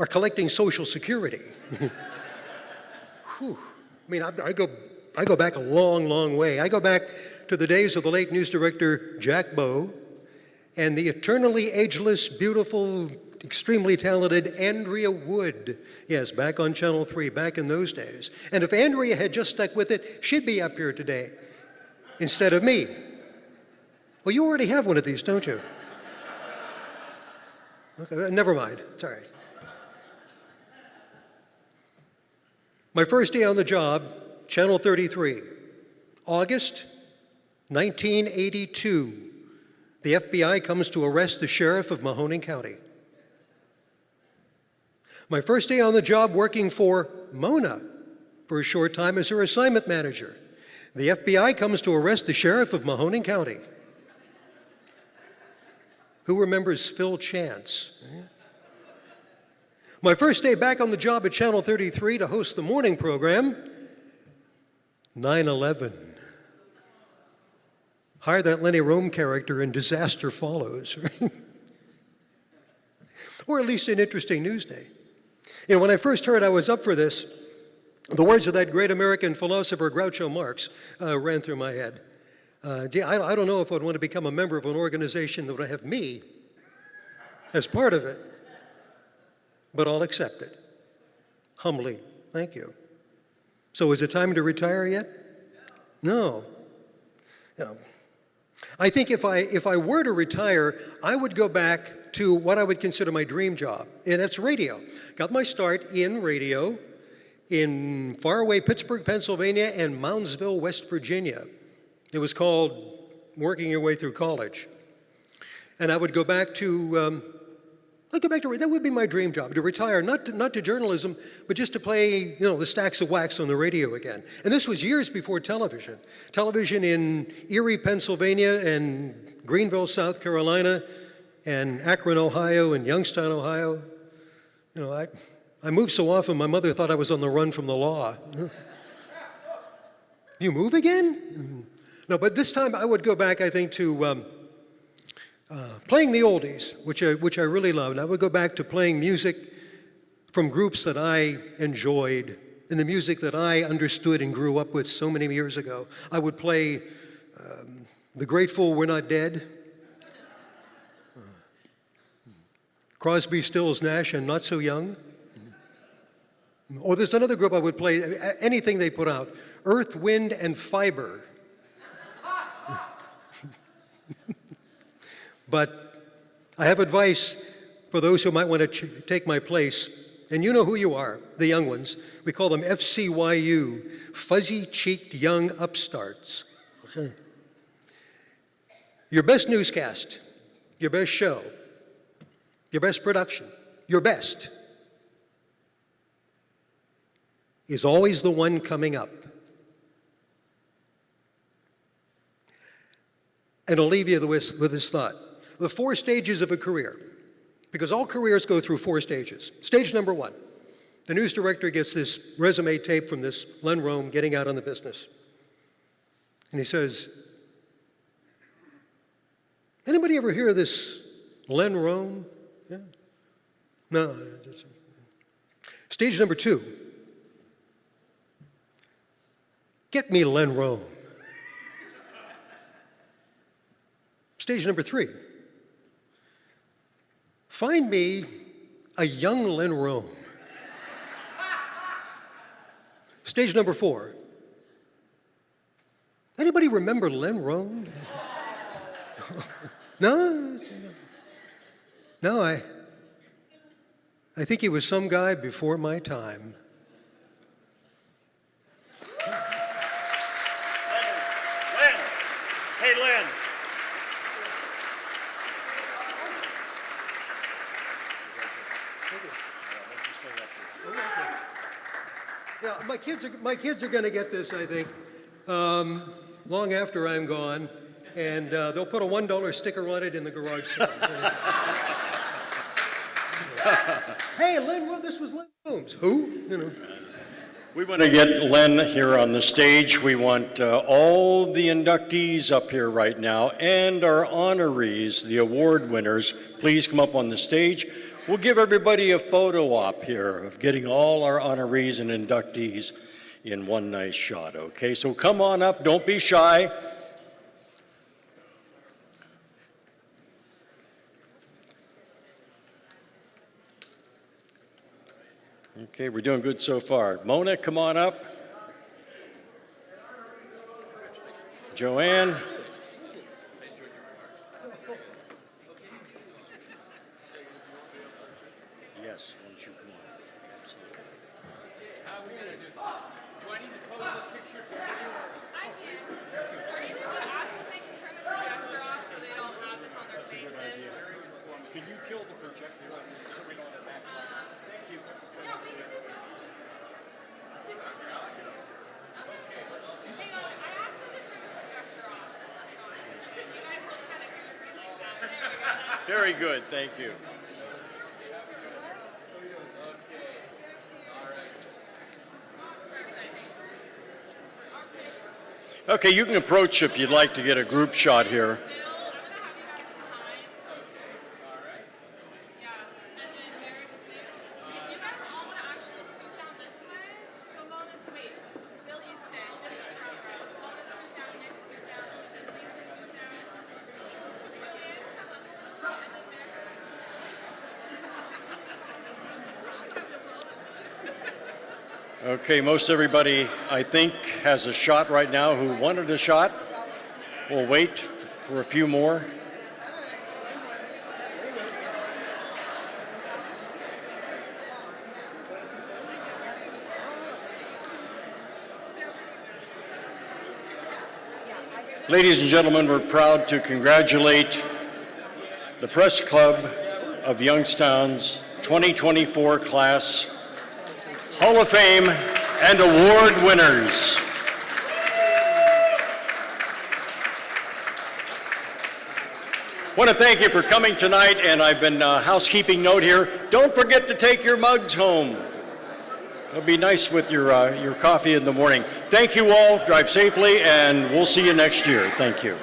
are collecting Social Security. Whew. I mean, I go back a long, long way. I go back to the days of the late news director Jack Bowe and the eternally ageless, beautiful, extremely talented Andrea Wood. Yes, back on Channel 3, back in those days. And if Andrea had just stuck with it, she'd be up here today instead of me. Well, you already have one of these, don't you? Okay, never mind. It's all right. My first day on the job, Channel 33, August 1982. The FBI comes to arrest the sheriff of Mahoning County. My first day on the job working for Mona for a short time as her assignment manager. The FBI comes to arrest the sheriff of Mahoning County. Who remembers Phil Chance? My first day back on the job at Channel 33 to host the morning program, 9/11. hire that Lenny Rome character and disaster follows. Right? Or at least an interesting news day. You know, when I first heard I was up for this, the words of that great American philosopher Groucho Marx ran through my head. Gee, I don't know if I'd want to become a member of an organization that would have me as part of it, but I'll accept it. Humbly, thank you. So is it time to retire yet? No. You know, I think if I were to retire, I would go back to what I would consider my dream job, and that's radio. Got my start in radio in faraway Pittsburgh, Pennsylvania, and Moundsville, West Virginia. It was called Working Your Way Through College. And I would go back to, that would be my dream job, to retire, not to journalism, but just to play, the stacks of wax on the radio again. And this was years before television. Television in Erie, Pennsylvania, and Greenville, South Carolina, and Akron, Ohio, and Youngstown, Ohio. I moved so often, my mother thought I was on the run from the law. You move again? No, but this time I would go back, I think, to playing the oldies, which I really loved. I would go back to playing music from groups that I enjoyed and the music that I understood and grew up with so many years ago. I would play The Grateful We're Not Dead, Crosby, Stills, Nash, and Not So Young. Or there's another group I would play, anything they put out, Earth, Wind, and Fiber. But I have advice for those who might want to take my place. And you know who you are, the young ones. We call them FCYU, fuzzy-cheeked young upstarts. Okay. Your best newscast, your best show, your best production, your best is always the one coming up. And I'll leave you with this thought. The 4 stages of a career, because all careers go through 4 stages. Stage number 1, the news director gets this resume tape from this Len Rome getting out on the business. And he says, anybody ever hear of this Len Rome? Yeah. No. Stage number 2, get me Len Rome. Stage number 3, find me a young Len Rome. Stage number 4, anybody remember Len Rome? No? No, I think he was some guy before my time.
Len! Hey, Len!
Yeah, my kids are going to get this, I think, long after I'm gone, and they'll put a $1 sticker on it in the garage sale. Hey, Len, this was Len Holmes. Who?
We want to get Len here on the stage. We want all the inductees up here right now and our honorees, the award winners, please come up on the stage. We'll give everybody a photo op here of getting all our honorees and inductees in one nice shot, okay? So come on up, don't be shy. Okay, we're doing good so far. Mona, come on up. Joanne. Yes, why don't you come on? Absolutely.
How are we going to do? Do I need to pose this picture for you?
I can. Or you could ask if they can turn the projector off so they don't have this on their faces.
Can you kill the projector so we don't have that? Thank you.
No, we can do that. Hang on, I asked them to turn the projector off. Hang on. You guys look kind of goofy like that. There we go.
Very good, thank you. Okay, you can approach if you'd like to get a group shot here. Okay, most everybody, I think, has a shot right now who wanted a shot. We'll wait for a few more. Ladies and gentlemen, we're proud to congratulate the Press Club of Youngstown's 2024 class Hall of Fame and award winners. I want to thank you for coming tonight, and I've been housekeeping note here. Don't forget to take your mugs home. It'll be nice with your coffee in the morning. Thank you all. Drive safely, and we'll see you next year. Thank you.